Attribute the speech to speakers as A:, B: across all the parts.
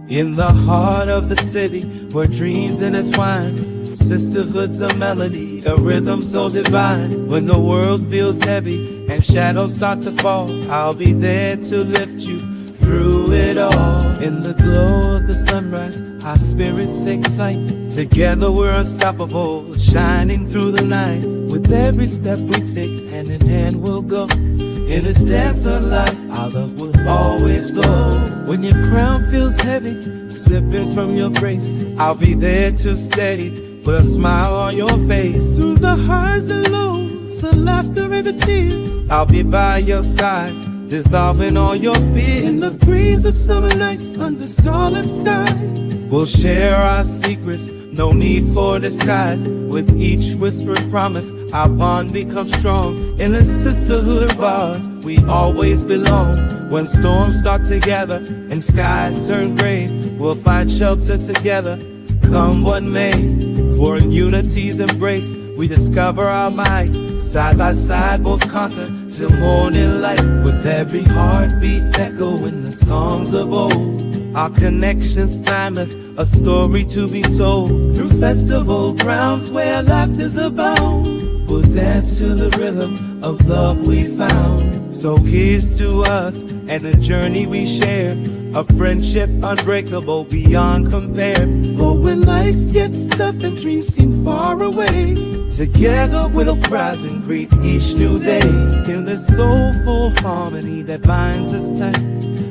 A: In the heart of the city, where dreams intertwine, sisterhood's a melody, a rhythm so divine. When the world feels heavy and shadows start to fall, I'll be there to lift you through it all. In the glow of the sunrise, our spirits take flight. Together we're unstoppable, shining through the night. With every step we take, hand in hand we'll go. In this dance of life, our love will always flow. When your crown feels heavy, slipping from your grace, I'll be there to steady, put a smile on your face. Through the highs and lows, the laughter and the tears, I'll be by your side, dissolving all your fears. In the breeze of summer nights, under starlit skies, we'll share our secrets, no need for disguise. With each whispered promise, our bond becomes strong. In the sisterhood of ours, we always belong. When storms start to gather and skies turn gray, we'll find shelter together, come what may. For in unity's embrace, we discover our might. Side by side we'll conquer till morning light. With every heartbeat echoing the songs of old, our connection's timeless, a story to be told. Through festival grounds where laughter's abound, we'll dance to the rhythm of love we found. So here's to us and the journey we share, a friendship unbreakable beyond compare. For when life gets tough and dreams seem far away, together we'll rise and greet each new day. In this soulful harmony that binds us tight,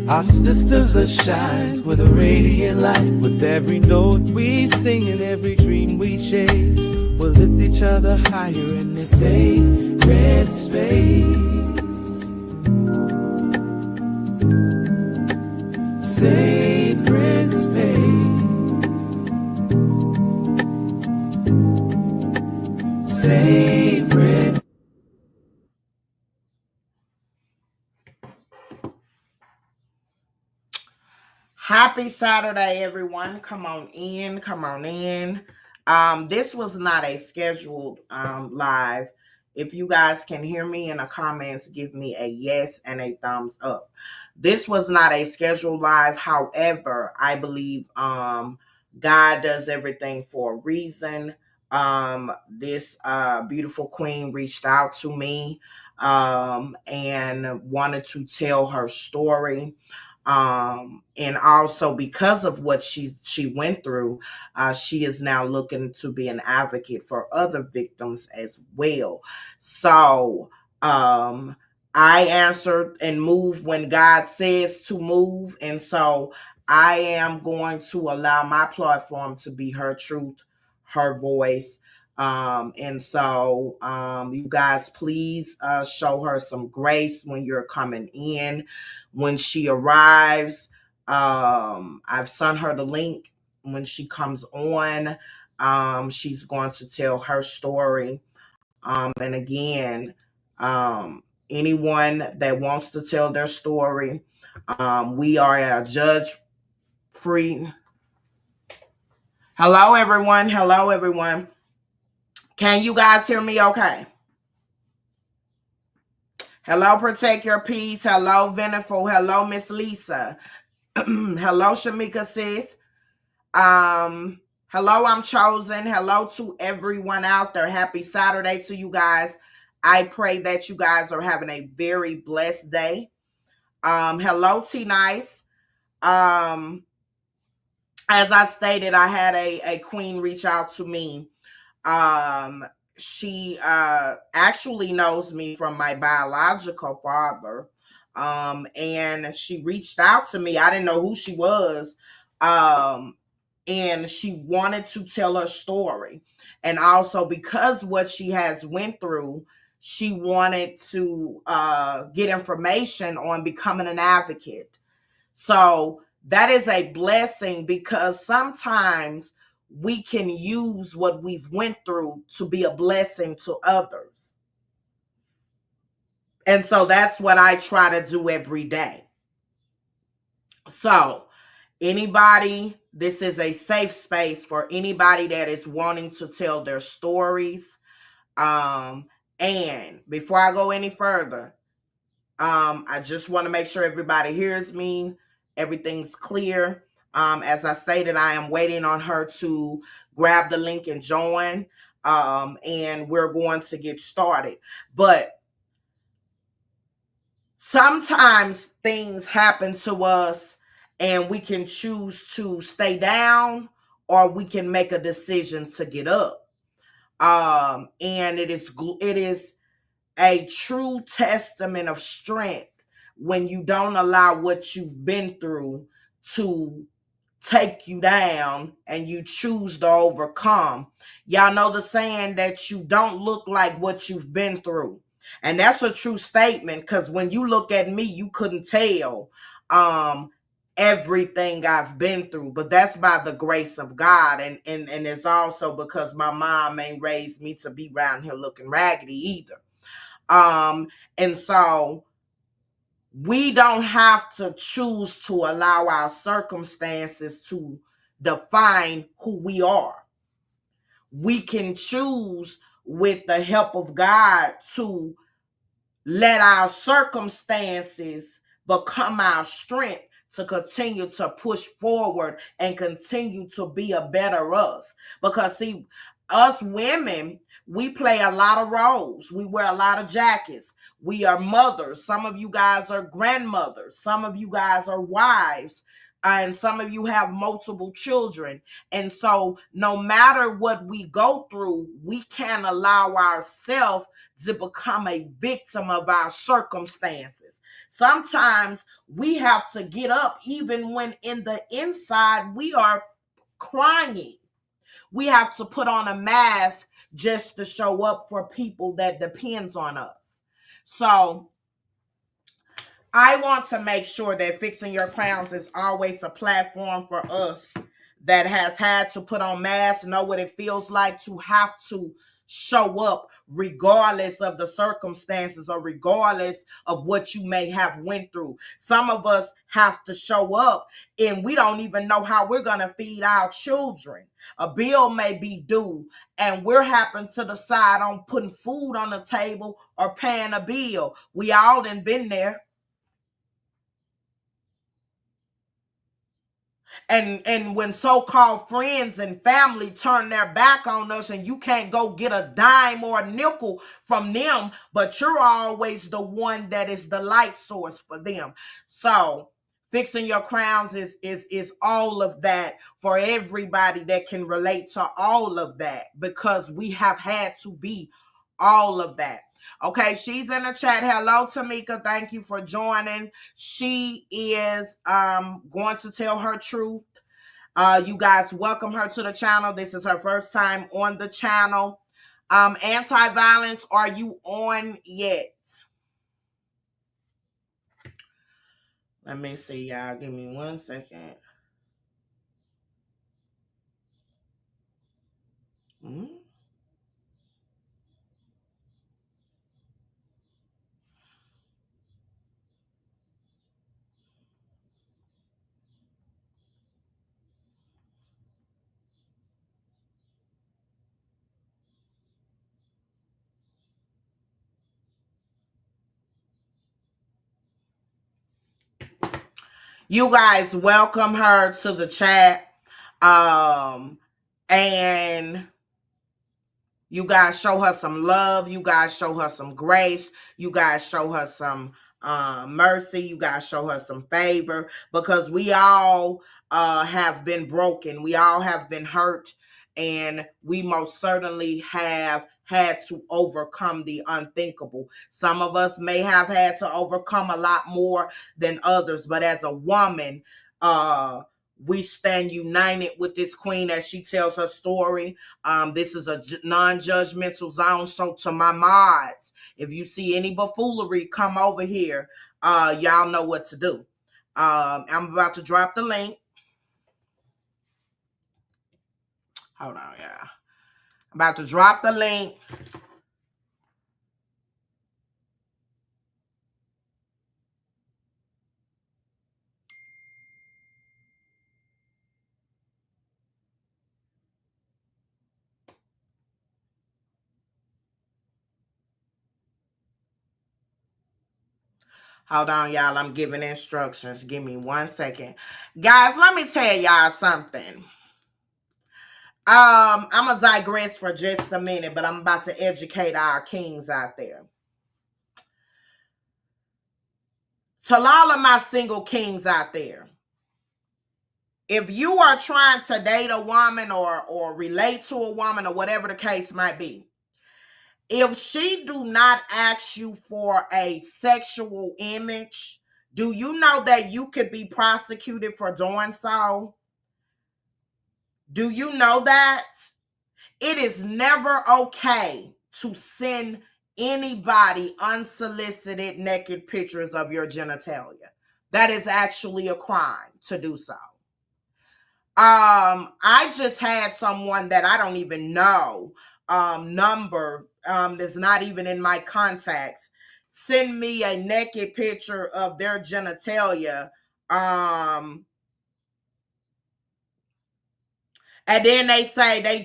A: our sisterhood shines with a radiant light. With every note we sing and every dream we chase, we'll lift each other higher in this sacred space. Sacred space. Sacred.
B: Happy Saturday, everyone. Come on in. Come on in. This was not a scheduled live. If you guys can hear me in the comments, give me a yes and a thumbs up. This was not a scheduled live. However, I believe God does everything for a reason. This beautiful queen reached out to me and wanted to tell her story. And also because of what she went through, she is now looking to be an advocate for other victims as well. So I answered and move when God says to move, and so I am going to allow my platform to be her truth, her voice. And so you guys please show her some grace when you're coming in. When she arrives, I've sent her the link. When she comes on, she's going to tell her story. And again, anyone that wants to tell their story, we are a judge free. Hello, everyone. Hello, everyone. Can you guys hear me okay? Hello, Protect Your Peace. Hello, Veniful. Hello, Miss Lisa. Hello, Shamika sis. Hello, I'm chosen. Hello to everyone out there. Happy Saturday to you guys. I pray that you guys are having a very blessed day. Hello, T Nice. As I stated, I had a queen reach out to me. She actually knows me from my biological father. And she reached out to me. I didn't know who she was. And she wanted to tell her story. And also because what she has went through, she wanted to get information on becoming an advocate. So that is a blessing, because sometimes we can use what we've went through to be a blessing to others. And so that's what I try to do every day. So anybody, this is a safe space for anybody that is wanting to tell their stories. And before I go any further, I just want to make sure everybody hears me. Everything's clear. As I stated, I am waiting on her to grab the link and join. And we're going to get started. But sometimes things happen to us and we can choose to stay down, or we can make a decision to get up. And it is a true testament of strength when you don't allow what you've been through to take you down and you choose to overcome. Y'all know the saying that you don't look like what you've been through. And that's a true statement, because when you look at me, you couldn't tell everything I've been through. But that's by the grace of God. And it's also because my mom ain't raised me to be around here looking raggedy either. And so we don't have to choose to allow our circumstances to define who we are. We can choose, with the help of God, to let our circumstances become our strength to continue to push forward and continue to be a better us. Because see, us women, we play a lot of roles. We wear a lot of jackets. We are mothers. Some of you guys are grandmothers. Some of you guys are wives. And some of you have multiple children. And so no matter what we go through, we can't allow ourselves to become a victim of our circumstances. Sometimes we have to get up even when in the inside we are crying. We have to put on a mask just to show up for people that depends on us. So I want to make sure that Fixing Your Crowns is always a platform for us that has had to put on masks, know what it feels like to have to show up regardless of the circumstances or regardless of what you may have went through. Some of us have to show up and we don't even know how we're going to feed our children. A bill may be due and we're happen to decide on putting food on the table or paying a bill. We all done been there. And when so-called friends and family turn their back on us and you can't go get a dime or a nickel from them, but you're always the one that is the light source for them. So Fixing Your Crowns is all of that for everybody that can relate to all of that, because we have had to be all of that. Okay, she's in the chat. Hello, Tamika. Thank you for joining. She is going to tell her truth. You guys welcome her to the channel. This is her first time on the channel. Anti-violence, are you on yet? Let me see, y'all. Give me 1 second. You guys welcome her to the chat. And you guys show her some love. You guys show her some grace. You guys show her some mercy. You guys show her some favor, because we all have been broken. We all have been hurt. And we most certainly have had to overcome the unthinkable. Some of us may have had to overcome a lot more than others. But as a woman, we stand united with this queen as she tells her story. This is a non-judgmental zone. So to my mods, if you see any buffoonery, come over here. Y'all know what to do. I'm about to drop the link. Hold on, yeah. I'm about to drop the link. Hold on, y'all. I'm giving instructions. Give me 1 second. Guys, let me tell y'all something. I'm gonna digress for just a minute, but I'm about to educate our kings out there. To all of my single kings out there, if you are trying to date a woman or relate to a woman or whatever the case might be, if she do not ask you for a sexual image, do you know that you could be prosecuted for doing so? Do you know that? It is never okay to send anybody unsolicited naked pictures of your genitalia. That is actually a crime to do so. I just had someone that I don't even know, number, that's not even in my contacts, send me a naked picture of their genitalia. And then they say they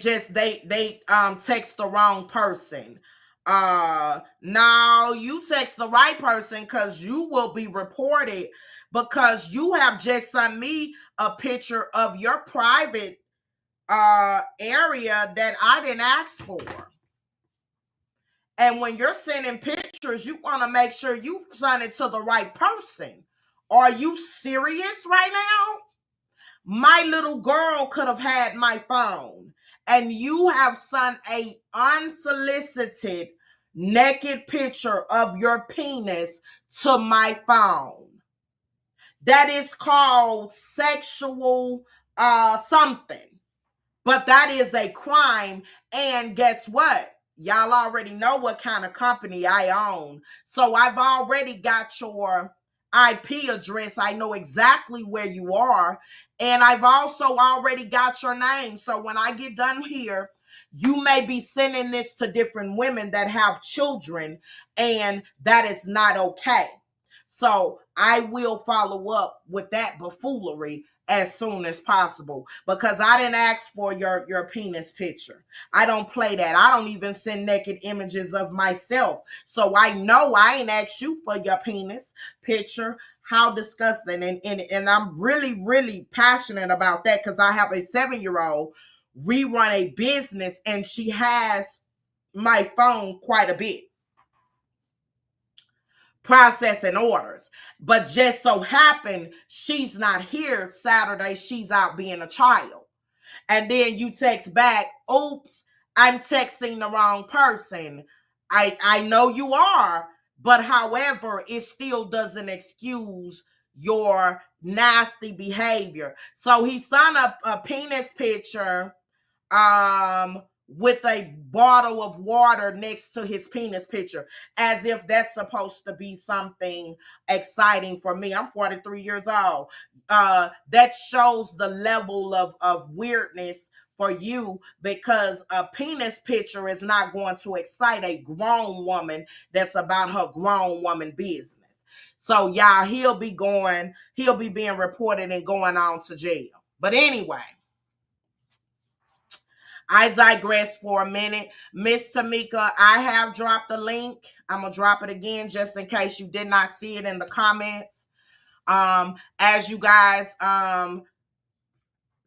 B: text the wrong person. No, you text the right person, because you will be reported, because you have just sent me a picture of your private area that I didn't ask for. And when you're sending pictures, you want to make sure you send it to the right person. Are you serious right now? My little girl could have had my phone, and you have sent a unsolicited naked picture of your penis to my phone. That is called sexual something. But that is a crime. And guess what? Y'all already know what kind of company I own. So I've already got your IP address. I know exactly where you are. And I've also already got your name. So when I get done here, you may be sending this to different women that have children, and that is not okay. So I will follow up with that buffoonery as soon as possible, because I didn't ask for your penis picture. I don't play that. I don't even send naked images of myself. So I know I ain't asked you for your penis picture. How disgusting. And I'm really, really passionate about that, because I have a 7-year-old. We run a business, and she has my phone quite a bit, processing orders. But just so happened she's not here Saturday. She's out being a child. And then you text back, oops, I'm texting the wrong person. I know you are, but however, it still doesn't excuse your nasty behavior. So he sent a penis picture with a bottle of water next to his penis picture, as if that's supposed to be something exciting for me. I'm 43 years old. That shows the level of weirdness for you, because a penis picture is not going to excite a grown woman that's about her grown woman business. So y'all, he'll be being reported and going on to jail. But anyway, I digress for a minute. Miss Tamika, I have dropped the link. I'm going to drop it again just in case you did not see it in the comments. As you guys,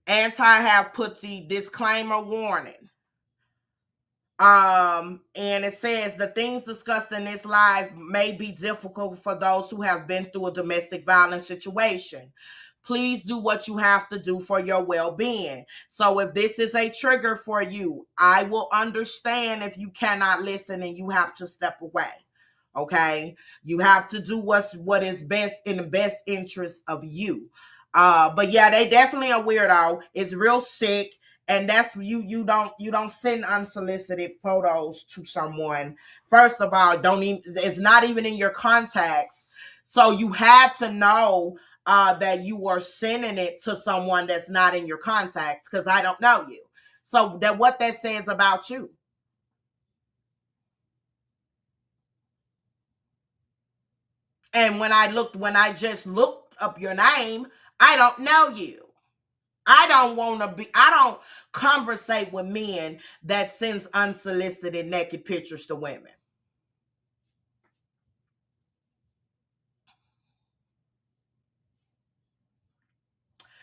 B: Anti have put the disclaimer warning. And it says the things discussed in this live may be difficult for those who have been through a domestic violence situation. Please do what you have to do for your well-being. So if this is a trigger for you, I will understand if you cannot listen and you have to step away. Okay? You have to do what is best in the best interest of you. But yeah, they definitely a weirdo. It's real sick. And that's you don't send unsolicited photos to someone. First of all, it's not even in your contacts. So you have to know that you are sending it to someone that's not in your contacts, because I don't know you. So that what that says about you. And when I just looked up your name, I don't know you. I don't conversate with men that sends unsolicited naked pictures to women.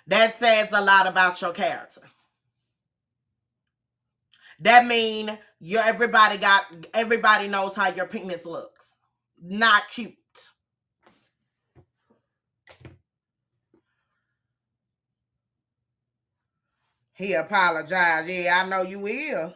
B: That says a lot about your character. That mean everybody knows how your penis looks. Not cute. He apologized. Yeah, I know you will.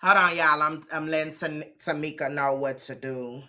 B: Hold on, y'all. I'm letting Tamika know what to do.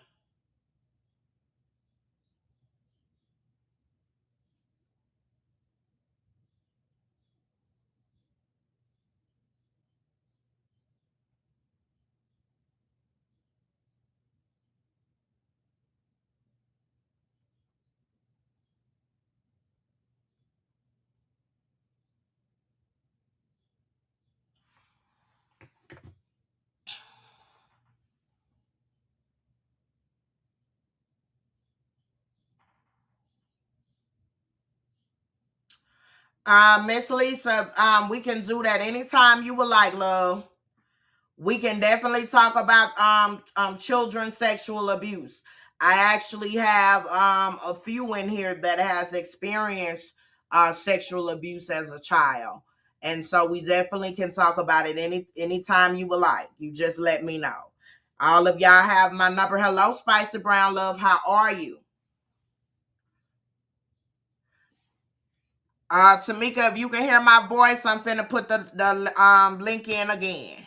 B: Miss Lisa, we can do that anytime you would like, love. We can definitely talk about children's sexual abuse. I actually have a few in here that has experienced sexual abuse as a child. And so we definitely can talk about it anytime you would like. You just let me know. All of y'all have my number. Hello, Spicy Brown Love. How are you? Tamika, if you can hear my voice, I'm finna put the link in again.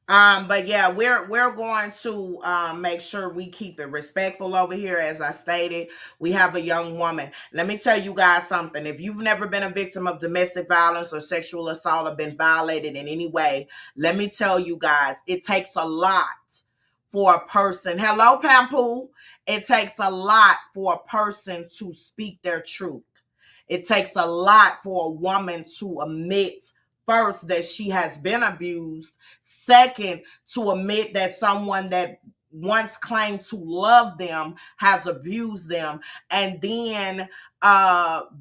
B: But yeah, we're going to make sure we keep it respectful over here. As I stated, we have a young woman. Let me tell you guys something. If you've never been a victim of domestic violence or sexual assault or been violated in any way, let me tell you guys, it takes a lot for a person. Hello, Pampu. It takes a lot for a person to speak their truth. It takes a lot for a woman to admit first that she has been abused. Second, to admit that someone that once claimed to love them has abused them, and then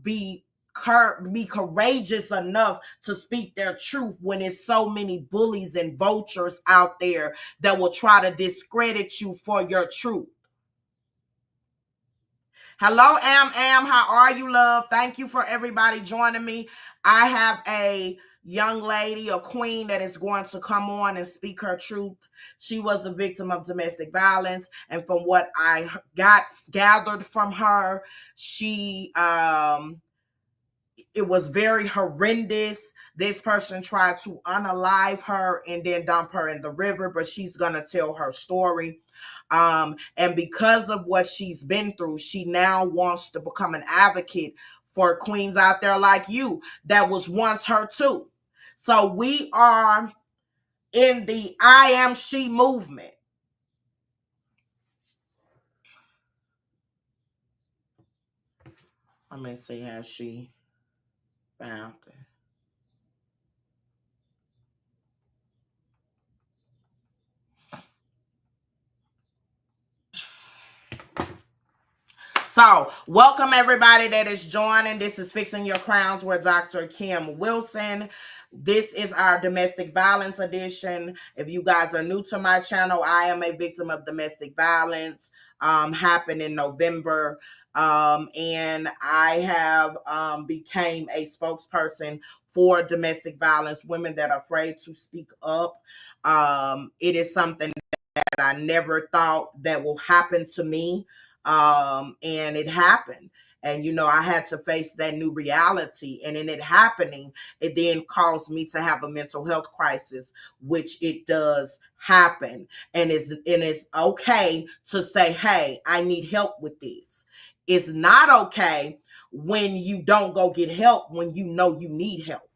B: be courageous enough to speak their truth when there's so many bullies and vultures out there that will try to discredit you for your truth. Hello, Am. How are you, love? Thank you for everybody joining me. I have a young lady, a queen that is going to come on and speak her truth. She was a victim of domestic violence, and from what I gathered from her, she it was very horrendous. This person tried to unalive her and then dump her in the river, but she's gonna tell her story. And because of what she's been through, she now wants to become an advocate for queens out there like you that was once her too. So we are in the I am she movement. Let me see how she found it. So, welcome everybody that is joining. This is Fixing Your Crowns with Dr. Kim Wilson. This is our domestic violence edition. If you guys are new to my channel, I am a victim of domestic violence. Happened in November. And I have became a spokesperson for domestic violence, women that are afraid to speak up. It is something that I never thought that will happen to me. And it happened. And, I had to face that new reality. And in it happening, it then caused me to have a mental health crisis, which it does happen. And it's okay to say, hey, I need help with this. It's not okay when you don't go get help when you know you need help.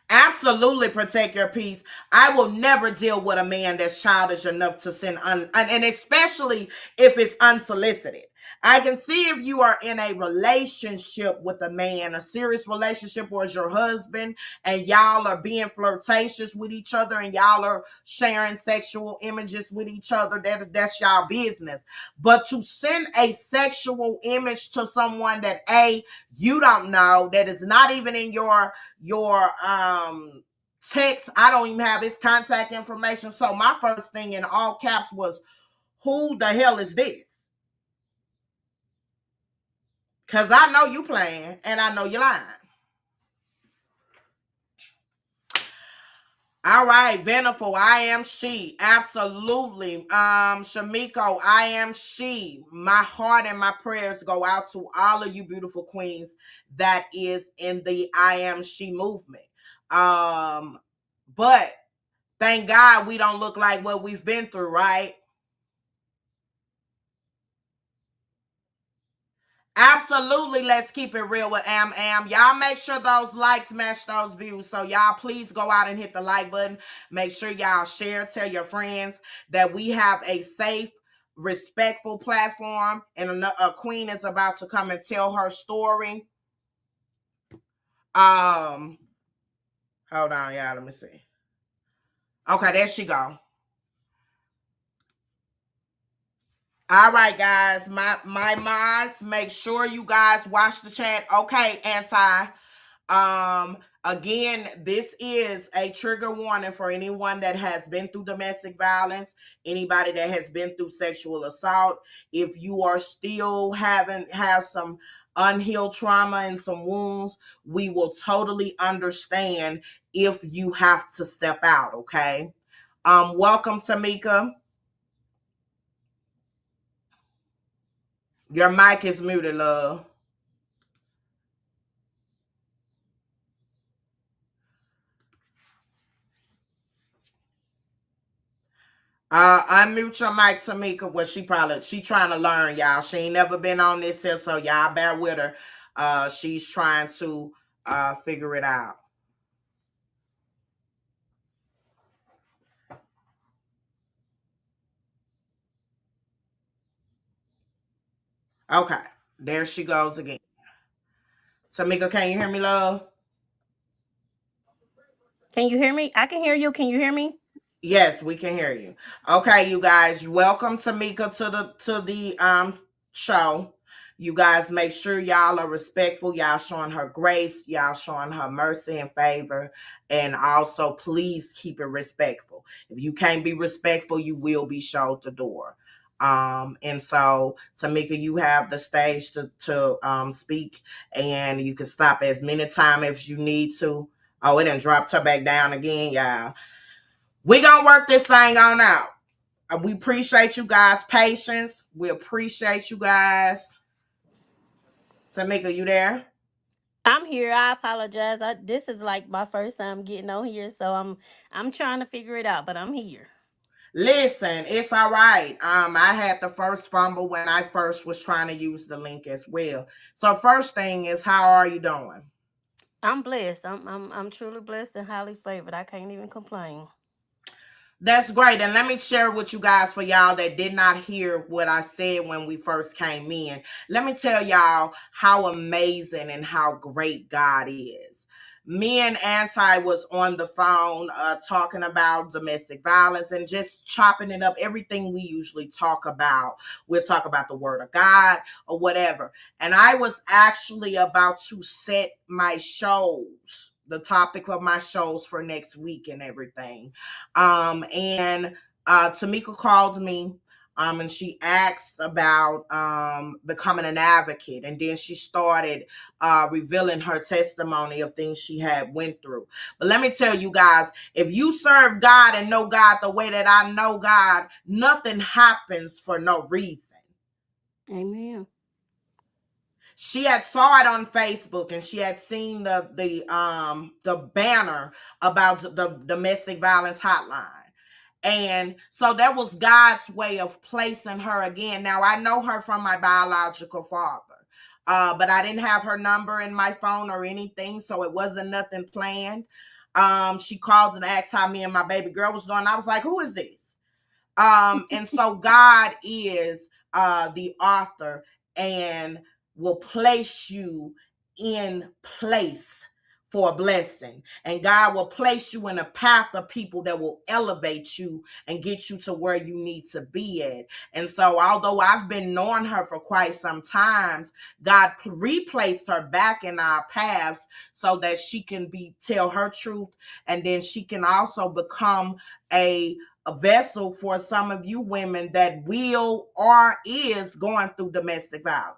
B: Absolutely protect your peace. I will never deal with a man that's childish enough to send and especially if it's unsolicited. I can see if you are in a relationship with a man, a serious relationship, or as your husband, and y'all are being flirtatious with each other and y'all are sharing sexual images with each other. That's y'all business. But to send a sexual image to someone that you don't know, that is not even in your text, I don't even have his contact information. So my first thing in all caps was, who the hell is this? Because I know you playing and I know you're lying. All right, Veniful, I am she. Absolutely. Shamiko, I am she. My heart and my prayers go out to all of you beautiful queens that is in the I am she movement. But thank God we don't look like what we've been through, right? Absolutely, let's keep it real with Am. Y'all make sure those likes match those views. So y'all please go out and hit the like button. Make sure y'all share, tell your friends that we have a safe, respectful platform. And a queen is about to come and tell her story. Hold on, y'all. Let me see. Okay, there she go. All right, guys. My mods, make sure you guys watch the chat. Okay, again, this is a trigger warning for anyone that has been through domestic violence, anybody that has been through sexual assault. If you are still have some unhealed trauma and some wounds, we will totally understand if you have to step out. Okay. Welcome, Tamika. Your mic is muted, love. Unmute your mic, Tamika. Well, she trying to learn, y'all. She ain't never been on this here, so y'all bear with her. She's trying to figure it out. Okay, there she goes again. Tamika, can you hear me, love?
C: Can you hear me? I can hear you. Can you hear me?
B: Yes, we can hear you. Okay, you guys, welcome Tamika to the show. You guys make sure y'all are respectful. Y'all showing her grace. Y'all showing her mercy and favor. And also, please keep it respectful. If you can't be respectful, you will be showed the door. And so Tamika, you have the stage to speak, and you can stop as many times as you need to. Oh, it done dropped her back down again, y'all. We gonna work this thing on out. We appreciate you guys' patience. We appreciate you guys. Tamika, you there?
C: I'm here. I apologize. This is like my first time getting on here, so I'm trying to figure it out, but I'm here.
B: Listen, it's all right. I had the first fumble when I first was trying to use the link as well. So first thing is, how are you doing?
C: I'm blessed. I'm truly blessed and highly favored. I can't even complain.
B: That's great. And let me share with you guys, for y'all that did not hear what I said when we first came in. Let me tell y'all how amazing and how great God is. Me and Anti was on the phone talking about domestic violence and just chopping it up. Everything we usually talk about. We'll talk about the word of God or whatever. And I was actually about to set my shows, the topic of my shows for next week and everything. And Tamika called me, and she asked about becoming an advocate, and then she started revealing her testimony of things she had went through. But let me tell you guys, if you serve God and know God the way that I know God, nothing happens for no reason.
C: Amen.
B: She had saw it on Facebook, and she had seen the banner about the domestic violence hotline. And so that was God's way of placing her again. Now, I know her from my biological father, but I didn't have her number in my phone or anything, so it wasn't nothing planned. She called and asked how me and my baby girl was doing. I was like, who is this? And so God is the author and will place you in place for a blessing. And God will place you in a path of people that will elevate you and get you to where you need to be at. And so, although I've been knowing her for quite some time, God replaced her back in our paths so that she can tell her truth, and then she can also become a vessel for some of you women that will or is going through domestic violence.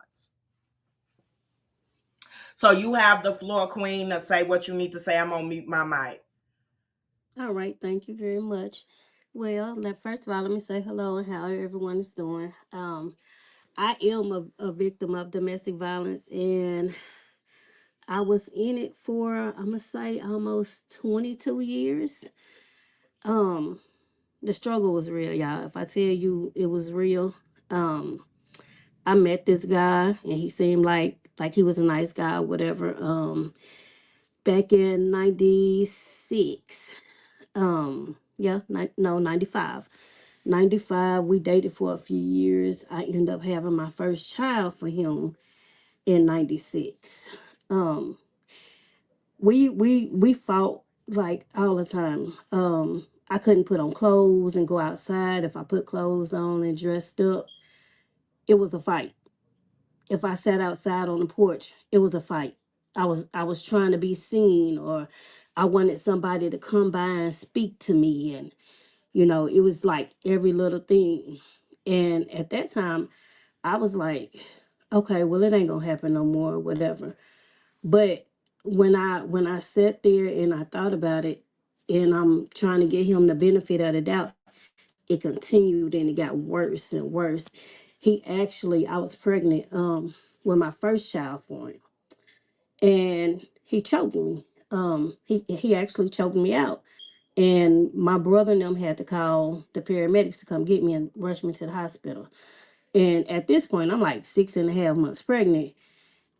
B: So you have the floor, Queen, to say what you need to say. I'm gonna mute my mic.
C: All right, thank you very much. Well, first of all, let me say hello and how everyone is doing. I am a victim of domestic violence, and I was in it for, I'm gonna say, almost 22 years. Um, the struggle was real, y'all. If I tell you it was real, um, I met this guy and he seemed like he was a nice guy, whatever. Back in 96. Yeah, no, 95. 95, we dated for a few years. I ended up having my first child for him in 96. Um, we fought like all the time. I couldn't put on clothes and go outside. If I put clothes on and dressed up, it was a fight. If I sat outside on the porch, it was a fight. I was trying to be seen, or I wanted somebody to come by and speak to me, and it was like every little thing. And at that time, I was like, okay, well, it ain't gonna happen no more, whatever. But when I sat there and I thought about it, and I'm trying to get him the benefit of the doubt, it continued and it got worse and worse. I was pregnant with my first child for him, and he choked me. He actually choked me out. And my brother and them had to call the paramedics to come get me and rush me to the hospital. And at this point, I'm like 6.5 months pregnant.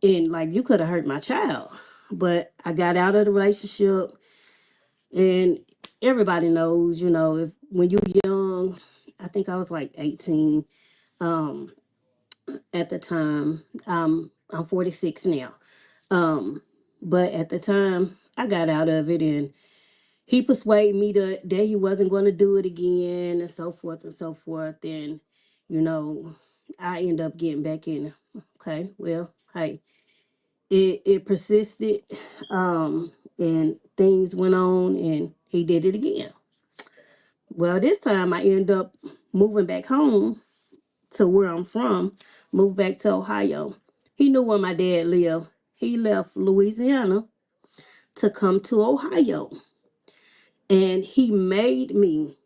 C: And like, you could have hurt my child. But I got out of the relationship, and everybody knows, if when you're young, I think I was like 18 um at the time. I'm 46 now. Um, but at the time I got out of it, and he persuaded me that he wasn't going to do it again, and so forth and so forth. And, you know, I end up getting back in it. Okay, well, hey, it persisted, and things went on, and he did it again. Well, this time I end up moving back home to where I'm from, moved back to Ohio. He knew where my dad lived. He left Louisiana to come to Ohio, and he made me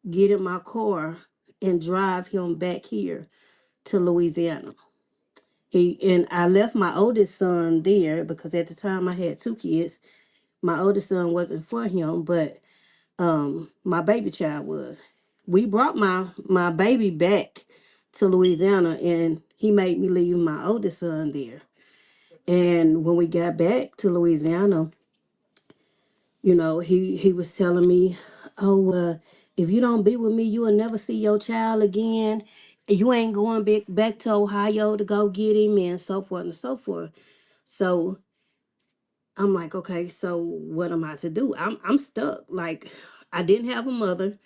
C: get in my car and drive him back here to Louisiana. And I left my oldest son there because at the time I had two kids. My oldest son wasn't for him, but my baby child was. We brought my baby back to Louisiana, and he made me leave my oldest son there. And when we got back to Louisiana, he was telling me, oh, if you don't be with me, you will never see your child again. You ain't going back to Ohio to go get him, and so forth and so forth. So I'm like, okay, so what am I to do? I'm stuck. Like, I didn't have a mother.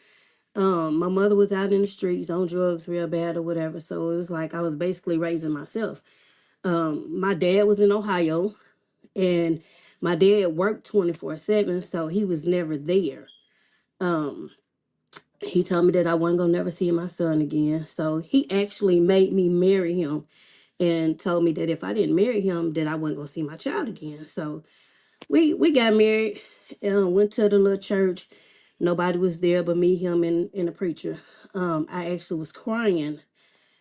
C: My mother was out in the streets on drugs real bad or whatever. So it was like I was basically raising myself. My dad was in Ohio, and my dad worked 24/7, so he was never there. Um, he told me that I wasn't gonna never see my son again. So he actually made me marry him, and told me that if I didn't marry him, that I wasn't gonna see my child again. So we got married, and went to the little church. Nobody was there but me, him, and the preacher. I actually was crying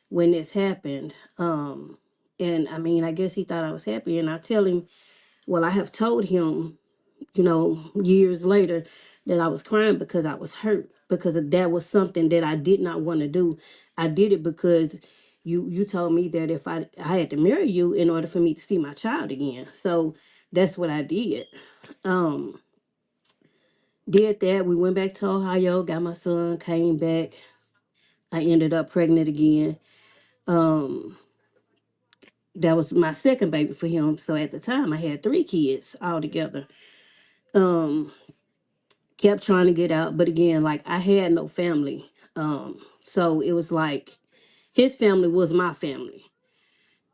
C: when this happened. And I mean, I guess he thought I was happy, and I tell him, well, I have told him, years later, that I was crying because I was hurt, because that was something that I did not want to do. I did it because you told me that if I had to marry you in order for me to see my child again. So that's what I did. Um, Did that. We went back to Ohio, got my son, came back. I ended up pregnant again. Um, that was my second baby for him. So at the time, I had 3 kids altogether. Um, kept trying to get out, but again, like I had no family. So it was like his family was my family,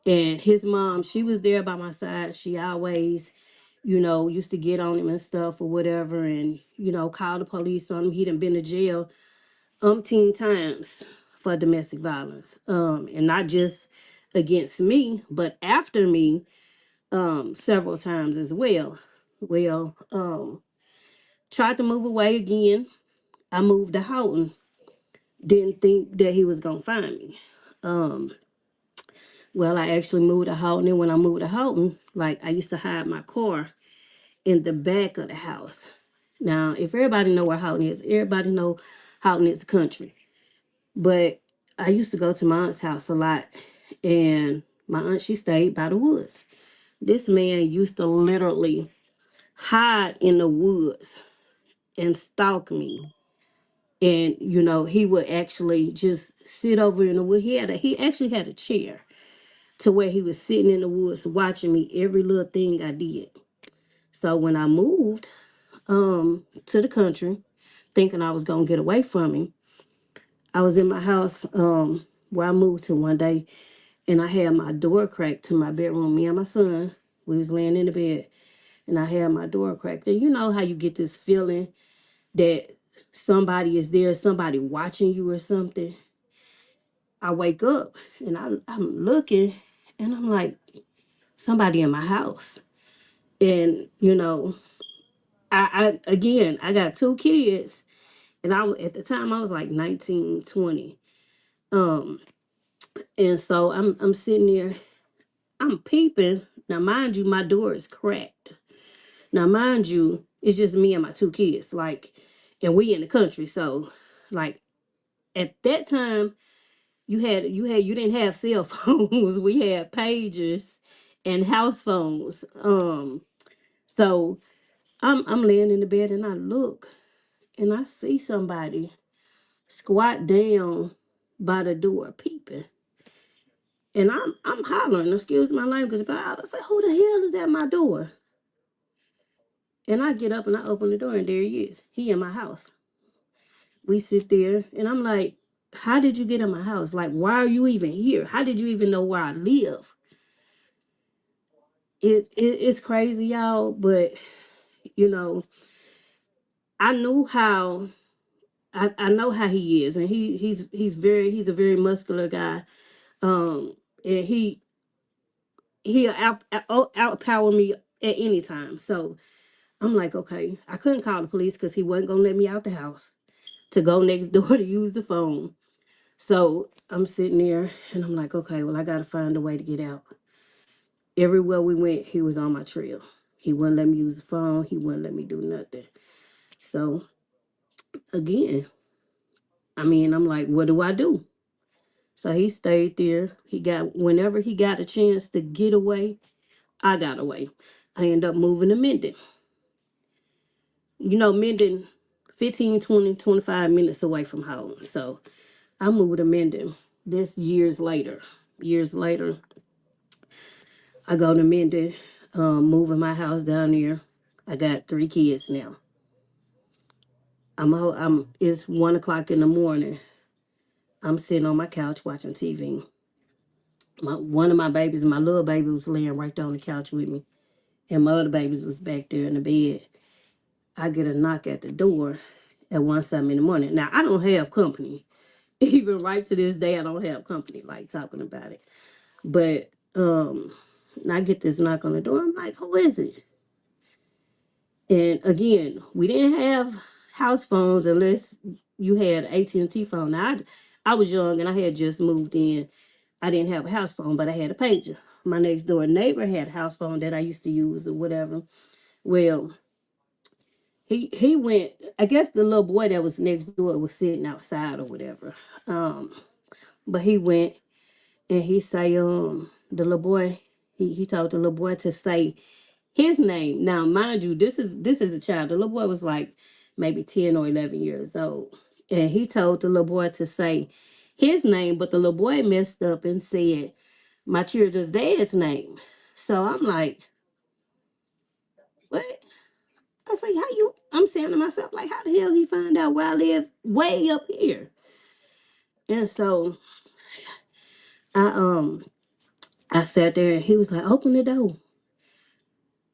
C: and his mom, she was there by my side. She always, used to get on him and stuff or whatever, and call the police on him. He done been to jail umpteen times for domestic violence, and not just against me, but after me, several times as well. Well, tried to move away again. I moved to Houghton. Didn't think that he was gonna find me. Um, well, I actually moved to Houghton, and when I moved to Houghton, like I used to hide my car in the back of the house. Now, if everybody know where Houghton is, everybody know Houghton is the country. But I used to go to my aunt's house a lot, and my aunt, she stayed by the woods. This man used to literally hide in the woods and stalk me. And he would actually just sit over in the wood. He actually had a chair to where he was sitting in the woods watching me every little thing I did. So when I moved to the country, thinking I was gonna get away from him, I was in my house where I moved to one day, and I had my door cracked to my bedroom. Me and my son, we was laying in the bed, and I had my door cracked. And you know how you get this feeling that somebody is there, somebody watching you or something. I wake up and I'm looking, and I'm like, somebody in my house. And I again, I got 2 kids, and at the time I was like 19, 20. And so I'm sitting there, I'm peeping. Now mind you, my door is cracked. Now mind you, it's just me and my 2 kids, like, and we in the country. So like at that time, you didn't have cell phones. We had pagers and house phones. So I'm laying in the bed, and I look, and I see somebody squat down by the door peeping. And I'm hollering, excuse my language, but I say, who the hell is at my door? And I get up and I open the door, and there he is. He in my house. We sit there, and I'm like, how did you get in my house? Like, why are you even here? How did you even know where I live? It's crazy, y'all, but you know, I knew how I know how he is, and he's a very muscular guy. And he'll outpower me at any time. So I'm like, okay, I couldn't call the police because he wasn't gonna let me out the house to go next door to use the phone. So I'm sitting there, and I'm like, okay, well, I gotta find a way to get out. Everywhere we went, he was on my trail. He wouldn't let me use the phone. He wouldn't let me do nothing. So again, I mean, I'm like, what do I do? So he stayed there. Whenever he got a chance to get away, I got away. I ended up moving to Minden. Minden, 15, 20, 25 minutes away from home. So I moved to Minden. This years later. Years later, I go to Minden, moving my house down there. I got 3 kids now. It's 1 o'clock in the morning. I'm sitting on my couch watching TV. One of my babies, my little baby, was laying right there on the couch with me, and my other babies was back there in the bed. I get a knock at the door at 1 something in the morning. Now I don't have company. Even right to this day, I don't have company like talking about it. But I get this knock on the door. I'm like, who is it? And again, we didn't have house phones unless you had an AT&T phone. Now, I was young and I had just moved in. I didn't have a house phone, but I had a pager. My next door neighbor had a house phone that I used to use or whatever. Well, he went, I guess the little boy that was next door was sitting outside or whatever. But he went, and he say, the little boy, he told the little boy to say his name. Now, mind you, this is a child. The little boy was like maybe 10 or 11 years old. And he told the little boy to say his name, but the little boy messed up and said my children's dad's name. So I'm like, what? I say, how you? I'm saying to myself, like, how the hell he find out where I live way up here? And so I I sat there and he was like, open the door.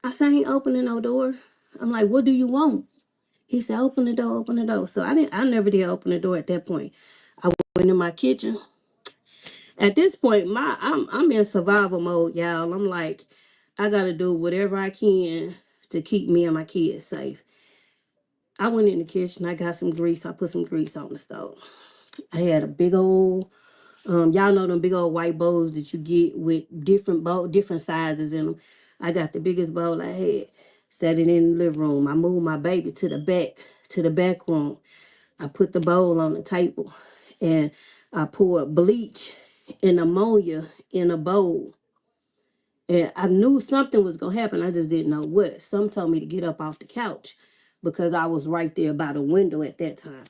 C: I said, I ain't opening no door. I'm like, what do you want? He said, open the door, open the door. So I never did open the door at that point. I went in my kitchen. At this point, I'm in survival mode, y'all. I'm like, I gotta do whatever I can to keep me and my kids safe. I went in the kitchen, I got some grease, I put some grease on the stove. I had a big old y'all know them big old white bowls that you get with different sizes in them. I got the biggest bowl I had, set it in the living room. I moved my baby to the back room. I put the bowl on the table and I poured bleach and ammonia in a bowl. And I knew something was gonna happen. I just didn't know what. Some told me to get up off the couch because I was right there by the window at that time.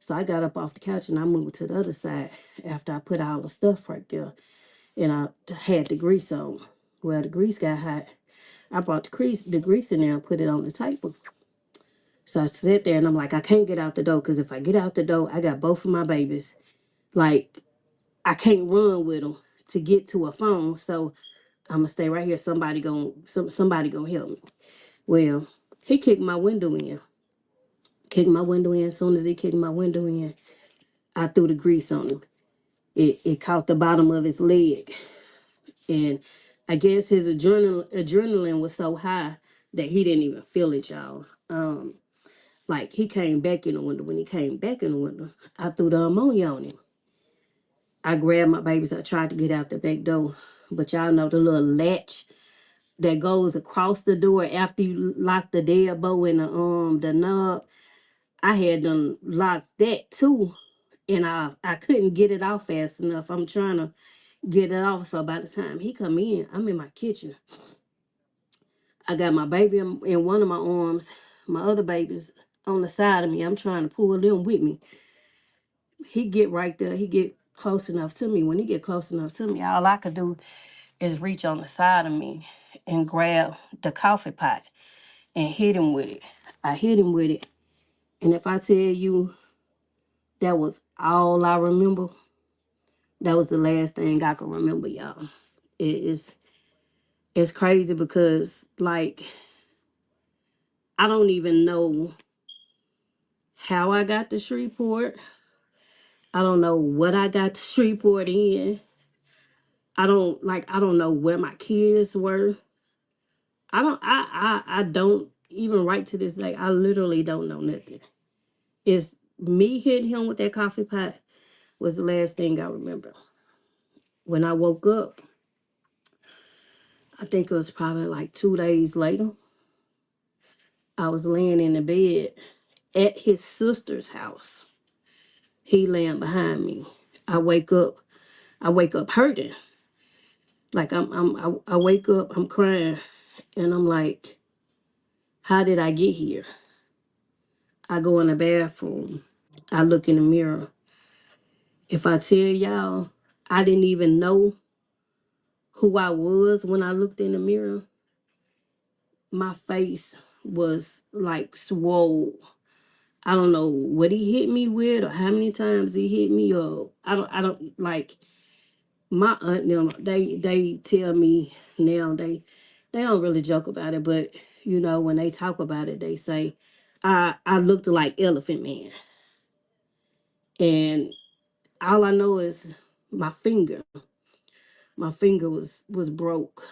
C: So I got up off the couch and I moved to the other side after I put all the stuff right there. And I had the grease on. Well, the grease got hot. I brought the grease in there and put it on the table. So I sat there and I'm like, I can't get out the door because if I get out the door, I got both of my babies. Like, I can't run with them to get to a phone. So I'm gonna stay right here. Somebody gonna help me. Well, he kicked my window in. Kicked my window in. As soon as he kicked my window in, I threw the grease on him. It caught the bottom of his leg. And I guess his adrenaline was so high that he didn't even feel it, y'all. Like he came back in the window. When he came back in the window, I threw the ammonia on him. I grabbed my babies. I tried to get out the back door, but y'all know the little latch that goes across the door after you lock the deadbolt and the knob. I had them locked that too, and I couldn't get it off fast enough. I'm trying to get it off. So by the time he come in, I'm in my kitchen. I got my baby in one of my arms, my other babies on the side of me. I'm trying to pull them with me. He get right there. He get close enough to me. When he get close enough to me, all I could do is reach on the side of me and grab the coffee pot and hit him with it. I hit him with it. And if I tell you that was all I remember, that was the last thing I can remember, y'all. It's crazy because like I don't even know how I got to Shreveport. I don't know what I got to Shreveport in. I don't know where my kids were. I don't even right to this day. I literally don't know nothing. It's me hitting him with that coffee pot was the last thing I remember. When I woke up, I think it was probably like 2 days later. I was laying in the bed at his sister's house. He laying behind me. I wake up. I wake up hurting. Like I wake up, I'm crying, and I'm like, how did I get here? I go in the bathroom. I look in the mirror. If I tell y'all, I didn't even know who I was when I looked in the mirror. My face was like swole. I don't know what he hit me with or how many times he hit me or I don't like my aunt them they tell me now they don't really joke about it, but you know when they talk about it they say I looked like Elephant Man, and all I know is my finger was broke,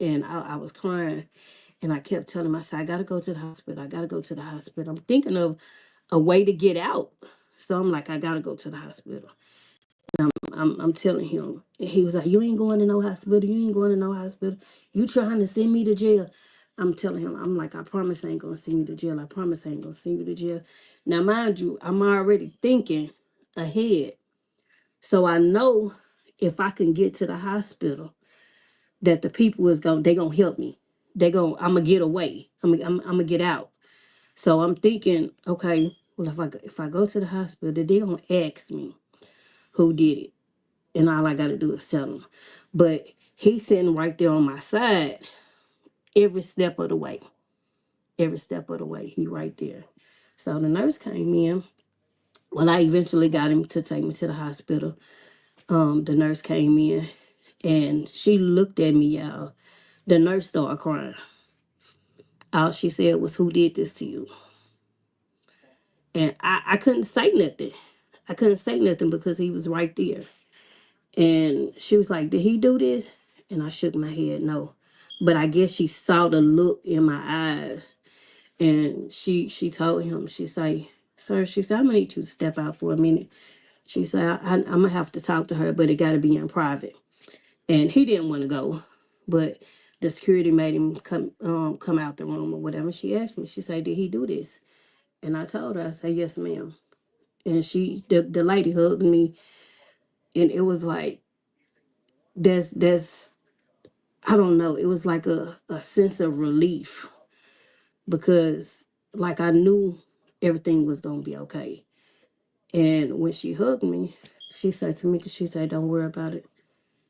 C: and I was crying, and I kept telling myself I gotta go to the hospital. I gotta go to the hospital. I'm thinking of a way to get out, so I'm like I gotta go to the hospital. I'm telling him. And he was like, you ain't going to no hospital. You ain't going to no hospital. You trying to send me to jail. I'm telling him, I'm like, I promise I ain't going to send you to jail. I promise I ain't going to send you to jail. Now, mind you, I'm already thinking ahead. So I know if I can get to the hospital, that the people they going to help me. I'm going to get away. I'm going to get out. So I'm thinking, okay, well, if I go to the hospital, they gonna ask me who did it, and all I gotta do is tell them. But he's sitting right there on my side every step of the way. Every step of the way, he right there. So the nurse came in. Well, I eventually got him to take me to the hospital. The nurse came in and she looked at me, y'all. The nurse started crying. All she said was, "Who did this to you?" And I couldn't say nothing. I couldn't say nothing because he was right there. And she was like, "Did he do this?" And I shook my head, no. But I guess she saw the look in my eyes. And she told him, she say, "Sir," she said, "I'm gonna need you to step out for a minute." She said, I'm gonna have to talk to her, but it gotta be in private. And he didn't want to go, but the security made him come out the room or whatever. She asked me, she said, "Did he do this?" And I told her, I said, "Yes, ma'am." And the lady hugged me, and it was like there's I don't know, it was like a sense of relief because like I knew everything was gonna be okay. And when she hugged me, she said to me, she said, "Don't worry about it."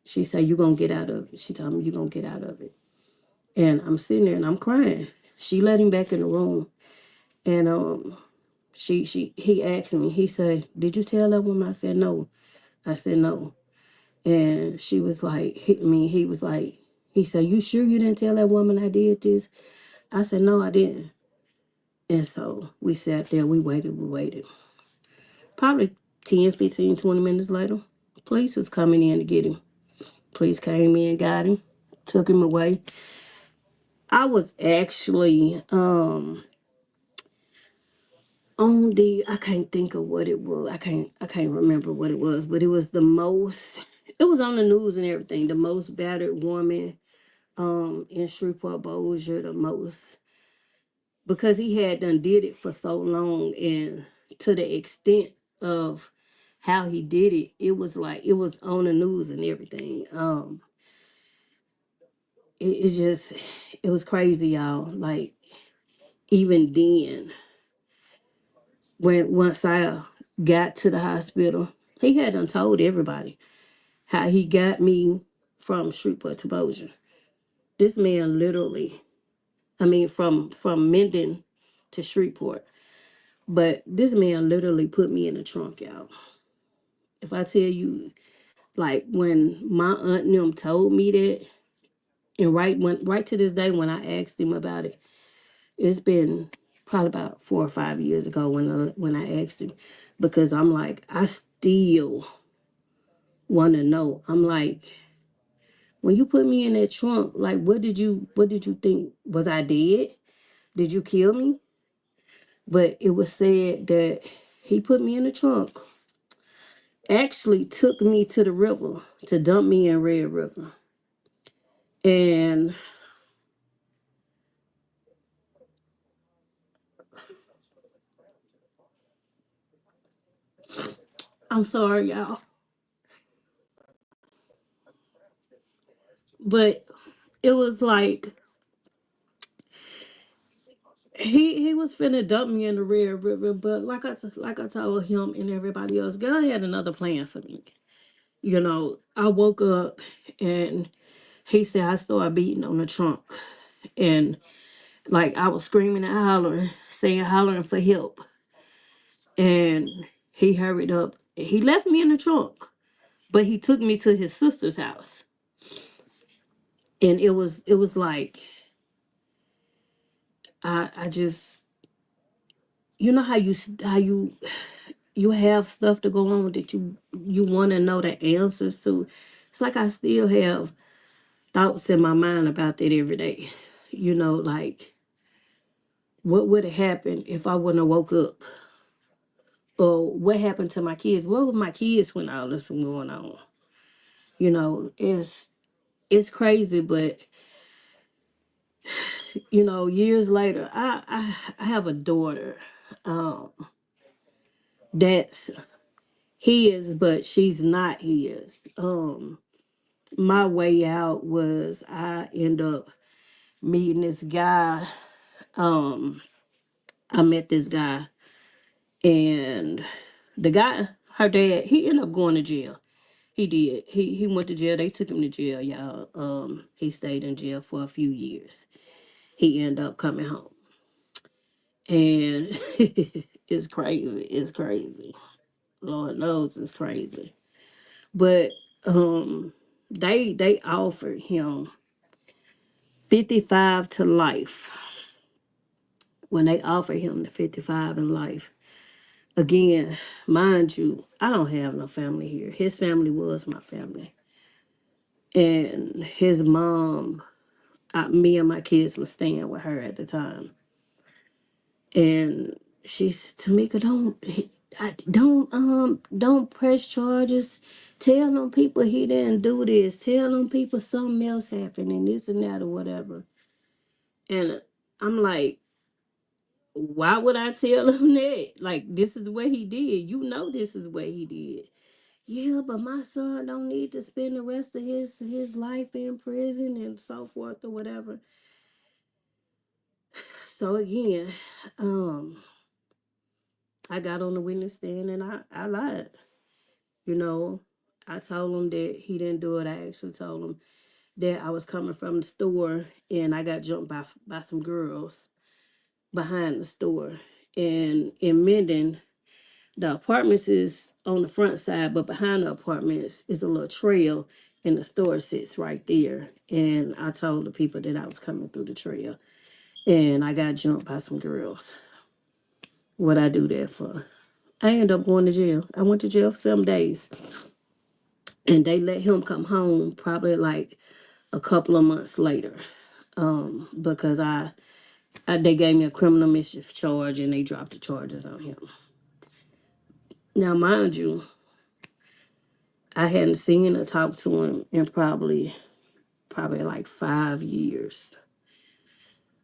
C: She said, "You're gonna get out of it." She told me, "You're gonna get out of it." And I'm sitting there and I'm crying. She let him back in the room. And he asked me, he said, "Did you tell that woman?" I said, "No." I said, "No." And she was like, he was like, he said, "You sure you didn't tell that woman I did this?" I said, "No, I didn't." And so we sat there, we waited. Probably 10, 15, 20 minutes later, police was coming in to get him. Police came in, got him, took him away. I was actually on the, I can't think of what it was. I can't remember what it was, but it was it was on the news and everything. The most battered woman in Shreveport Bossier, the most, because he had done did it for so long, and to the extent of how he did it, it was like it was on the news and everything. It just, it was crazy, y'all. Like, even then, when once I got to the hospital, he had done told everybody how he got me from Shreveport to Bossier. This man literally, I mean, from Minden to Shreveport, but this man literally put me in the trunk, y'all. If I tell you, like when my aunt and them told me that, and right to this day when I asked him about it, it's been probably about 4 or 5 years ago when I asked him, because I'm like, I still want to know. I'm like, when you put me in that trunk, like, what did you think? Was I dead? Did you kill me? But it was said that he put me in the trunk, actually took me to the river to dump me in Red River. And I'm sorry, y'all, but it was like he was finna dump me in the Red River, but like I told him and everybody else, God had another plan for me. I woke up and he said I started beating on the trunk, and like I was screaming and hollering, saying hollering for help, and he hurried up. He left me in the trunk, but he took me to his sister's house, and it was like I just, how you have stuff to go on that you want to know the answers to. It's like I still have thoughts in my mind about that every day. Like, what would have happened if I wouldn't have woke up? Or what happened to my kids? What were my kids when all this was going on? It's crazy, but years later, I have a daughter. Um, that's his, but she's not his. My way out was I end up meeting this guy. Um, I met this guy, and the guy, her dad, he ended up going to jail. He did. He went to jail. They took him to jail, y'all. He stayed in jail for a few years. He ended up coming home. And it's crazy. It's crazy. Lord knows it's crazy. But they offered him 55 to life. When they offered him the 55 in life, again, mind you, I don't have no family here. His family was my family. And his mom, me and my kids was staying with her at the time. And she said, Tamika, don't press charges. Tell them people he didn't do this. Tell them people something else happened and this and that or whatever. And I'm like, why would I tell him that? Like, this is what he did. You know this is what he did. Yeah, but my son don't need to spend the rest of his life in prison and so forth or whatever. So again, I got on the witness stand and I lied. You know, I told him that he didn't do it. I actually told him that I was coming from the store and I got jumped by some girls behind the store. And in Minden, the apartments is on the front side, but behind the apartments is a little trail and the store sits right there. And I told the people that I was coming through the trail and I got jumped by some girls. What I do that for? I ended up going to jail. I went to jail for 7 days. And they let him come home probably like a couple of months later. Because they gave me a criminal mischief charge and they dropped the charges on him. Now, mind you, I hadn't seen or talked to him in probably like 5 years.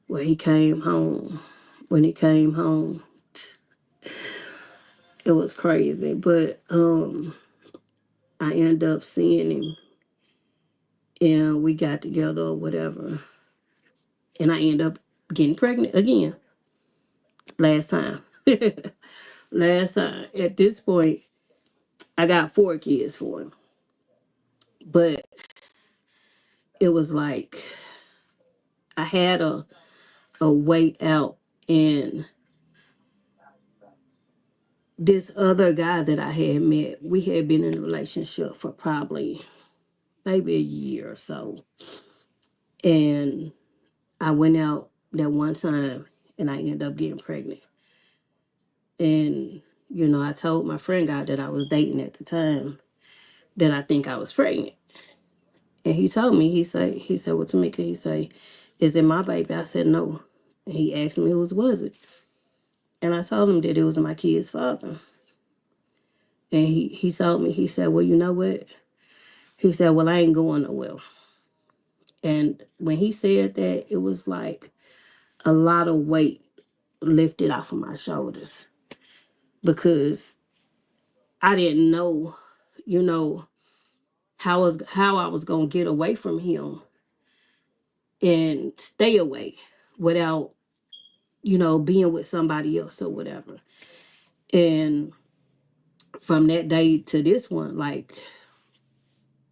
C: When he came home, it was crazy. But I ended up seeing him and we got together or whatever. And I ended up getting pregnant again last time. Last time. At this point, I got 4 kids for him. But it was like I had a way out, and this other guy that I had met, we had been in a relationship for probably maybe a year or so. And I went out that one time and I ended up getting pregnant. And, I told my friend guy that I was dating at the time that I think I was pregnant. And he told me, he said, well, Tamika, he said, is it my baby? I said, no. And he asked me whose was it. And I told him that it was my kid's father. And he told me, he said, well, you know what? He said, well, I ain't going nowhere. And when he said that, it was like a lot of weight lifted off of my shoulders because I didn't know, you know, how I was gonna get away from him and stay away without, being with somebody else or whatever. And from that day to this one, like,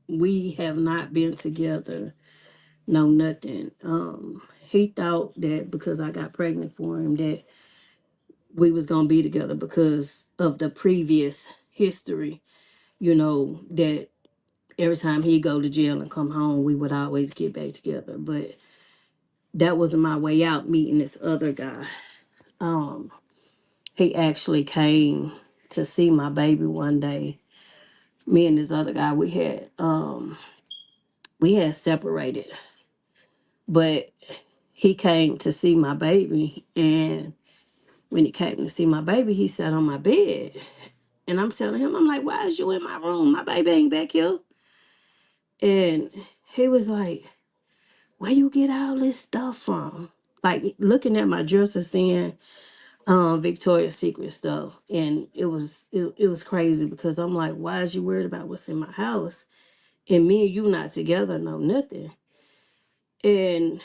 C: we have not been together, no nothing. He thought that because I got pregnant for him that we was gonna be together because of the previous history, that every time he'd go to jail and come home, we would always get back together. But that wasn't my way out meeting this other guy. He actually came to see my baby one day. Me and this other guy, we had separated, but he came to see my baby, and when he came to see my baby, he sat on my bed. And I'm telling him, I'm like, why is you in my room? My baby ain't back here. And he was like, where you get all this stuff from? Like looking at my dresser saying Victoria's Secret stuff. And it was crazy because I'm like, why is you worried about what's in my house? And me and you not together, no nothing. And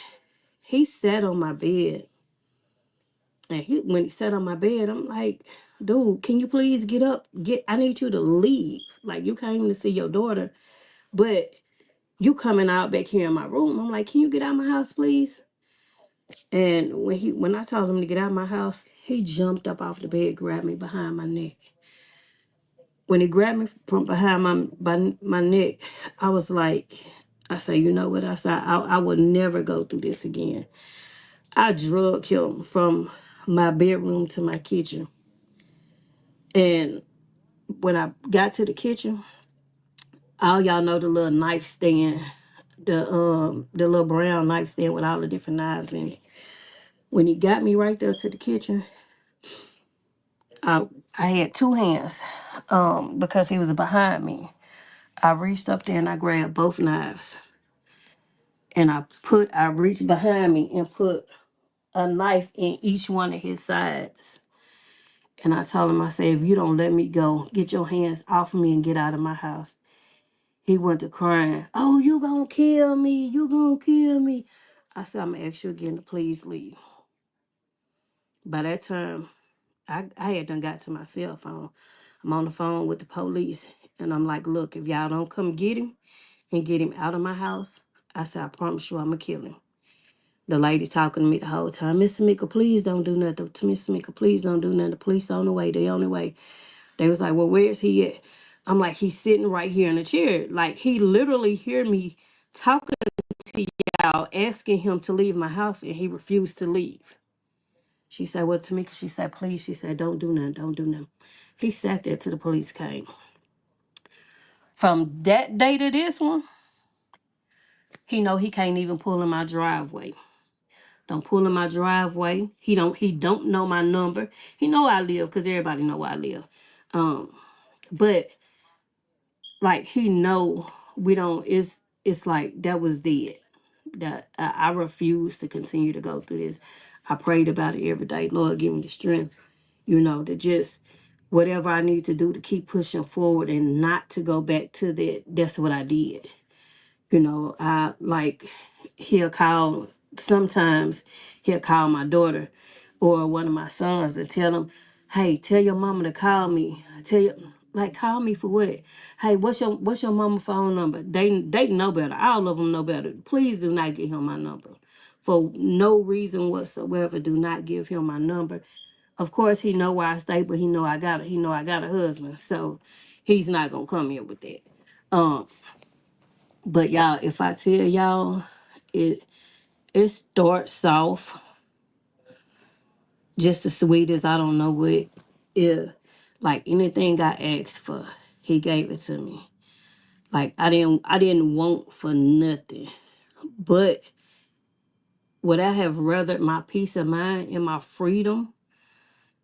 C: he sat on my bed And when he sat on my bed, I'm like, dude, can you please get up? I need you to leave. Like, you came to see your daughter, but you coming out back here in my room. I'm like, can you get out of my house, please? And when I told him to get out of my house, he jumped up off the bed, grabbed me behind my neck. When he grabbed me from behind my neck, I was like, I said, you know what? I said, I would never go through this again. I drug him from my bedroom to my kitchen. And when I got to the kitchen, all y'all know the little nightstand, the little brown nightstand with all the different knives in it. When he got me right there to the kitchen, I had two hands, because he was behind me. I reached up there and I grabbed both knives. And I reached behind me and put a knife in each one of his sides. And I told him, I said, if you don't let me go, get your hands off of me and get out of my house. He went to crying, oh, you gonna kill me, you gonna kill me. I said, I'm gonna ask you again to please leave. By that time, I had done got to my cell phone. I'm on the phone with the police, and I'm like, look, if y'all don't come get him and get him out of my house, I said, I promise you I'm gonna kill him. The lady talking to me the whole time, Miss Tamika, please don't do nothing. Miss Tamika, please don't do nothing. The police on the way, they on the way. They was like, well, where is he at? I'm like, he's sitting right here in the chair. Like, he literally hear me talking to y'all, asking him to leave my house, and he refused to leave. She said, well, Tamika, she said, please. She said, don't do nothing, don't do nothing. He sat there till the police came. From that day to this one, he know he can't even pull in my driveway. Don't pull in my driveway. He don't know my number. He know I live because everybody know where I live. But like he know we don't. It's like that was dead. That I refuse to continue to go through this. I prayed about it every day. Lord, give me the strength, to just whatever I need to do to keep pushing forward and not to go back to that. That's what I did. I like sometimes he'll call my daughter or one of my sons and tell them, hey, tell your mama to call me. Call me for what? Hey, what's your mama phone number? They know better. All of them know better. Please do not give him my number. For no reason whatsoever, do not give him my number. Of course, he know where I stay, but he know I got a husband, so he's not gonna come here with that. Um, but y'all, if I tell y'all, it starts off just as sweet as I don't know what. If like anything I asked for, he gave it to me. Like I didn't want for nothing. But would I have rather my peace of mind and my freedom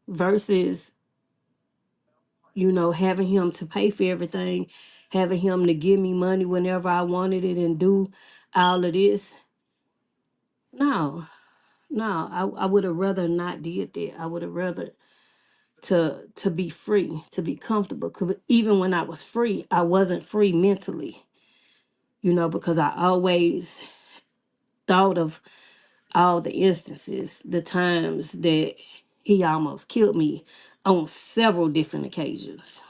C: versus, having him to pay for everything, having him to give me money whenever I wanted it and do all of this? No. No, I would have rather not did that. I would have rather to be free, to be comfortable. 'Cause even when I was free, I wasn't free mentally, because I always thought of all the instances, the times that he almost killed me on several different occasions.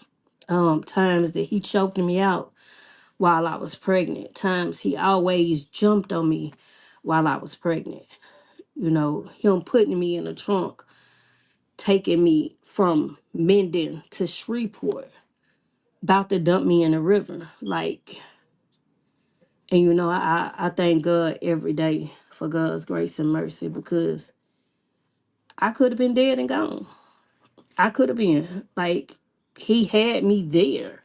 C: Times that he choked me out while I was pregnant. Times he always jumped on me while I was pregnant. Him putting me in a trunk, taking me from Menden to Shreveport, about to dump me in the river. And I thank God every day for God's grace and mercy, because I could have been dead and gone. I could have been. He had me there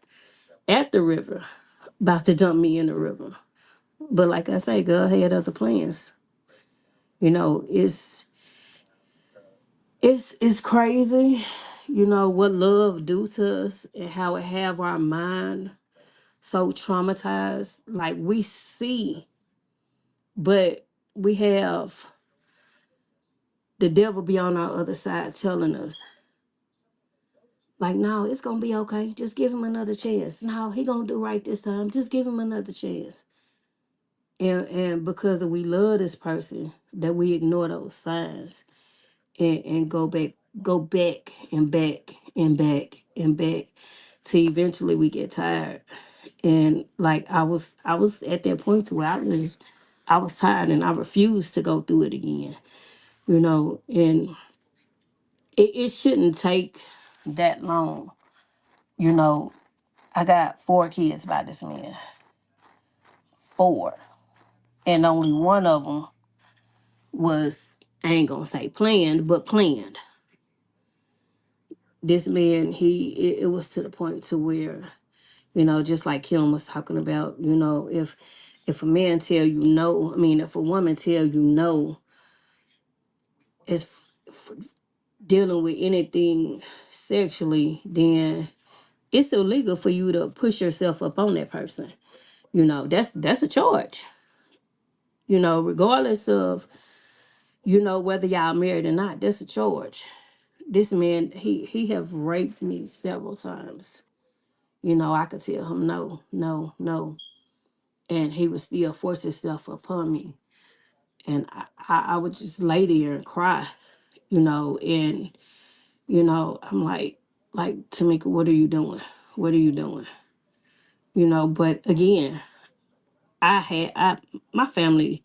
C: at the river, about to dump me in the river. But like I say, God had other plans. It's crazy, what love do to us and how it have our mind so traumatized. Like we see, but we have the devil be on our other side telling us, like, no, it's gonna be okay. Just give him another chance. No, he gonna do right this time. Just give him another chance. And because we love this person, that we ignore those signs. and go back and back and back and back till eventually we get tired. And like I was at that point to where I was tired and I refused to go through it again, you know, and it shouldn't take that long. You know, I got 4 kids by this man. 4. And only one of them was, I ain't gonna say planned, but planned. This man, it was to the point to where, you know, just like Kim was talking about, you know, if a man tell you no, I mean, if a woman tell you no, it's dealing with anything sexually, then it's illegal for you to push yourself up on that person. You know, that's a charge. You know, regardless of, you know, whether y'all married or not, that's a charge. This man, he have raped me several times. You know, I could tell him no, no, no, and he would still force himself upon me, and I would just lay there and cry. You know, and you know, I'm like Tamika, what are you doing? What are you doing? You know, but again, I my family.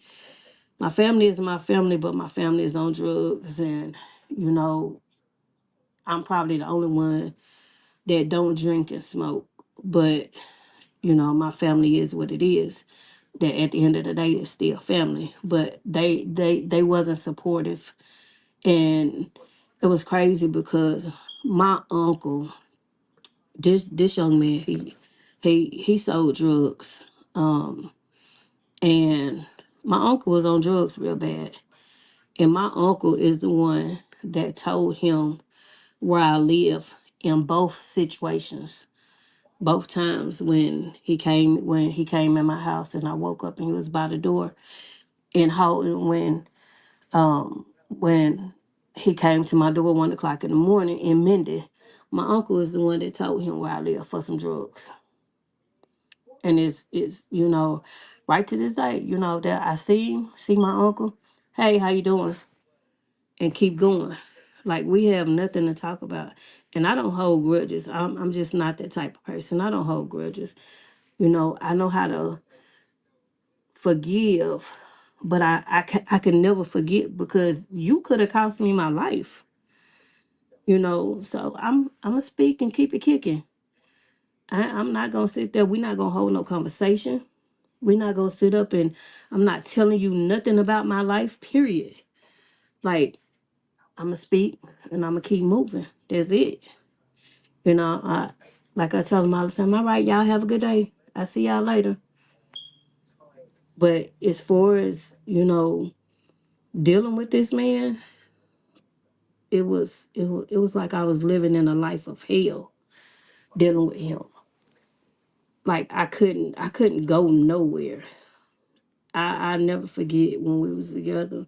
C: My family is my family, but my family is on drugs, and you know, I'm probably the only one that don't drink and smoke. But you know, my family is what it is. That at the end of the day, it's still family. But they wasn't supportive, and it was crazy because my uncle, this young man, he sold drugs, and my uncle was on drugs real bad. And my uncle is the one that told him where I live in both situations. Both times when he came in my house and I woke up and he was by the door. And how when he came to my door 1 o'clock in the morning in Mindy, my uncle is the one that told him where I live for some drugs. And it's you know, right to this day, you know, that I see my uncle. Hey, how you doing? And keep going. Like we have nothing to talk about. And I don't hold grudges. I'm just not that type of person. I don't hold grudges. You know, I know how to forgive, but I can never forget because you could have cost me my life. You know, so I'm gonna speak and keep it kicking. I'm not gonna sit there. We're not gonna hold no conversation. We're not gonna sit up and I'm not telling you nothing about my life, period. Like I'm gonna speak and I'm gonna keep moving. That's it. You know, like I tell them all the time, all right, y'all have a good day. I see y'all later. But as far as, you know, dealing with this man, it was like I was living in a life of hell dealing with him. Like I couldn't go nowhere. I never forget when we was together.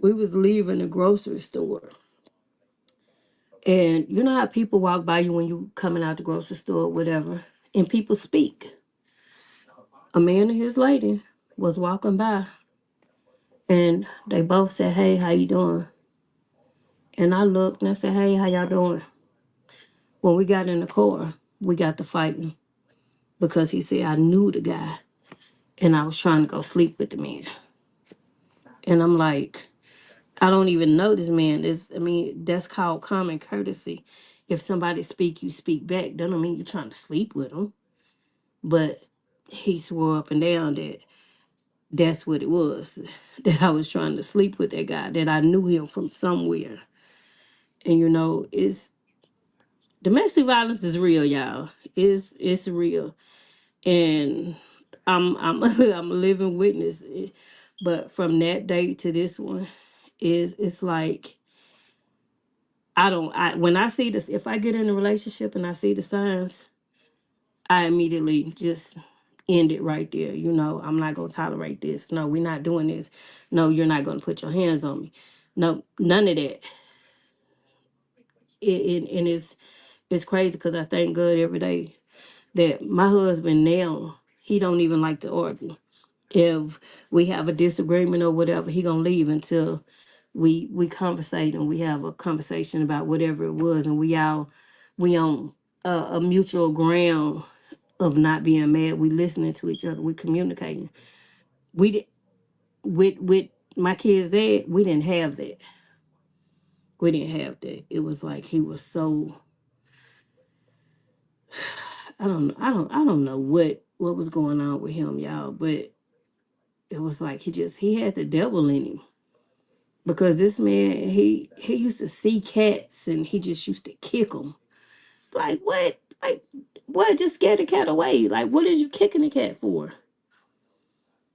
C: We was leaving the grocery store. And you know how people walk by you when you coming out the grocery store or whatever, and people speak. A man and his lady was walking by and they both said, hey, how you doing? And I looked and I said, hey, how y'all doing? When we got in the car, we got to fighting because he said I knew the guy and I was trying to go sleep with the man. And I'm like, I don't even know this man. I mean, that's called common courtesy. If somebody speak, you speak back. That don't mean you're trying to sleep with them. But he swore up and down that that's what it was, that I was trying to sleep with that guy, that I knew him from somewhere. And you know, it's domestic violence is real, y'all. It's real. And I'm I'm a living witness. But from that day to this one, it's like I when I see this, if I get in a relationship and I see the signs, I immediately just end it right there. You know, I'm not gonna tolerate this. No, we're not doing this. No, you're not gonna put your hands on me. No, none of that. And it's crazy because I thank God every day that my husband now, he don't even like to argue. If we have a disagreement or whatever, he gonna leave until we conversate and we have a conversation about whatever it was, and we on a mutual ground of not being mad. We listening to each other. We communicating. We did with my kids there. We didn't have that. We didn't have that. It was like he was so. I don't know what was going on with him, y'all. But it was like he had the devil in him, because this man he used to see cats and he just used to kick them. Like what? Like what? Just scare the cat away. Like what is you kicking the cat for?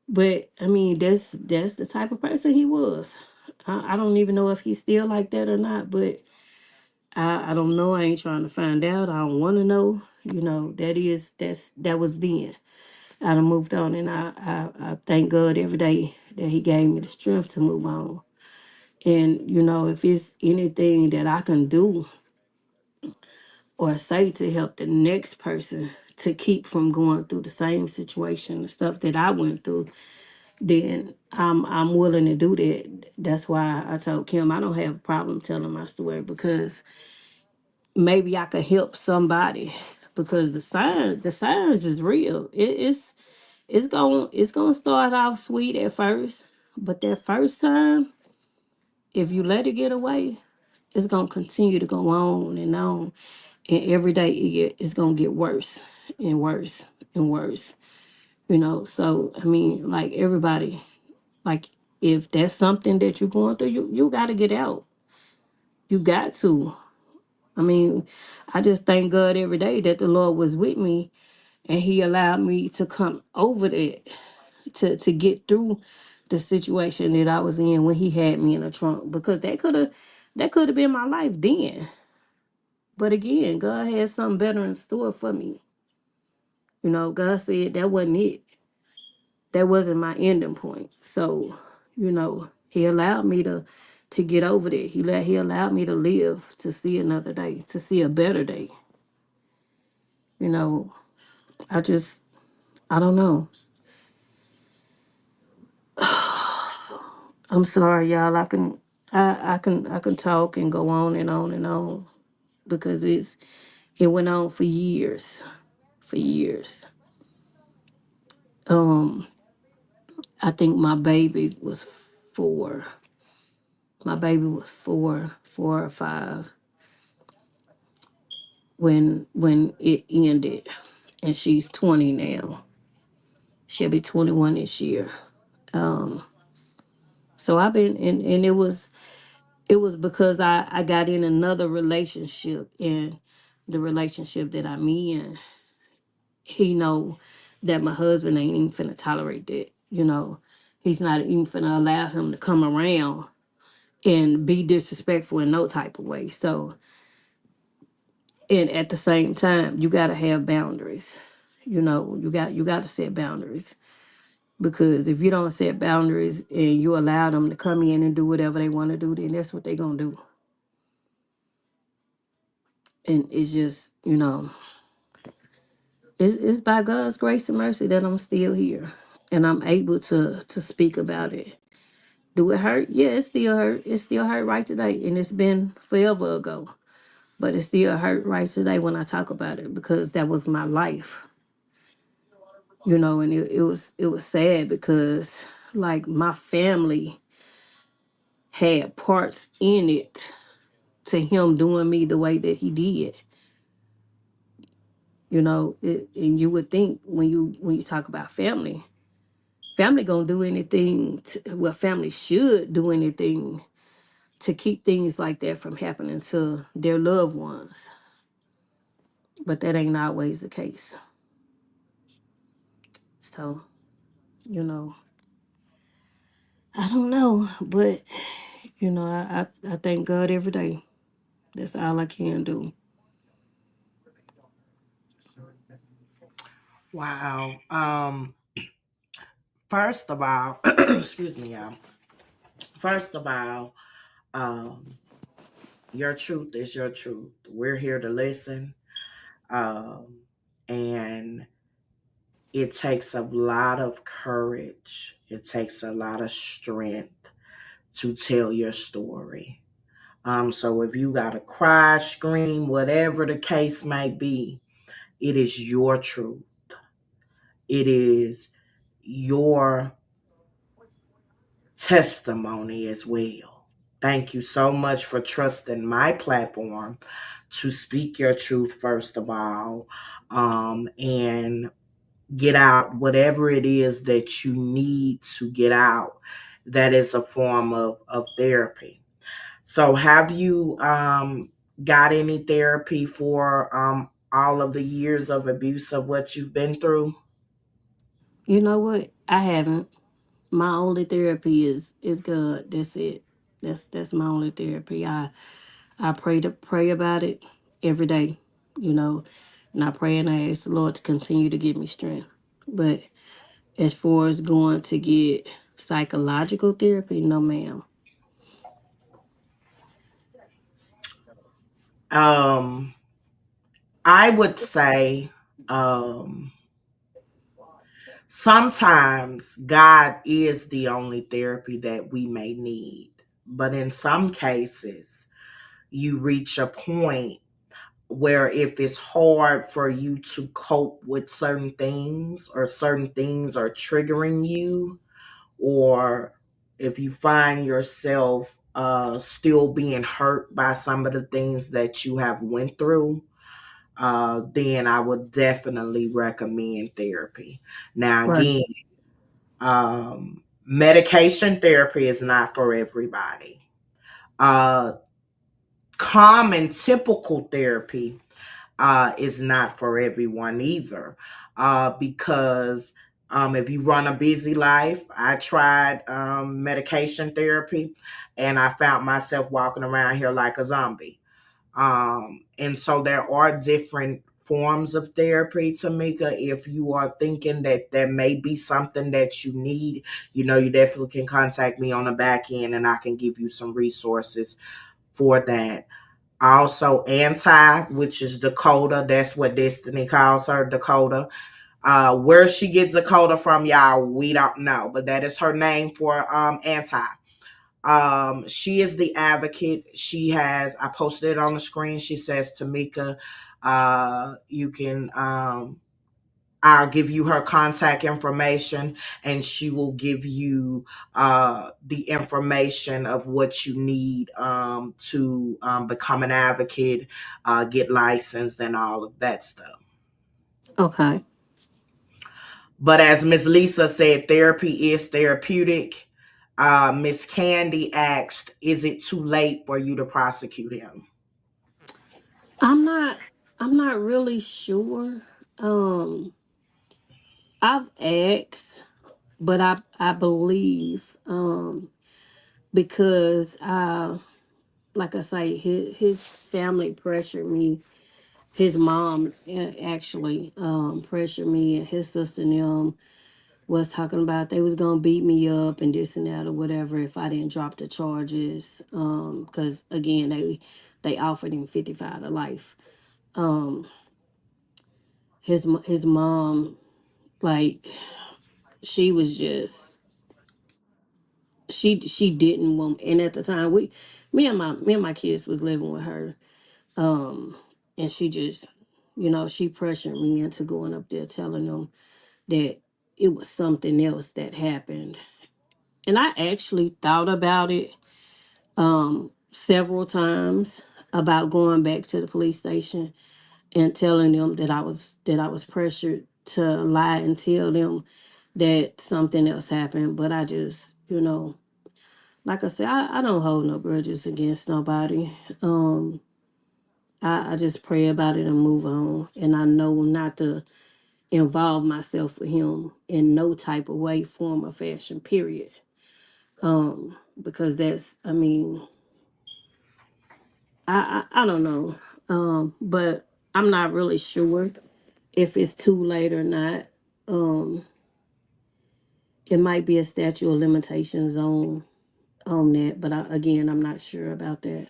C: But I mean, that's the type of person he was. I don't even know if he's still like that or not. But I don't know. I ain't trying to find out. I don't want to know. You know, that was then. I done moved on, and I thank God every day that He gave me the strength to move on. And you know, if it's anything that I can do or say to help the next person to keep from going through the same situation and stuff that I went through, then I'm willing to do that. That's why I told Kim I don't have a problem telling my story, because maybe I could help somebody. Because the signs is real. It's gonna start off sweet at first, but that first time, if you let it get away, it's gonna continue to go on and on, and every day it's gonna get worse and worse and worse. You know, so I mean, like everybody, like if that's something that you're going through, you got to get out. You got to. I mean, I just thank God every day that the Lord was with me and He allowed me to come over that, to get through the situation that I was in when He had me in a trunk, because that could have been my life then. But again, God had something better in store for me. You know, God said that wasn't it. That wasn't my ending point. So, you know, He allowed me to get over that. He allowed me to live to see another day, to see a better day. You know, I don't know. I'm sorry, y'all. I can talk and go on and on and on, because it went on for years, for years. Um, I think my baby was 4. My baby was 4 or 5 when it ended, and she's 20 now. She'll be 21 this year. Um, so I've been, and it was because I got in another relationship, and the relationship that I'm in, he know that my husband ain't even finna tolerate that. You know, he's not even finna allow him to come around and be disrespectful in no type of way. So, and at the same time, you gotta have boundaries. You know, you got to set boundaries, because if you don't set boundaries and you allow them to come in and do whatever they want to do, then that's what they're gonna do. And it's just, it's by God's grace and mercy that I'm still here and I'm able to speak about it. Do it hurt? Yeah, it still hurt. It still hurt right today, and it's been forever ago. But it still hurt right today when I talk about it, because that was my life. And it was sad, because like my family had parts in it to him doing me the way that he did. And you would think when you talk about family gonna do anything well, family should do anything to keep things like that from happening to their loved ones. But that ain't always the case. So, you know, I don't know, but I thank God every day. That's all I can do.
B: Wow. First of all, excuse me, y'all. First of all, um, your truth is your truth. We're here to listen. Um, and it takes a lot of courage. It takes a lot of strength to tell your story. So if you got to cry, scream, whatever the case may be, it is your truth. It is your testimony as well. Thank you so much for trusting my platform to speak your truth, first of all, and get out whatever it is that you need to get out. That is a form of therapy. So, have you got any therapy for all of the years of abuse of what you've been through?
C: You know what? I haven't. My only therapy is God. That's it. That's my only therapy. I pray about it every day, you know, and I pray and I ask the Lord to continue to give me strength. But as far as going to get psychological therapy, no, ma'am.
B: Um, I would say um, sometimes God is the only therapy that we may need. But in some cases, you reach a point where if it's hard for you to cope with certain things are triggering you, or if you find yourself still being hurt by some of the things that you have went through, then I would definitely recommend therapy. Now,
C: Right.
B: again, medication therapy is not for everybody. Uh, Common typical therapy is not for everyone either. Because if you run a busy life, I tried medication therapy and I found myself walking around here like a zombie. And so there are different forms of therapy, Tamika. If you are thinking that there may be something that you need, you definitely can contact me on the back end and I can give you some resources for that. Also, Anti, which is Dakota. That's what Destiny calls her, Dakota. Where she gets Dakota from, y'all, we don't know, but that is her name for Anti. She is the advocate. I posted it on the screen. She says, Tamika, you can I'll give you her contact information and she will give you the information of what you need to become an advocate, get licensed, and all of that stuff.
C: Okay.
B: But as Miss Lisa said, therapy is therapeutic. Miss Candy asked, is it too late for you to prosecute him?
C: I'm not I'm not really sure. Um I've asked, but I believe because like I say, his family pressured me. His mom actually pressured me, and his sister and them was talking about they was gonna beat me up and this and that or whatever if I didn't drop the charges. Because again, they offered him 55 to life. Um, his mom, like, she was just she didn't want, and at the time me and my kids was living with her. Um, and she just, she pressured me into going up there telling them that it was something else that happened. And I actually thought about it several times about going back to the police station and telling them that I was pressured to lie and tell them that something else happened. But I just, like I said, I don't hold no grudges against nobody. I just pray about it and move on. And I know not to involve myself with him in no type of way, form, or fashion, period. Because that's, I mean, I don't know. But I'm not really sure if it's too late or not. Um, it might be a statute of limitations on that, but again, I'm not sure about that.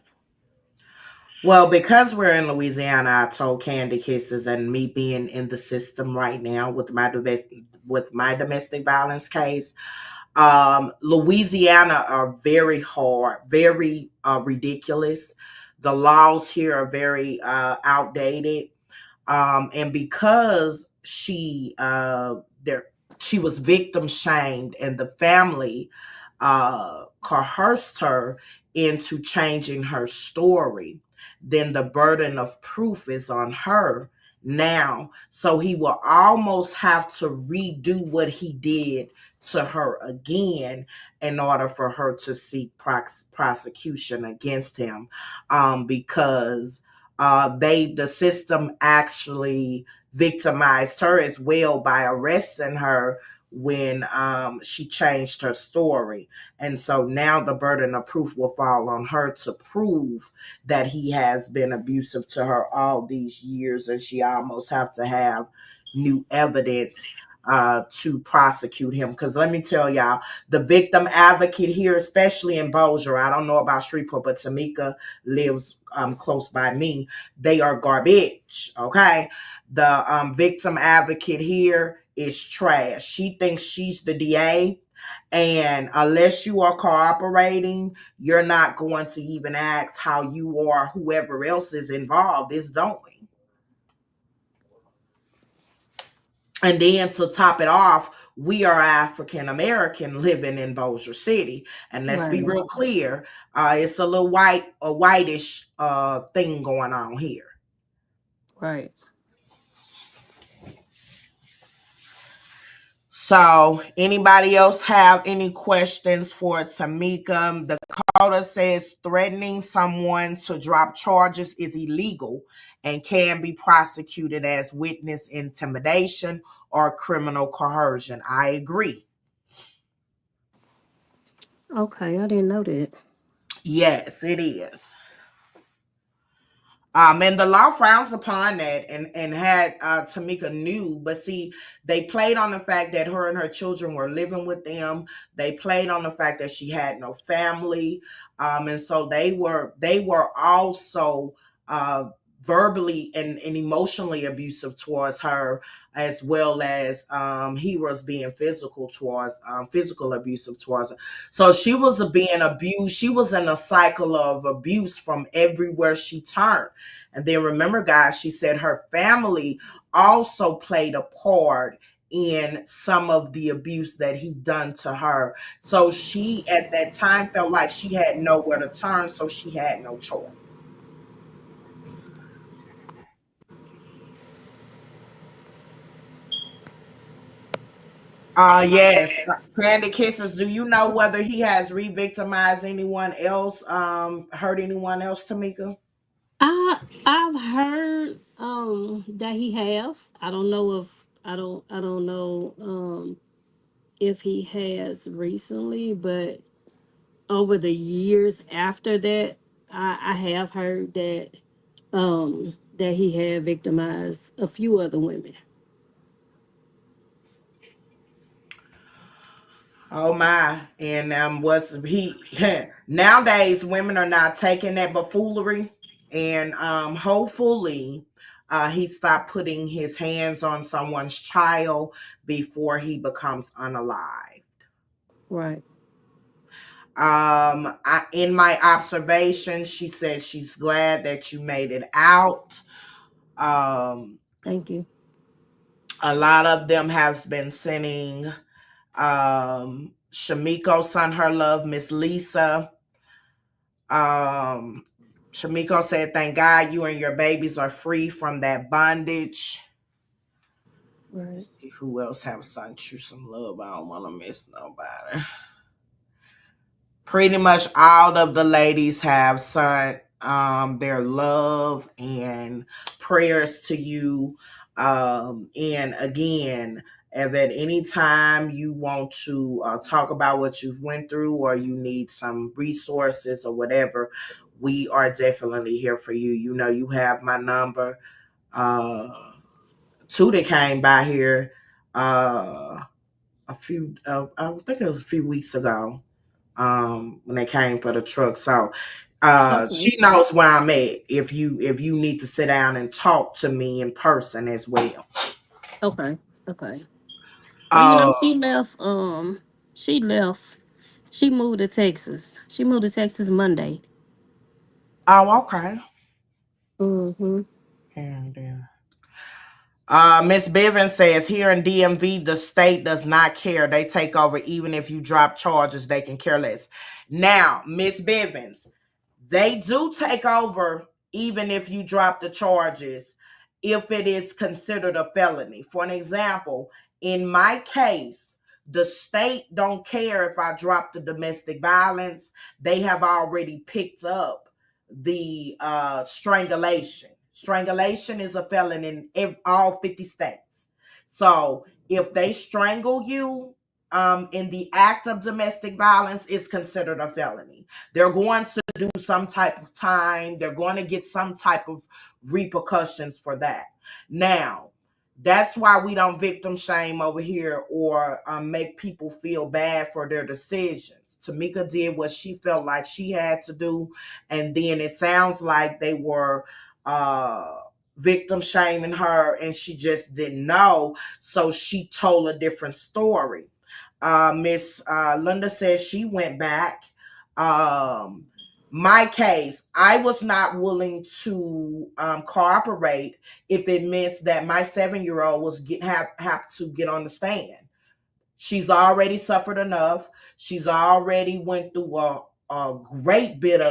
B: Well, because we're in Louisiana, I told Candy Kisses and me being in the system right now with my domestic violence case. Louisiana are very hard, very ridiculous. The laws here are very outdated. And because there she was victim shamed, and the family coerced her into changing her story, then the burden of proof is on her now. So he will almost have to redo what he did to her again in order for her to seek prosecution against him, because the system actually victimized her as well by arresting her when she changed her story. And so now the burden of proof will fall on her to prove that he has been abusive to her all these years, and she almost have to have new evidence to prosecute him. Because let me tell y'all, the victim advocate here, especially in Bossier, I don't know about Shreveport, but Tamika lives close by me. They are garbage. Okay, the victim advocate here is trash. She thinks she's the DA, and unless you are cooperating, you're not going to even ask how you or whoever else is involved is doing. And then to top it off, we are African American living in Bossier City, and let's be
C: Right.
B: real clear, it's a little whitish thing going on here.
C: Right.
B: So, anybody else have any questions for Tamika? The caller says threatening someone to drop charges is illegal and can be prosecuted as witness intimidation or criminal coercion. I agree.
C: Okay, I didn't know that.
B: Yes, it is. And the law frowns upon that, and had Tamika knew, but see, they played on the fact that her and her children were living with them. They played on the fact that she had no family, and so they were also verbally and emotionally abusive towards her, as well as he was being physical abusive towards her. So she was being abused. She was in a cycle of abuse from everywhere she turned. And then remember, guys, she said her family also played a part in some of the abuse that he done to her. So she at that time felt like she had nowhere to turn, so she had no choice. Yes. Candy Kisses, do you know whether he has re-victimized anyone else, hurt anyone else, Tamika?
C: I've heard that he have. I don't know if he has recently, but over the years after that, I have heard that he had victimized a few other women.
B: Oh my. And what's he nowadays women are not taking that buffoonery, and hopefully he stopped putting his hands on someone's child before he becomes unalive.
C: Right.
B: In my observation, she said she's glad that you made it out. Um
C: Thank you.
B: a lot of them have been sending Shamiko sent her love, Miss Lisa. Um, Shamiko said, "Thank God you and your babies are free from that bondage."
C: Right.
B: Let's see who else have sent you some love. I don't want to miss nobody. Pretty much all of the ladies have sent their love and prayers to you. And again, if at any time you want to talk about what you've went through, or you need some resources or whatever, we are definitely here for you. You know, you have my number. uh Tuda came by here a few I think it was a few weeks ago, when they came for the truck. So
C: Okay.
B: she knows where I'm at if you need to sit down and talk to me in person as well.
C: Okay. Okay. Well,
B: Uh
C: she left. She left. She moved to Texas. She moved to Texas Monday.
B: Oh, okay.
C: Mm-hmm.
B: And then Miss Bivens says here in DMV, the state does not care. They take over even if you drop charges, they can care less. Now, Miss Bivens, they do take over even if you drop the charges, if it is considered a felony. For an example, in my case, the state don't care if I drop the domestic violence. They have already picked up the strangulation. Strangulation is a felony in all 50 states. So if they strangle you in the act of domestic violence, it's considered a felony. They're going to do some type of time. They're going to get some type of repercussions for that. Now, that's why we don't victim shame over here or make people feel bad for their decisions. Tamika did what she felt like she had to do, and then it sounds like they were victim shaming her, and she just didn't know, so she told a different story. Miss Linda says she went back. Um, my case, I was not willing to cooperate if it meant that my 7-year-old was have to get on the stand. She's already suffered enough. She's already went through a great bit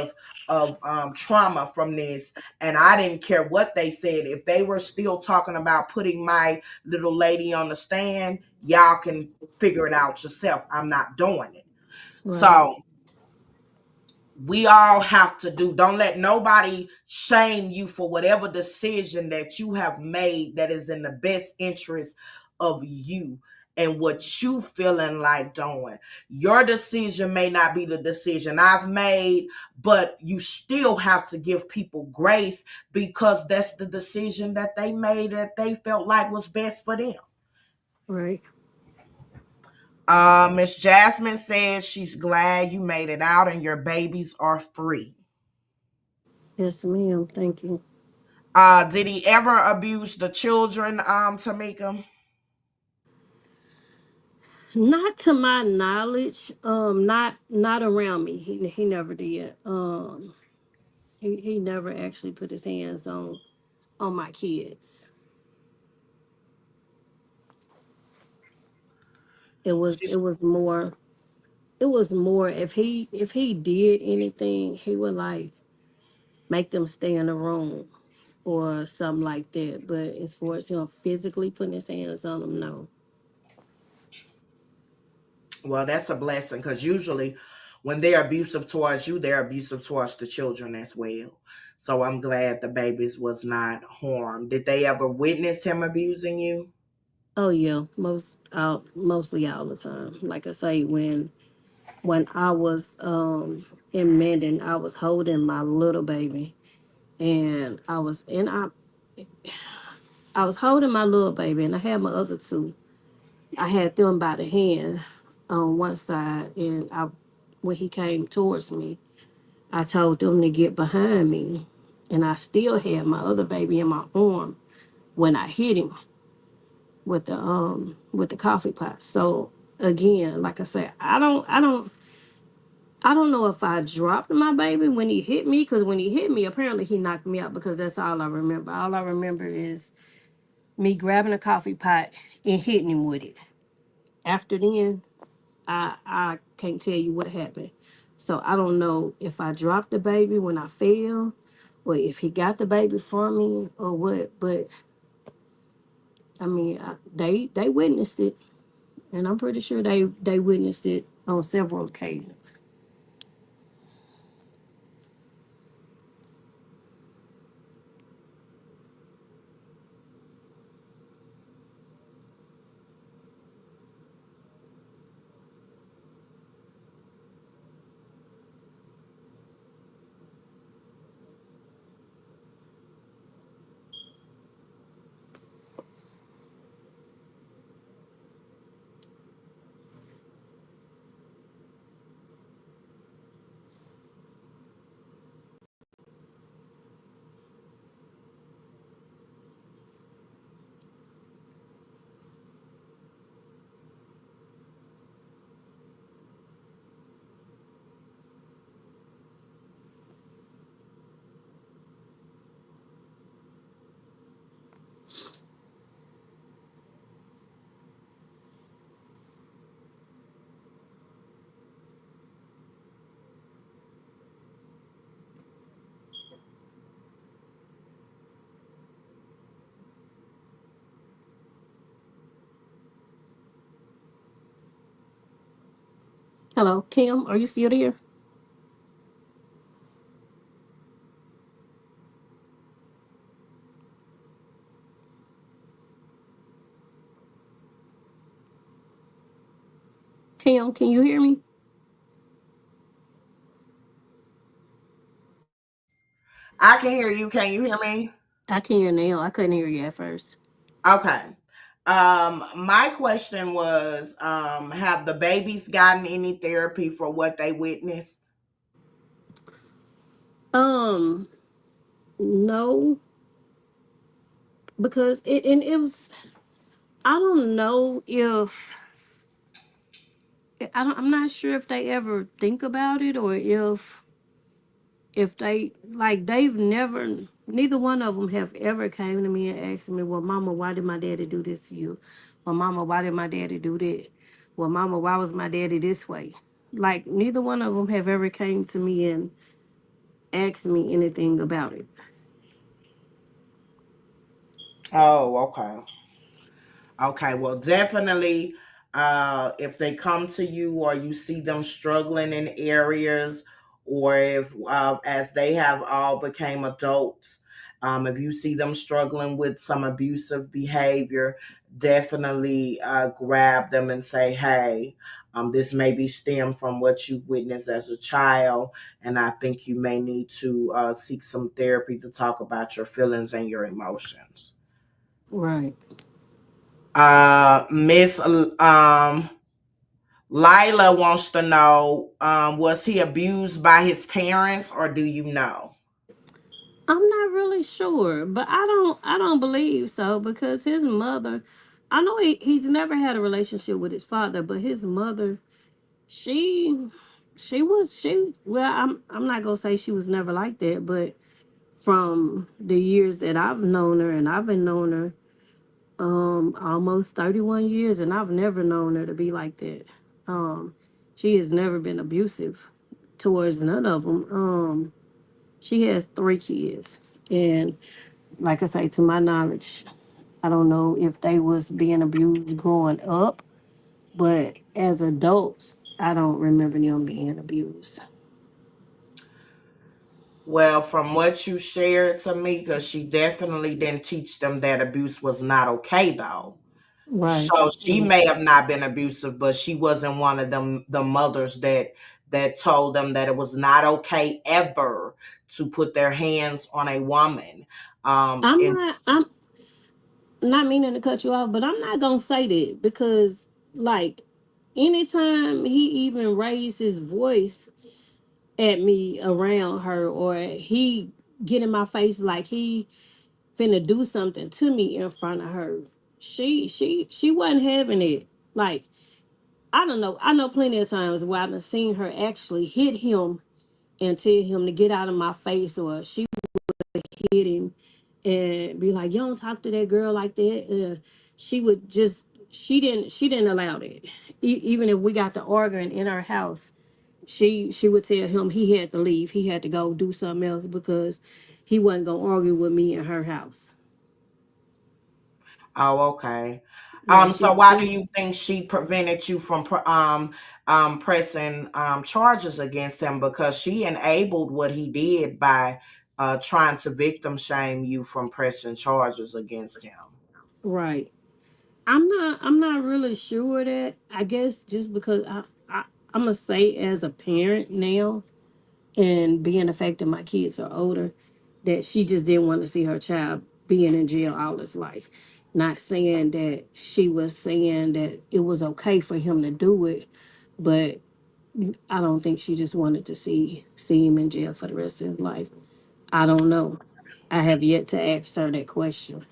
B: of trauma from this, and I didn't care what they said. If they were still talking about putting my little lady on the stand, y'all can figure it out yourself. I'm not doing it.
C: Right.
B: So we all have to do, don't let nobody shame you for whatever decision that you have made that is in the best interest of you and what you feeling like doing. Your decision may not be the decision I've made, but you still have to give people grace because that's the decision that they made that they felt like was best for them.
C: Right.
B: Miss Jasmine says she's glad you made it out and your babies are free.
C: Yes, ma'am. Thank you.
B: Did he ever abuse the children, Tamika?
C: Not to my knowledge. Not around me. He never did. He never actually put his hands on my kids. It was it
B: She's,
C: was more it was more if he did anything, he would like make them stay in the room or something like that. But as far as him physically putting his hands on them, no.
B: well, that's a blessing because usually when they're abusive towards you, they're abusive towards the children as well. So I'm glad the babies was not harmed. Did they ever witness him abusing you?
C: Oh yeah, mostly all the time. Like I say, when I was in Mendon, I was holding my little baby, and I was holding my little baby, and I had my other two. I had them by the hand on one side, and I when he came towards me, I told them to get behind me, and I still had my other baby in my arm when I hit him with the coffee pot. So again, like I said, I don't know if I dropped my baby when he hit me, because when he hit me, apparently he knocked me out, because that's all I remember. All I remember is me grabbing a coffee pot and hitting him with it. After then, I can't tell you what happened. So I don't know if I dropped the baby when I fell, or if he got the baby from me or what. But I mean, they witnessed it, and I'm pretty sure they witnessed it on several occasions. Hello, Kim, are you still there? Kim, can you hear me?
B: I can hear you. Can you hear me?
C: I can hear now. I couldn't hear you at first.
B: Okay. My question was, have the babies gotten any therapy for what they witnessed?
C: Um, no, because it was. I don't know if I'm not sure if they ever think about it, or if they like they've never, neither one of them have ever came to me and asked me, well, mama, why did my daddy do this to you? Well, mama, why did my daddy do that? Well, mama, why was my daddy this way? Like neither one of them have ever came to me and asked me anything about it.
B: Oh, okay. Okay, well, definitely, if they come to you or you see them struggling in areas, or if as they have all became adults, if you see them struggling with some abusive behavior, definitely grab them and say, "Hey, this may be stemmed from what you witnessed as a child, and I think you may need to seek some therapy to talk about your feelings and your emotions."
C: Right.
B: Miss Lila wants to know, was he abused by his parents, or do you know?
C: I'm not really sure, but I don't believe so because his mother, I know he's never had a relationship with his father, but his mother, she she well, I'm not gonna say she was never like that, but from the years that I've known her, and I've been known her almost 31 years, and I've never known her to be like that. Um she has never been abusive towards none of them. She has 3 kids, and like I say, to my knowledge, I don't know if they was being abused growing up, but as adults, I don't remember them being abused.
B: Well, from what you shared, Tamika, she definitely didn't teach them that abuse was not okay, though.
C: Right.
B: So she may have not been abusive, but she wasn't one of them the mothers that told them that it was not okay ever to put their hands on a woman.
C: I'm
B: And
C: not. I'm not meaning to cut you off, but I'm not gonna say that because, like, anytime he even raised his voice at me around her, or he get in my face like he finna do something to me in front of her, she wasn't having it. Like, I don't know. I know plenty of times where I've seen her actually hit him and tell him to get out of my face, or she hit him and be like, "You don't talk to that girl like that." She would just, she didn't allow that. Even if we got to arguing in our house, she would tell him he had to leave. He had to go do something else because he wasn't gonna argue with me in her house.
B: oh, okay.
C: Yeah,
B: So why do you think she prevented you from pressing charges against him? Because she enabled what he did by trying to victim shame you from pressing charges against him.
C: right. I'm not really sure that. I guess just because I'm gonna say as a parent now, and being the fact that my kids are older, that she just didn't want to see her child being in jail all his life. Not saying that she was saying that it was okay for him to do it, but I don't think she just wanted to see him in jail for the rest of his life. I don't know. I have yet to ask her that question.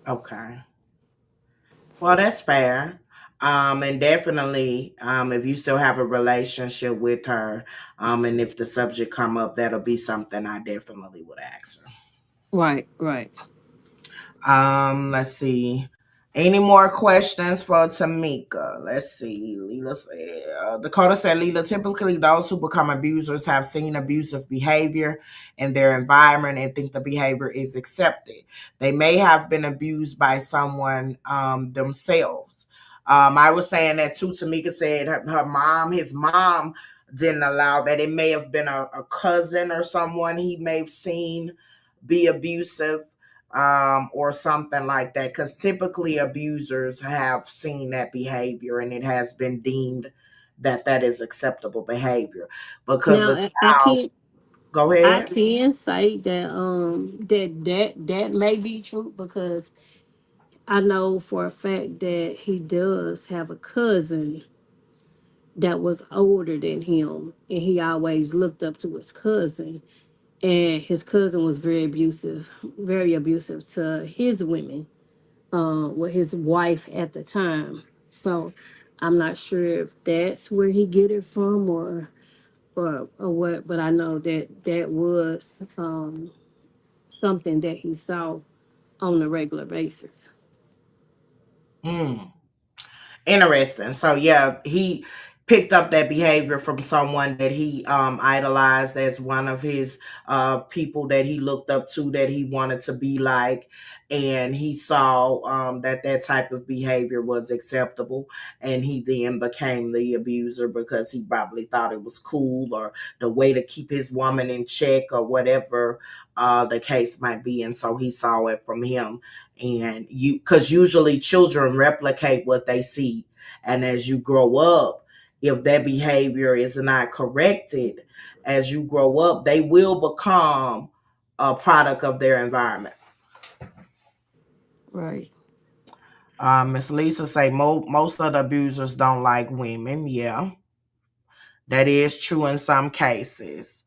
B: Okay. Well, that's fair. And definitely, if you still have a relationship with her, and if the subject come up, that'll be something I definitely would ask her.
C: Right, right.
B: Let's see. Any more questions for Tamika? Let's see. Leela said, Dakota said, Leela, typically those who become abusers have seen abusive behavior in their environment and think the behavior is accepted. They may have been abused by someone themselves. I was saying that too. Tamika said his mom didn't allow that. It may have been a cousin or someone he may have seen be abusive, or something like that. Because typically abusers have seen that behavior and it has been deemed that that is acceptable behavior. Because
C: Now
B: of
C: I
B: how,
C: can't.
B: go
C: I
B: ahead.
C: can say that that may be true because I know for a fact that he does have a cousin that was older than him, and he always looked up to his cousin. And his cousin was very abusive to his women, with his wife at the time. So I'm not sure if that's where he get it from or what, but I know that that was something that he saw on a regular basis.
B: Mm. Interesting. So yeah, he picked up that behavior from someone that he idolized as one of his people that he looked up to, that he wanted to be like, and he saw that that type of behavior was acceptable, and he then became the abuser because he probably thought it was cool or the way to keep his woman in check or whatever the case might be, and so he saw it from him. And you, because usually children replicate what they see, and as you grow up, if that behavior is not corrected, as you grow up, they will become a product of their environment.
C: Right.
B: Miss Lisa say most of the abusers don't like women. Yeah, that is true in some cases.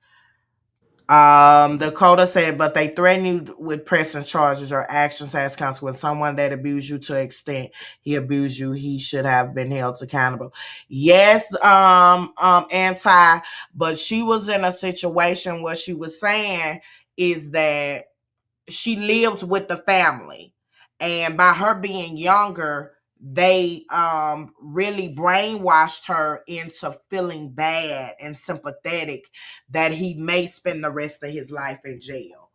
B: Dakota said, but they threaten you with pressing charges or actions as consequence. Someone that abused you to the extent he abused you, he should have been held accountable. Yes, anti, but she was in a situation where she was saying is that she lived with the family, and by her being younger, they really brainwashed her into feeling bad and sympathetic that he may spend the rest of his life in jail.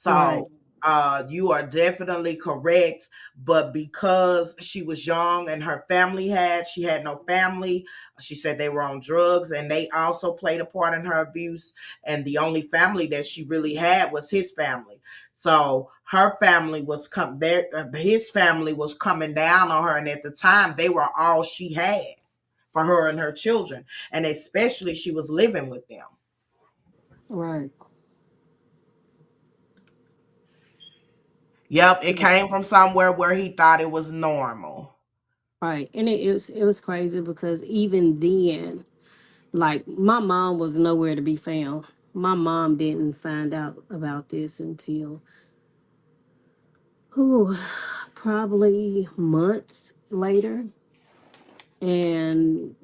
C: Right.
B: So you are definitely correct, but because she was young and her family she had no family. She said they were on drugs, and they also played a part in her abuse, and the only family that she really had was his family. So her family was come there. His family was coming down on her, and at the time, they were all she had for her and her children, and especially she was living with them.
C: Right.
B: Yep, it
C: Yeah.
B: came from somewhere where he thought it was normal.
C: Right. And it was crazy because even then, like my mom was nowhere to be found. My mom didn't find out about this until whew, probably months later. And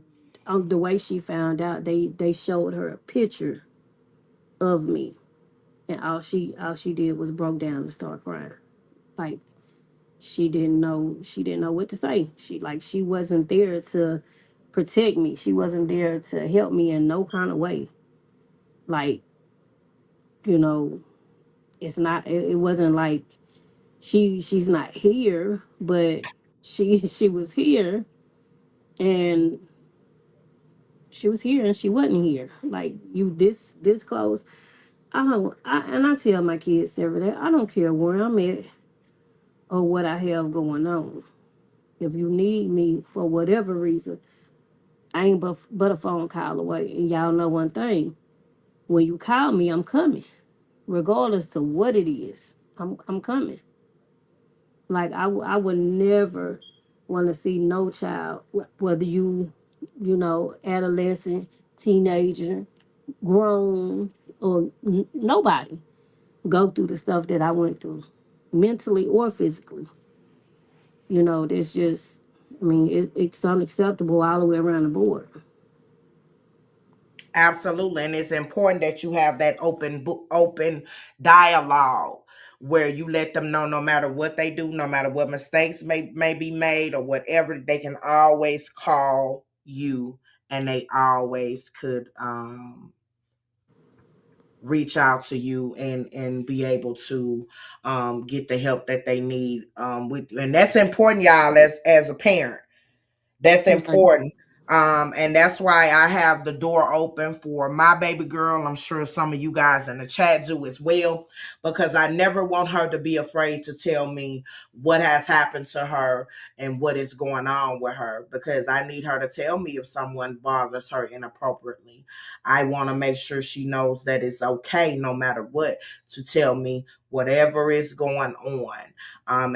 C: the way she found out, they showed her a picture of me, and all she did was broke down and start crying. Like she didn't know what to say. She wasn't there to protect me. She wasn't there to help me in no kind of way. Like, you know, it wasn't like she's not here, but she was here, and she was here and she wasn't here. Like, you this close. I tell my kids every day, I don't care where I'm at or what I have going on. If you need me for whatever reason, I ain't but a phone call away. And y'all know one thing: when you call me, I'm coming, regardless to what it is. I'm coming. Like I would never want to see no child, whether adolescent, teenager, grown, or nobody, go through the stuff that I went through, mentally or physically. There's just, I mean, it's unacceptable all the way around the board.
B: Absolutely, and it's important that you have that open dialogue where you let them know no matter what they do, no matter what mistakes may be made or whatever, they can always call you, and they always could reach out to you and be able to get the help that they need with, and that's important, y'all, as a parent. That's
C: Right.
B: important. And that's why I have the door open for my baby girl. I'm sure some of you guys in the chat do as well, because I never want her to be afraid to tell me what has happened to her and what is going on with her, because I need her to tell me if someone bothers her inappropriately. I want to make sure she knows that it's okay, no matter what, to tell me whatever is going on.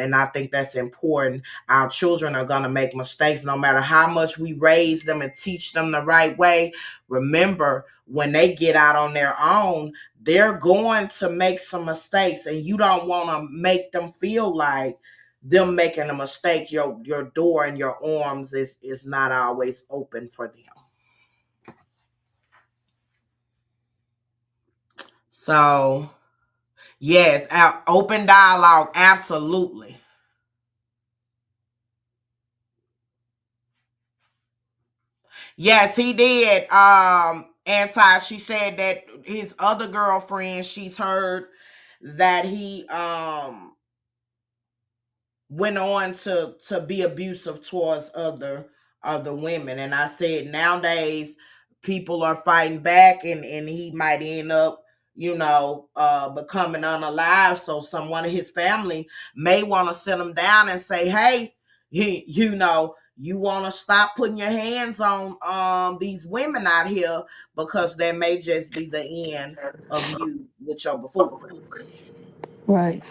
B: And I think that's important. Our children are going to make mistakes no matter how much we raise them and teach them the right way. Remember, when they get out on their own, they're going to make some mistakes, and you don't want to make them feel like them making a mistake, your door and your arms is not always open for them. So yes, our open dialogue, absolutely. Yes, he did. Anti, she said that his other girlfriend, she's heard that he went on to be abusive towards other women. And I said nowadays people are fighting back, and he might end up, becoming unalive. So someone of his family may want to sit him down and say, hey, you want to stop putting your hands on these women out here, because that may just be the end of you with your buffoonery.
C: Right.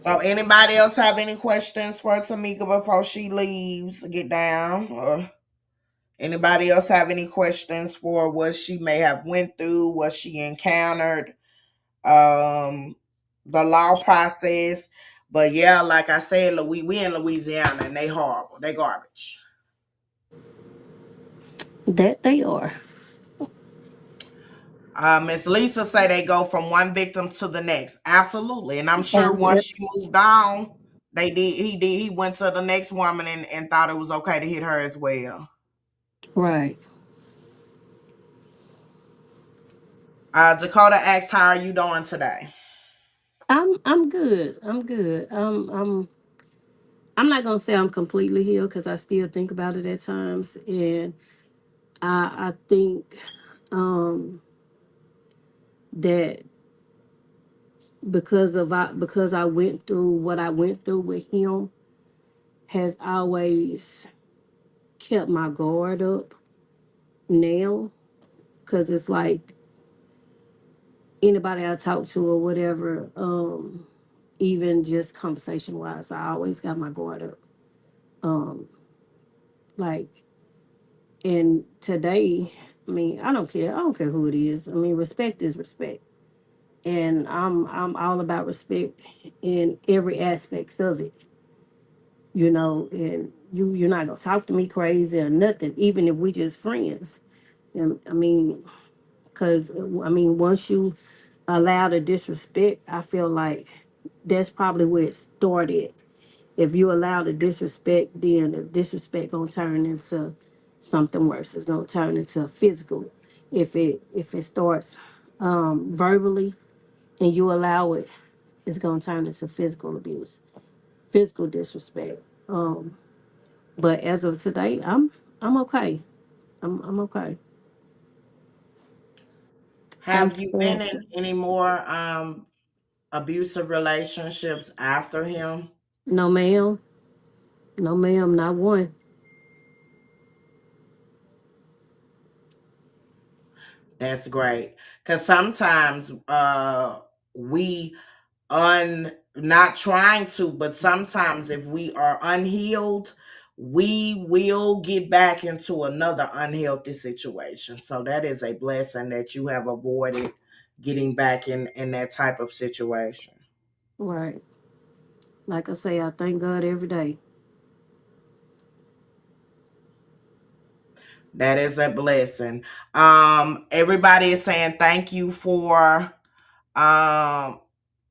B: So anybody else have any questions for Tamika before she leaves to get down? Or anybody else have any questions for what she may have went through, what she encountered, um, the law process? But yeah, like I said, we in Louisiana and they horrible. They garbage.
C: That they are.
B: Miss Lisa say they go from one victim to the next. Absolutely. And I'm sure
C: Abs-
B: once she
C: abs-
B: moved on, he went to the next woman and thought it was okay to hit her as well.
C: Right.
B: Dakota asked, how are you doing today?
C: I'm good. I'm good. I'm not gonna say I'm completely healed because I still think about it at times, and I think um that because I went through what I went through with him has always kept my guard up now, because it's like anybody I talk to or whatever, even just conversation wise, I always got my guard up. Um, like, and today, I mean, I don't care. I don't care who it is. I mean, respect is respect, and I'm all about respect in every aspects of it. And you're not gonna talk to me crazy or nothing, even if we just friends. And I mean, because I mean, once you allow the disrespect, I feel like that's probably where it started. If you allow the disrespect, then the disrespect gonna turn into something worse. It's gonna turn into physical. If it starts verbally and you allow it, it's gonna turn into physical abuse, physical disrespect. But as of today, I'm okay. I'm okay. Thank
B: Have
C: you
B: you
C: for
B: been in
C: asking.
B: any more abusive relationships after him?
C: No, ma'am. No, ma'am. Not one.
B: That's great. Because sometimes we not trying to, but sometimes if we are unhealed, we will get back into another unhealthy situation. So that is a blessing that you have avoided getting back in that type of situation.
C: Right. Like I say, I thank God every day.
B: That is a blessing. Everybody is saying thank you for um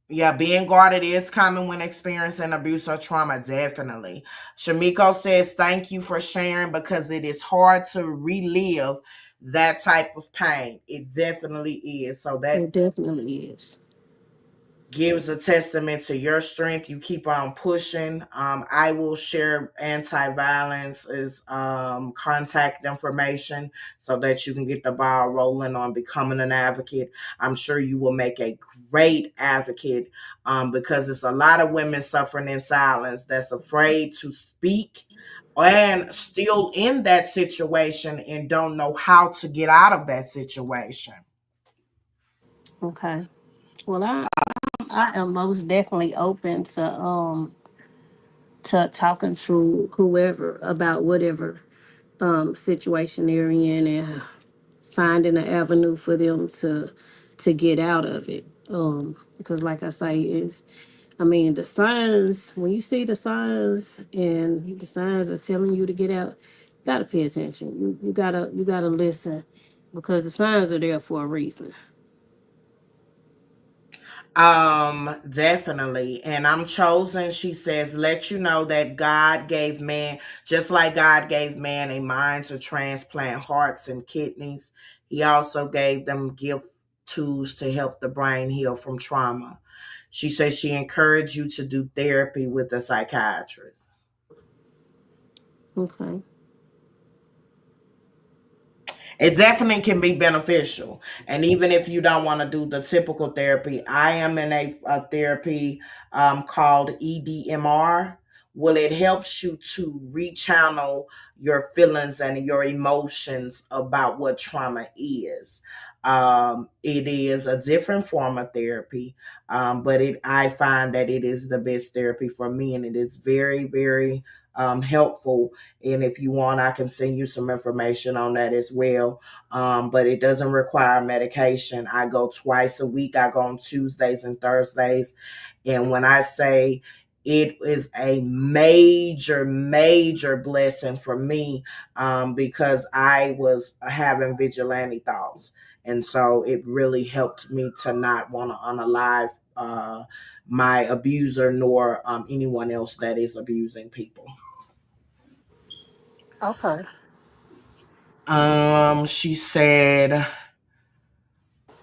B: yeah, being guarded is common when experiencing abuse or trauma, definitely. Shamiko says, thank you for sharing, because it is hard to relive that type of pain. It definitely is. So that
C: It definitely is.
B: gives a testament to your strength. You keep on pushing. I will share anti-violence is contact information so that you can get the ball rolling on becoming an advocate. I'm sure you will make a great advocate because it's a lot of women suffering in silence that's afraid to speak and still in that situation and don't know how to get out of that situation.
C: Okay. Well, I am most definitely open to talking to whoever about whatever situation they're in and finding an avenue for them to get out of it. Because like I say, is I mean the signs when you see the signs and the signs are telling you to get out, you gotta pay attention. You gotta listen because the signs are there for a reason.
B: Definitely. And I'm chosen, she says, let you know that God gave man, just like God gave man a mind to transplant hearts and kidneys, he also gave them gift tools to help the brain heal from trauma. She says she encouraged you to do therapy with a psychiatrist.
C: Okay.
B: It definitely can be beneficial. And even if you don't want to do the typical therapy, I am in a therapy called EDMR. Well, it helps you to rechannel your feelings and your emotions about what trauma is. It is a different form of therapy, but I find that it is the best therapy for me, and it is very, very helpful. And if you want, I can send you some information on that as well. But it doesn't require medication. I go twice a week. I go on Tuesdays and Thursdays. And when I say it is a major, major blessing for me because I was having vigilante thoughts. And so it really helped me to not want to unalive my abuser nor anyone else that is abusing people.
C: Okay.
B: She said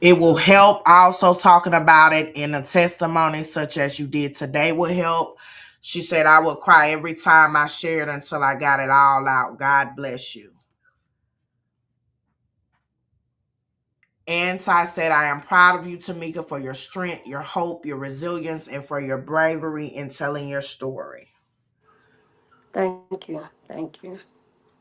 B: it will help. Also, talking about it in a testimony such as you did today will help. She said, I would cry every time I shared until I got it all out. God bless you. Anti said, I am proud of you, Tamika, for your strength, your hope, your resilience, and for your bravery in telling your story.
C: Thank you. Thank you.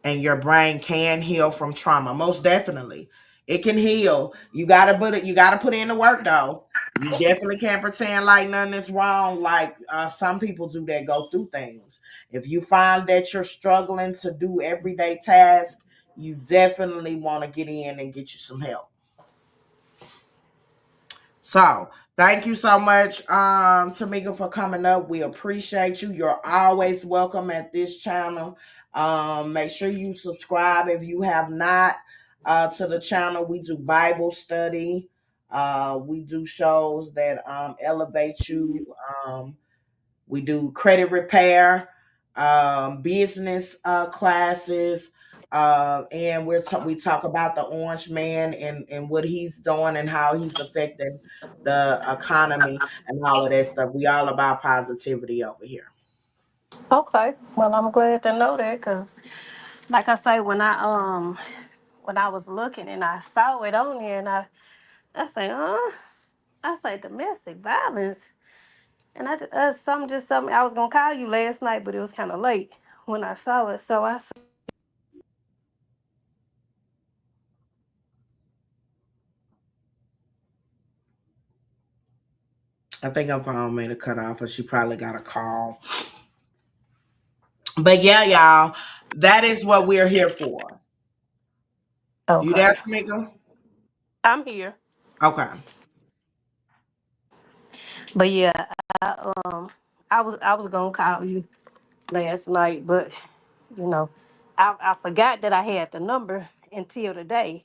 B: And your brain can heal from trauma. Most definitely. It can heal. You gotta put in the work though. You definitely can't pretend like nothing is wrong, like some people do that go through things. If you find that you're struggling to do everyday tasks, you definitely want to get in and get you some help. So thank you so much, Tamika, for coming up. We appreciate you. You're always welcome at this channel. Make sure you subscribe if you have not to the channel. We do Bible study. We do shows that elevate you. We do credit repair, business classes, and we talk about the Orange Man and what he's doing and how he's affecting the economy and all of that stuff. We all about positivity over here.
C: Okay. Well, I'm glad to know that because, like I say, when I was looking and I saw it on there, and I say, I say domestic violence, and something just something I was gonna call you last night, but it was kind of late when I saw it. So I
B: I think her phone made a cut off, or she probably got a call. But yeah, y'all, that is what we're here for. You there,
C: okay,
B: Tamika?
C: I'm here.
B: Okay.
C: But yeah, um, I was gonna call you last night, but you know, I forgot that I had the number until today,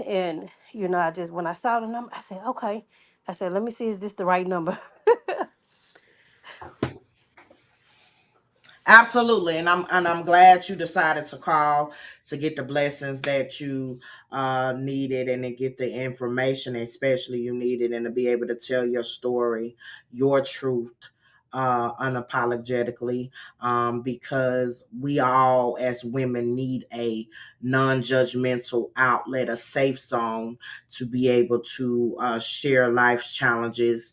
C: and I just when I saw the number, I said, okay. I said, let me see, is this the right number?
B: Absolutely, and I'm glad you decided to call to get the blessings that you needed and to get the information, especially you needed, and to be able to tell your story, your truth, unapologetically, because we all as women need a non-judgmental outlet, a safe zone to be able to share life's challenges,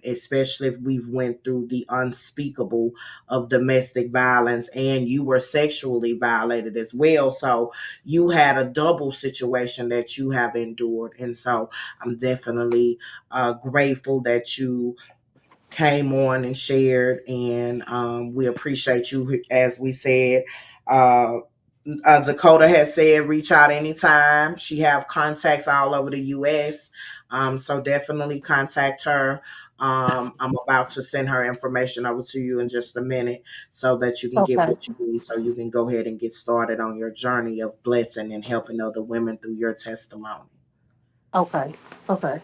B: especially if we've went through the unspeakable of domestic violence and you were sexually violated as well. So you had a double situation that you have endured. And so I'm definitely grateful that you came on and shared. And we appreciate you, as we said. Uh, Dakota has said reach out anytime. She have contacts all over the U.S. So definitely contact her. I'm about to send her information over to you in just a minute so that you can get
C: Okay.
B: what you need so you can go ahead and get started on your journey of blessing and helping other women through your testimony.
C: Okay. Okay.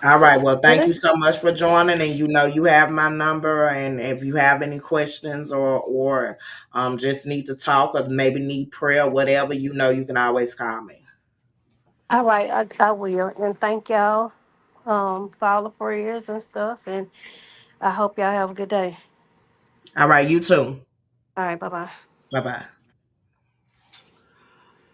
B: All right. Well, thank you
C: Yes.
B: so much for joining, and you have my number. And if you have any questions or just need to talk or maybe need prayer, whatever, you can always call me.
C: All right. I will. And thank y'all for all the prayers and stuff. And I hope y'all have a good day.
B: All right. You too.
C: All right. Bye bye.
B: Bye bye.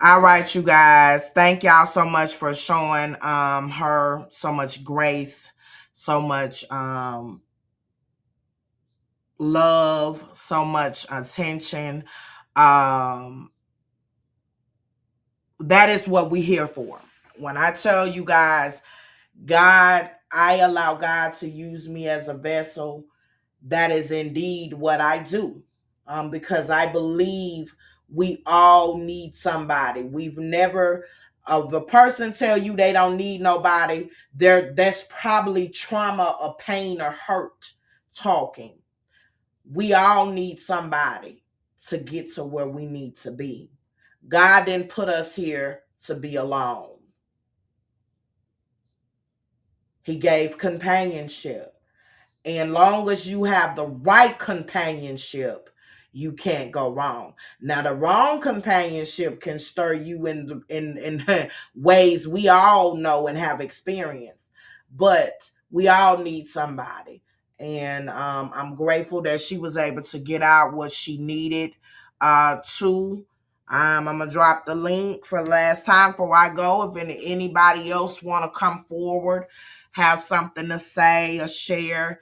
B: All right, you guys. Thank y'all so much for showing her so much grace, so much love, so much attention. Um that is what we're here for. When I tell you guys, I allow God to use me as a vessel. That is indeed what I do. Because I believe we all need somebody. We've never, the person tell you they don't need nobody, that's probably trauma or pain or hurt talking. We all need somebody to get to where we need to be. God didn't put us here to be alone. He gave companionship. And long as you have the right companionship, you can't go wrong. Now, the wrong companionship can stir you in ways we all know and have experienced, but we all need somebody. And I'm grateful that she was able to get out what she needed to. I'm gonna drop the link for last time before I go. If anybody else want to come forward, have something to say or share,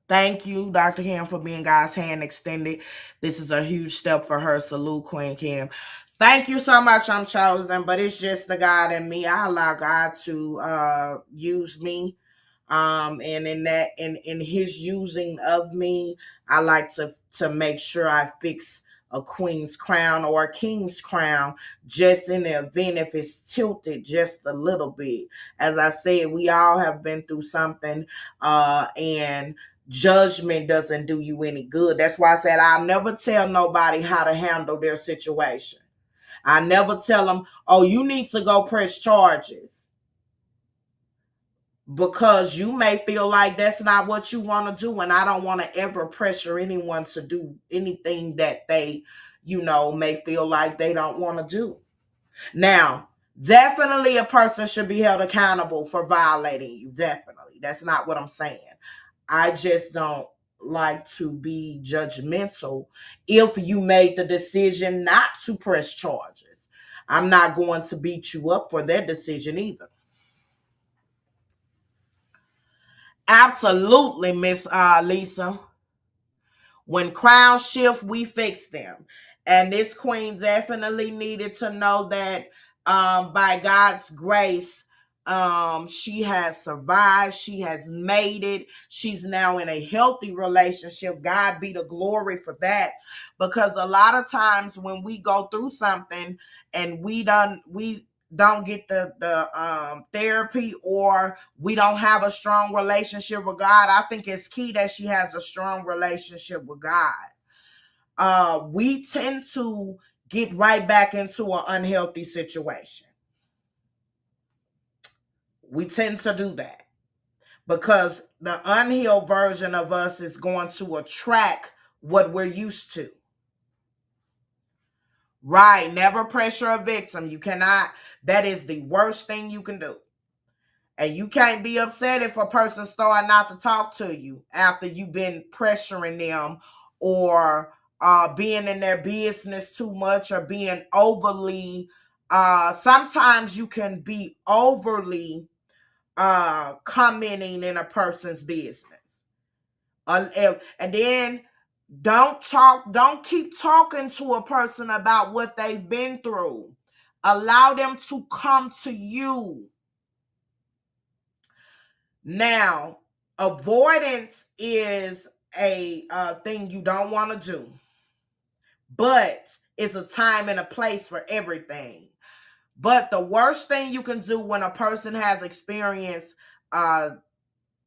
B: thank you, Dr. Kim, for being God's hand extended. This is a huge step for her. Salute, Queen Kim. Thank you so much. I'm chosen, but it's just the God in me. I allow God to use me. And in his using of me, I like to make sure I fix a queen's crown or a king's crown just in the event if it's tilted just a little bit. As I said, we all have been through something, and judgment doesn't do you any good. That's why I said I'll never tell nobody how to handle their situation. I never tell them, oh, you need to go press charges, because you may feel like that's not what you want to do. And I don't want to ever pressure anyone to do anything that they, may feel like they don't want to do. Now, definitely a person should be held accountable for violating you. Definitely. That's not what I'm saying. I just don't like to be judgmental if you made the decision not to press charges. I'm not going to beat you up for that decision either. Absolutely, Miss Lisa. When crowds shift, we fix them. And this queen definitely needed to know that, by God's grace, she has survived. She has made it. She's now in a healthy relationship. God be the glory for that. Because a lot of times when we go through something and we don't get the therapy, or we don't have a strong relationship with God, I think it's key that she has a strong relationship with God. We tend to get right back into an unhealthy situation. We tend to do that because the unhealed version of us is going to attract what we're used to. Right. Never pressure a victim. You cannot. That is the worst thing you can do. And you can't be upset if a person starts not to talk to you after you've been pressuring them or being in their business too much or being overly. Sometimes you can be overly commenting in a person's business. And then don't keep talking to a person about what they've been through. Allow them to come to you. Now, avoidance is a thing you don't want to do, but it's a time and a place for everything. But the worst thing you can do when a person has experienced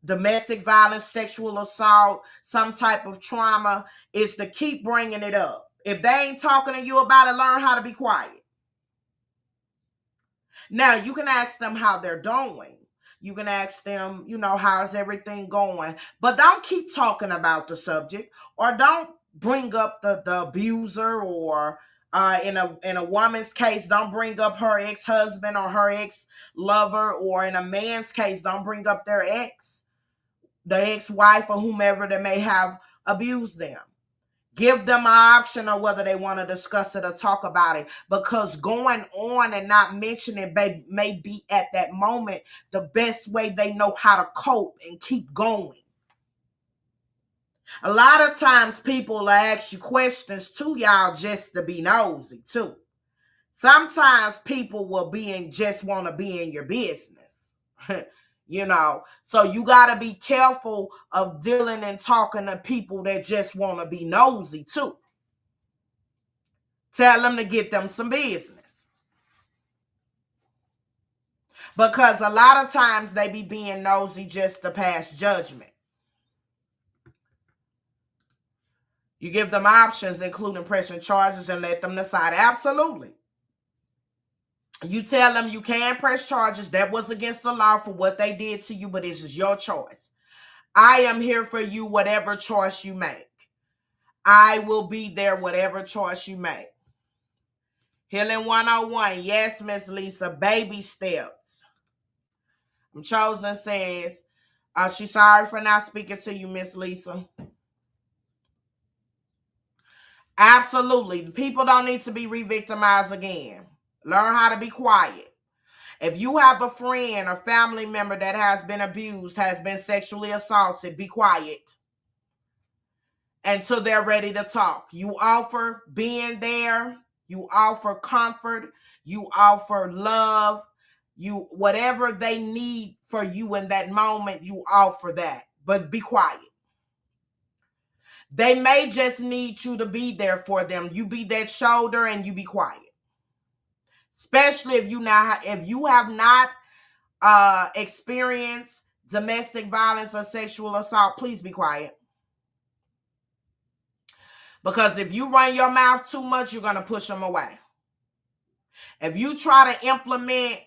B: domestic violence, sexual assault, some type of trauma, is to keep bringing it up. If they ain't talking to you about it, learn how to be quiet. Now, you can ask them how they're doing. You can ask them, how's everything going? But don't keep talking about the subject, or don't bring up the abuser, or in a woman's case, don't bring up her ex-husband or her ex-lover, or in a man's case, don't bring up their ex, the ex-wife or whomever that may have abused them. Give them an option of whether they want to discuss it or talk about it, because going on and not mentioning it may be at that moment the best way they know how to cope and keep going. A lot of times people will ask you questions to y'all just to be nosy too. Sometimes people will just want to be in your business. So you got to be careful of dealing and talking to people that just want to be nosy too. Tell them to get them some business. Because a lot of times they be being nosy just to pass judgment. You give them options, including pressing charges, and let them decide. Absolutely. You tell them you can press charges. That was against the law for what they did to you, but this is your choice. I am here for you, whatever choice you make. I will be there, whatever choice you make. Healing 101. Yes, Miss Lisa. Baby steps. Chosen says, she's sorry for not speaking to you, Miss Lisa. Absolutely. People don't need to be re-victimized again. Learn how to be quiet. If you have a friend or family member that has been abused, has been sexually assaulted, be quiet until they're ready to talk. You offer being there. You offer comfort. You offer love. Whatever they need for you in that moment, you offer that. But be quiet. They may just need you to be there for them. You be that shoulder and you be quiet. Especially if you have not experienced domestic violence or sexual assault, please be quiet. Because if you run your mouth too much, you're going to push them away. If you try to implement,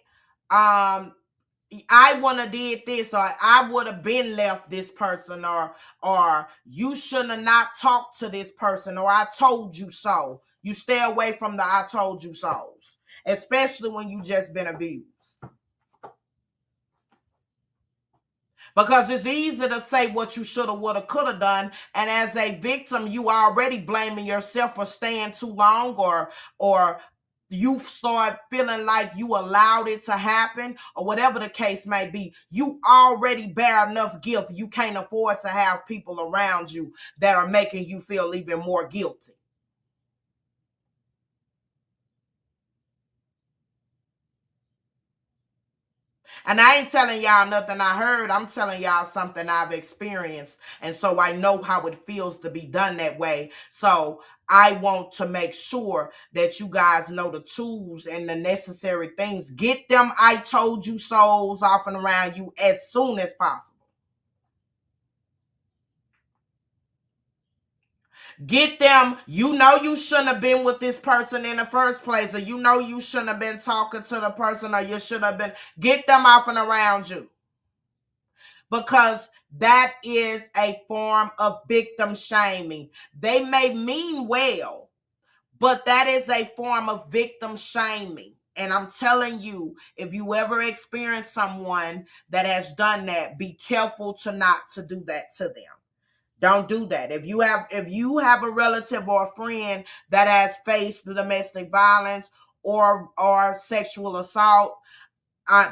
B: I wouldn't have did this, or I would have been left this person, or you shouldn't have not talked to this person, or I told you so. You stay away from the I told you so's, especially when you just been abused. Because it's easy to say what you should have, would have, could have done. And as a victim, you already blaming yourself for staying too long, or you start feeling like you allowed it to happen, or whatever the case may be. You already bear enough guilt. You can't afford to have people around you that are making you feel even more guilty. And I ain't telling y'all nothing I heard. I'm telling y'all something I've experienced. And so I know how it feels to be done that way. So I want to make sure that you guys know the tools and the necessary things. Get them I told you so's off and around you as soon as possible. Get them, you shouldn't have been with this person in the first place, or you shouldn't have been talking to the person, or you should have been. Get them off and around you. Because that is a form of victim shaming. They may mean well, but that is a form of victim shaming. And I'm telling you, if you ever experience someone that has done that, be careful not to do that to them. Don't do that. If you have a relative or a friend that has faced domestic violence or sexual assault,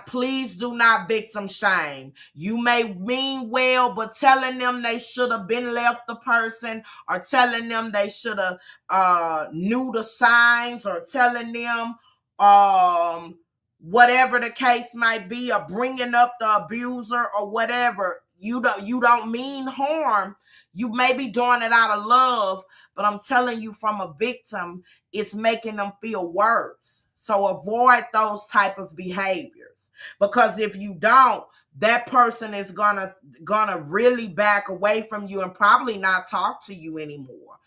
B: please do not victim shame. You may mean well, but telling them they should have been left the person, or telling them they should have knew the signs, or telling them whatever the case might be, or bringing up the abuser or whatever. You don't mean harm. You may be doing it out of love, but I'm telling you, from a victim, it's making them feel worse. So avoid those type of behaviors, because if you don't, that person is gonna really back away from you and probably not talk to you anymore.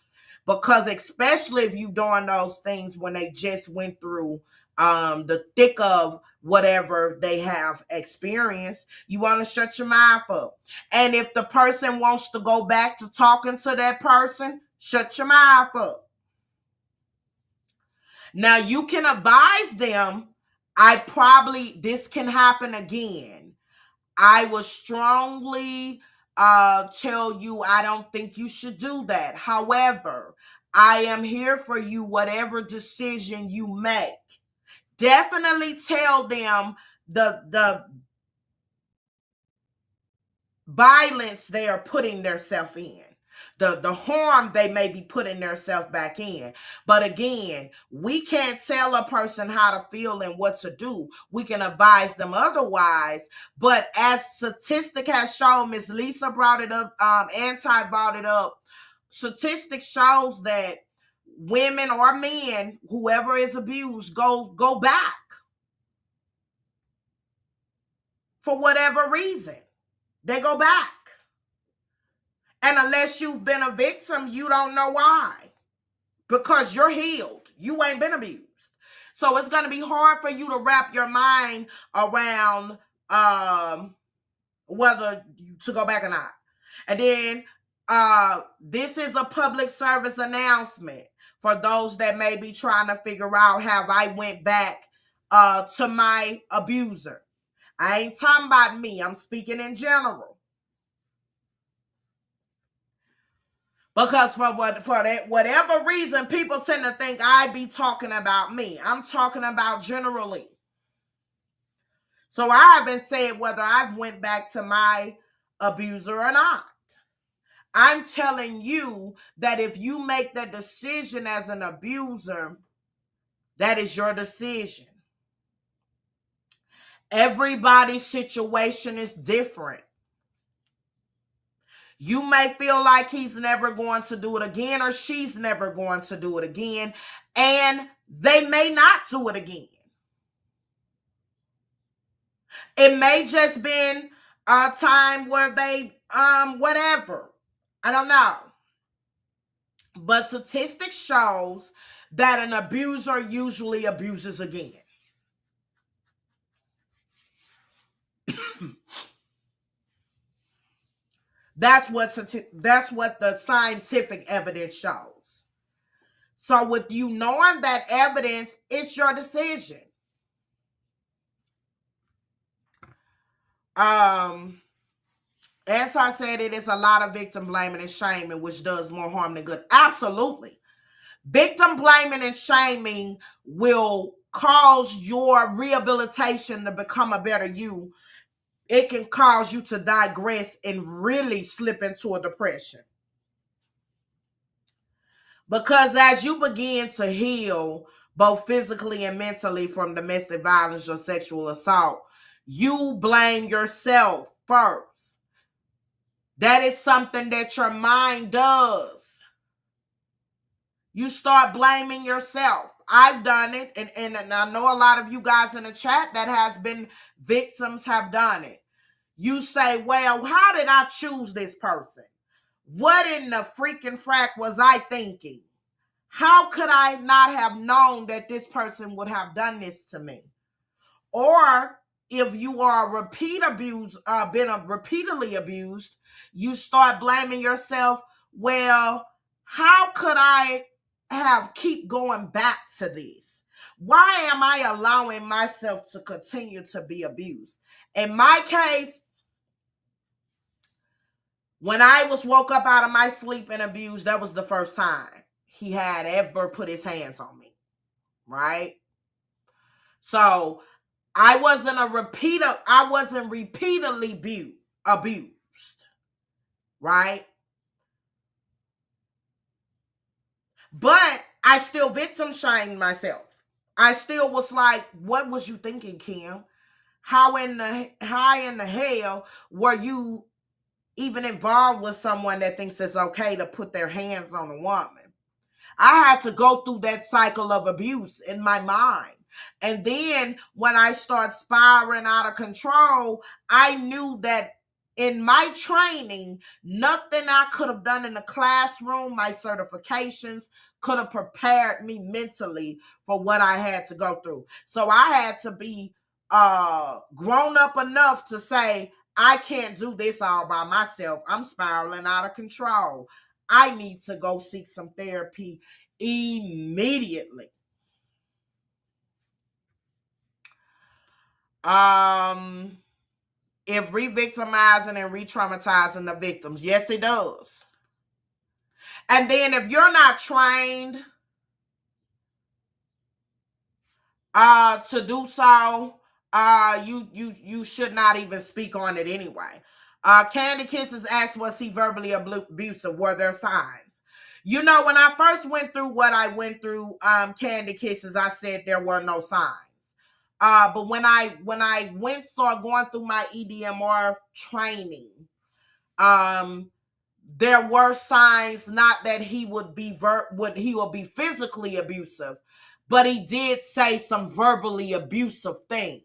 B: Because especially if you doing those things when they just went through the thick of whatever they have experienced, you want to shut your mouth up. And if the person wants to go back to talking to that person, shut your mouth up. Now, you can advise them, this can happen again. I would strongly tell you, I don't think you should do that. However, I am here for you, whatever decision you make. Definitely tell them the violence they are putting themselves in, the harm they may be putting themselves back in. But again, we can't tell a person how to feel and what to do. We can advise them otherwise. But as statistic has shown, Miss Lisa brought it up, Anti brought it up, statistics shows that women or men, whoever is abused, go back for whatever reason. They go back. And unless you've been a victim, you don't know why. Because you're healed. You ain't been abused. So it's going to be hard for you to wrap your mind around whether to go back or not. And then this is a public service announcement for those that may be trying to figure out, have I went back to my abuser? I ain't talking about me. I'm speaking in general. Because for whatever reason, people tend to think I be talking about me. I'm talking about generally. So I haven't said whether I've went back to my abuser or not. I'm telling you that if you make the decision as an abuser, that is your decision. Everybody's situation is different. You may feel like he's never going to do it again, or she's never going to do it again, and they may not do it again. It may just been a time where they, whatever. I don't know. But statistics shows that an abuser usually abuses again. That's what the scientific evidence shows. So with you knowing that evidence, it's your decision. Anti said it is a lot of victim blaming and shaming, which does more harm than good. Absolutely. Victim blaming and shaming will cause your rehabilitation to become a better you. It can cause you to digress and really slip into a depression. Because as you begin to heal, both physically and mentally, from domestic violence or sexual assault, you blame yourself first. That is something that your mind does. You start blaming yourself. I've done it, and I know a lot of you guys in the chat that has been victims have done it. You say, well, how did I choose this person? What in the freaking frack was I thinking? How could I not have known that this person would have done this to me? Or if you are repeatedly abused, you start blaming yourself. Well, how could I keep going back to this? Why am I allowing myself to continue to be abused? In my case, when I was woke up out of my sleep and abused, that was the first time he had ever put his hands on me, right? So I wasn't repeatedly abused, right? But I still victim shamed myself. I still was like, what was you thinking, Kim? How in the hell were you even involved with someone that thinks it's okay to put their hands on a woman? I had to go through that cycle of abuse in my mind. And then when I start spiraling out of control, I knew that in my training, nothing I could have done in the classroom, my certifications, could have prepared me mentally for what I had to go through. So I had to be grown up enough to say, I can't do this all by myself. I'm spiraling out of control. I need to go seek some therapy immediately. If re-victimizing and re-traumatizing the victims, yes, it does. And then if you're not trained to do so, you should not even speak on it anyway. Candy Kisses asked, was he verbally abusive? Were there signs? You know, when I first went through what I went through, Candy Kisses, I said there were no signs. But when I started going through my EDMR training, there were signs, not that he would be physically abusive, but he did say some verbally abusive things.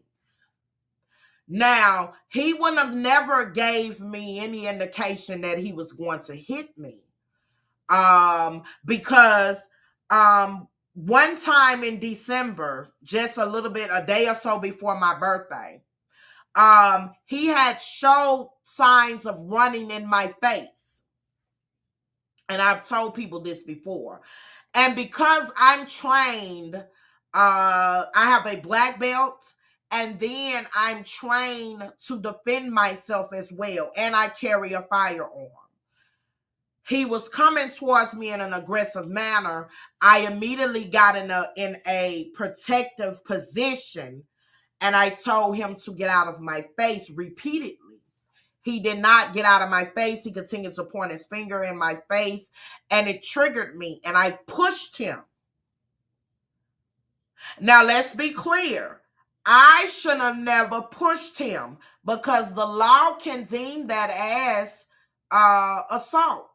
B: Now, he wouldn't have never gave me any indication that he was going to hit me. Because one time in December, just a day or so before my birthday, he had showed signs of running in my face. And I've told people this before. And because I'm trained, I have a black belt, and then I'm trained to defend myself as well, and I carry a firearm. He was coming towards me in an aggressive manner. I immediately got in a protective position, and I told him to get out of my face repeatedly. He did not get out of my face. He continued to point his finger in my face, and it triggered me, and I pushed him. Now, let's be clear. I should have never pushed him because the law can deem that as assault.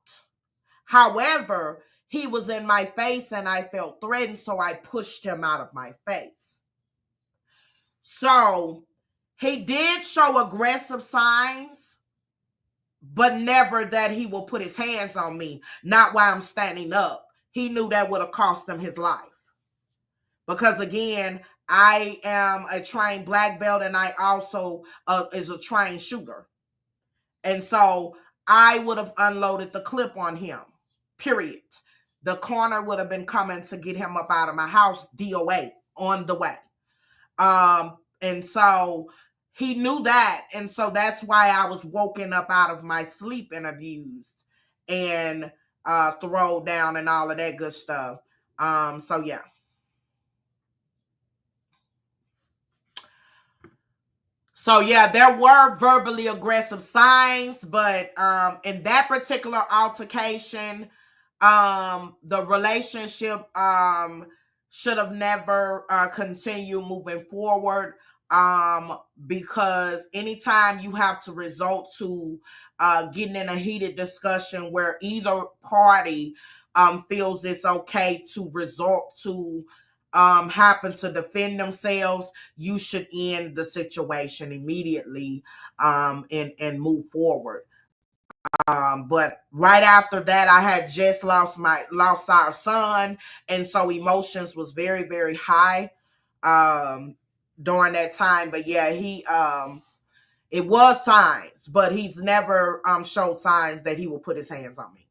B: However, he was in my face and I felt threatened, so I pushed him out of my face. So he did show aggressive signs, but never that he will put his hands on me, not while I'm standing up. He knew that would have cost him his life. Because again, I am a trained black belt, and I also is a trained shooter. And so I would have unloaded the clip on him, period. The coroner would have been coming to get him up out of my house, DOA, on the way. And so he knew that. And so that's why I was woken up out of my sleep and abused and thrown down and all of that good stuff. So yeah. So yeah, there were verbally aggressive signs, but in that particular altercation, the relationship should have never continued moving forward, because anytime you have to resort to getting in a heated discussion where either party feels it's okay to resort to happen to defend themselves, you should end the situation immediately and move forward. But right after that, I had just lost our son, and so emotions was very, very high. during that time. But yeah, it was signs, but he's never showed signs that he will put his hands on me.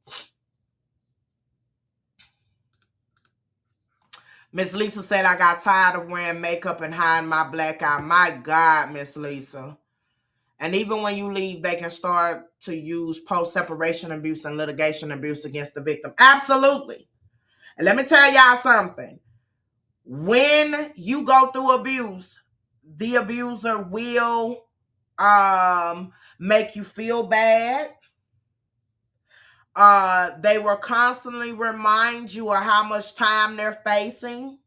B: Miss Lisa said I got tired of wearing makeup and hiding my black eye. My God, Miss Lisa. And even when you leave, they can start to use post-separation abuse and litigation abuse against the victim. Absolutely. And let me tell y'all something. When you go through abuse, the abuser will make you feel bad. They will constantly remind you of how much time they're facing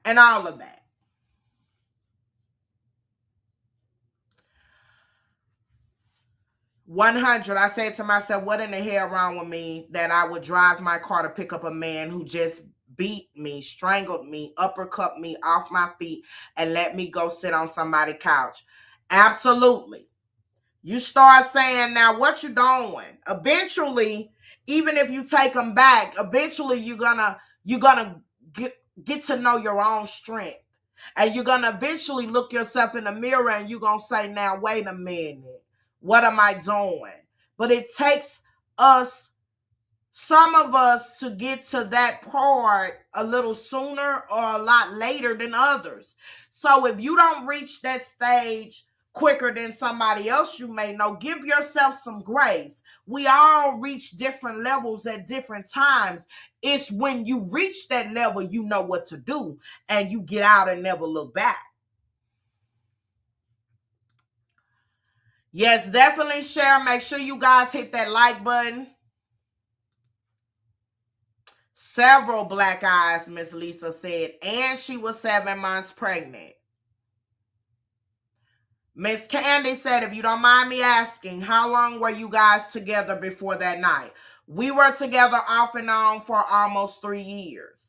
B: and all of that. 100. I said to myself, what in the hell wrong with me that I would drive my car to pick up a man who just beat me, strangled me, uppercut me off my feet, and let me go sit on somebody's couch? Absolutely. You start saying, now what you doing? Eventually, even if you take them back, eventually you're gonna get to know your own strength. And you're gonna eventually look yourself in the mirror and you're gonna say, now wait a minute. What am I doing? But it takes some of us to get to that part a little sooner or a lot later than others. So if you don't reach that stage quicker than somebody else you may know, give yourself some grace. We all reach different levels at different times. It's when you reach that level, you know what to do, and you get out and never look back. Yes, definitely share. Make sure you guys hit that like button. Several black eyes, Miss Lisa said, and she was 7 months pregnant. Miss Candy said, if you don't mind me asking, how long were you guys together before that night? We were together off and on for almost 3 years.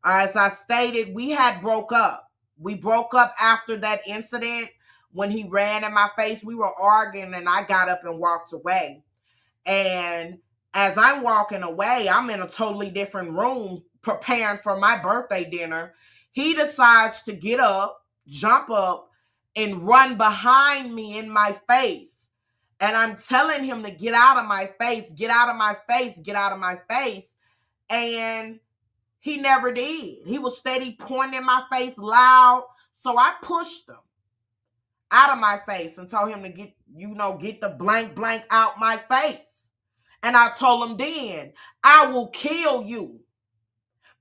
B: As I stated, we had broke up. We broke up after that incident when he ran in my face. We were arguing and I got up and walked away. And as I'm walking away, I'm in a totally different room preparing for my birthday dinner. He decides to get up, jump up, and run behind me in my face. And I'm telling him to get out of my face, get out of my face, get out of my face. And he never did. He was steady pointing in my face loud. So I pushed him out of my face and told him to get the blank out my face. And I told him then, I will kill you.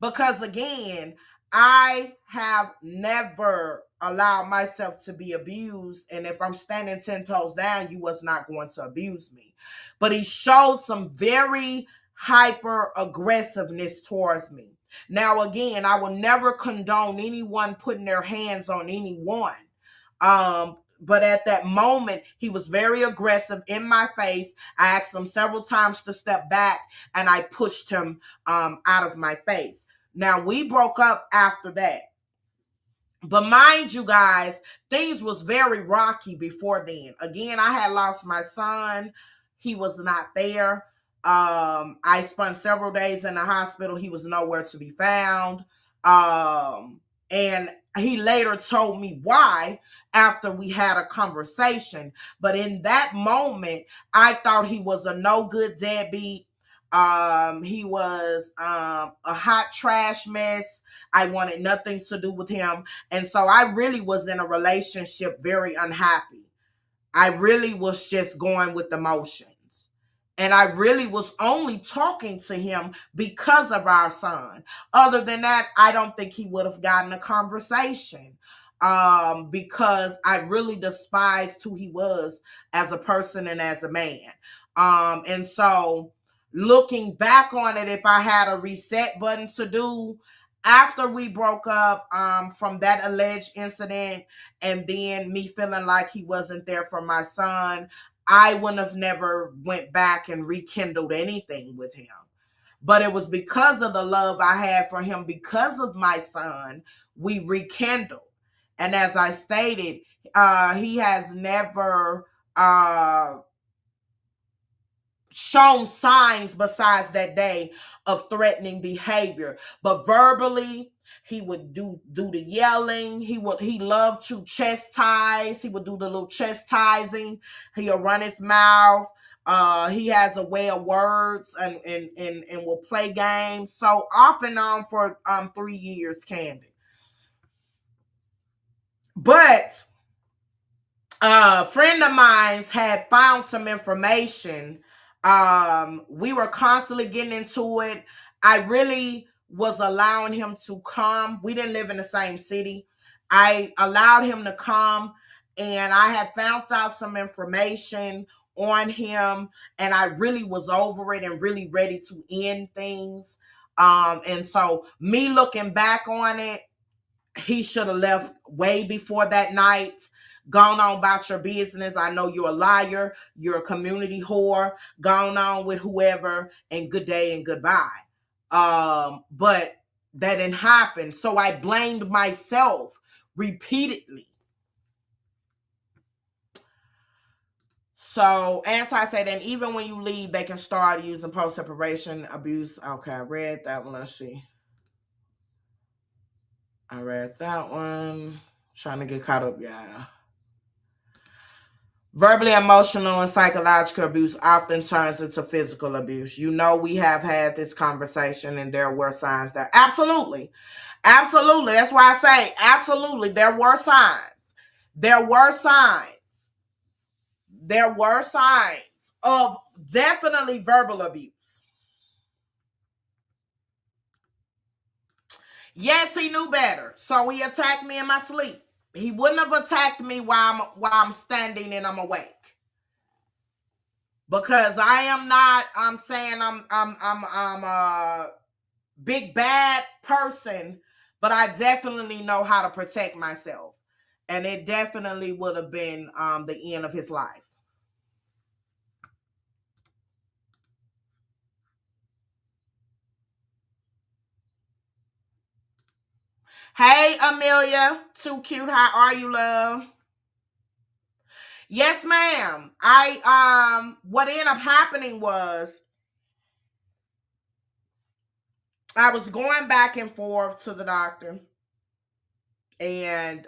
B: Because again, I have never allowed myself to be abused. And if I'm standing 10 toes down, you was not going to abuse me. But he showed some very hyper aggressiveness towards me. Now, again, I will never condone anyone putting their hands on anyone. But at that moment, he was very aggressive in my face. I asked him several times to step back, and I pushed him out of my face. Now, we broke up after that. But mind you guys, things was very rocky before then. Again, I had lost my son. He was not there. I spent several days in the hospital. He was nowhere to be found. And he later told me why after we had a conversation. But in that moment, I thought he was a no good deadbeat. He was a hot trash mess. I wanted nothing to do with him. And so I really was in a relationship very unhappy. I really was just going with the motions. And I really was only talking to him because of our son. Other than that, I don't think he would have gotten a conversation because I really despised who he was as a person and as a man. And so looking back on it, if I had a reset button to do, after we broke up from that alleged incident and then me feeling like he wasn't there for my son, I wouldn't have never went back and rekindled anything with him. But it was because of the love I had for him, because of my son, we rekindled. And as I stated, he has never shown signs besides that day of threatening behavior. But verbally, he would do the yelling. He loved to chastise. He would do the little chastising. He'll run his mouth. He has a way of words and will play games. So off and on for 3 years, Candy. But a friend of mine had found some information. We were constantly getting into it. I really was allowing him to come. We didn't live in the same city. I allowed him to come, and I had found out some information on him, and I really was over it and really ready to end things. And so me looking back on it, he should have left way before that night. Gone on about your business. I know you're a liar. You're a community whore. Gone on with whoever, and good day and goodbye. But that didn't happen. So I blamed myself repeatedly. So Anti said, and even when you leave, they can start using post-separation abuse. Okay, I read that one. Let's see. I read that one. Trying to get caught up, yeah. Verbally, emotional, and psychological abuse often turns into physical abuse. You know, we have had this conversation, and there were signs there. Absolutely. Absolutely. That's why I say absolutely. There were signs. There were signs. There were signs of definitely verbal abuse. Yes, he knew better. So he attacked me in my sleep. He wouldn't have attacked me while I'm standing and I'm awake. Because I am not, I'm saying I'm a big bad person, but I definitely know how to protect myself. And it definitely would have been the end of his life. Hey, Amelia. Too cute. How are you, love? Yes, ma'am. What ended up happening was I was going back and forth to the doctor, and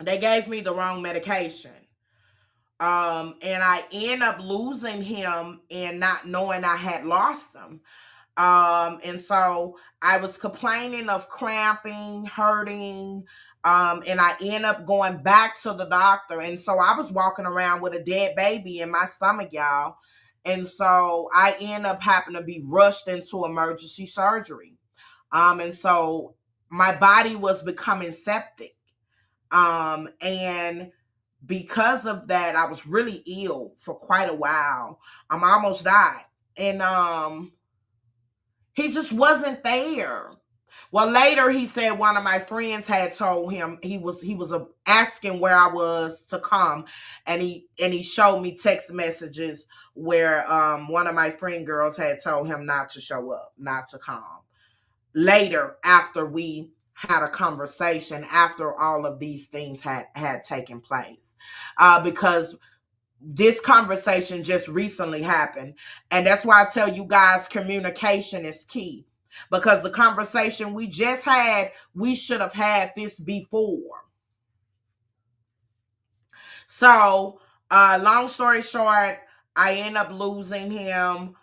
B: they gave me the wrong medication. And I end up losing him and not knowing I had lost him. And so I was complaining of cramping, hurting, and I end up going back to the doctor. And so I was walking around with a dead baby in my stomach, y'all. And so I end up having to be rushed into emergency surgery. And so my body was becoming septic. And because of that, I was really ill for quite a while. I almost died. And he just wasn't there. Well, later he said one of my friends had told him he was asking where I was to come, and he showed me text messages where one of my friend girls had told him not to show up, not to come. Later, after we had a conversation, after all of these things had taken place, because this conversation just recently happened. And that's why I tell you guys, communication is key. Because the conversation we just had, we should have had this before. So, long story short, I end up losing him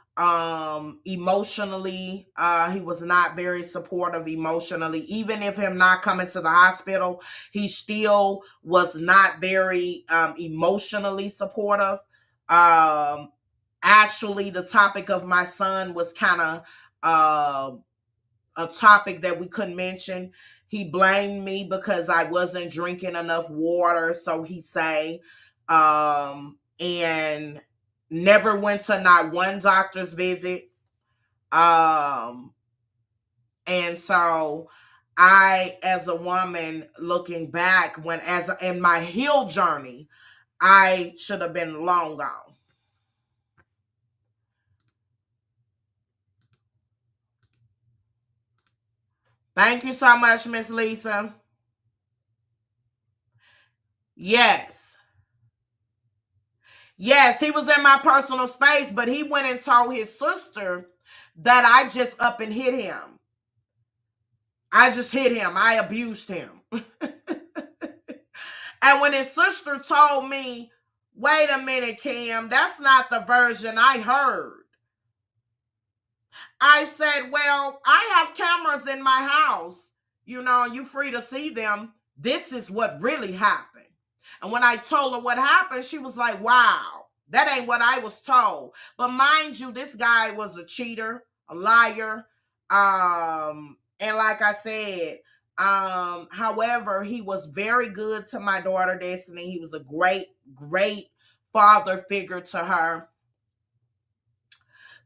B: emotionally. He was not very supportive emotionally. Even if him not coming to the hospital, he still was not very emotionally supportive. Actually, the topic of my son was kind of a topic that we couldn't mention. He blamed me because I wasn't drinking enough water, so he say, and never went to not one doctor's visit. And so I, as a woman, looking back, in my heal journey, I should have been long gone. Thank you so much, Miss Lisa. Yes. Yes, he was in my personal space, but he went and told his sister that I just up and hit him. I just hit him. I abused him. And when his sister told me, wait a minute, Kim, that's not the version I heard. I said, well, I have cameras in my house. You know, you free to see them. This is what really happened. And when I told her what happened, she was like, wow, that ain't what I was told. But mind you, this guy was a cheater, a liar. And like I said, however, he was very good to my daughter, Destiny. He was a great, great father figure to her.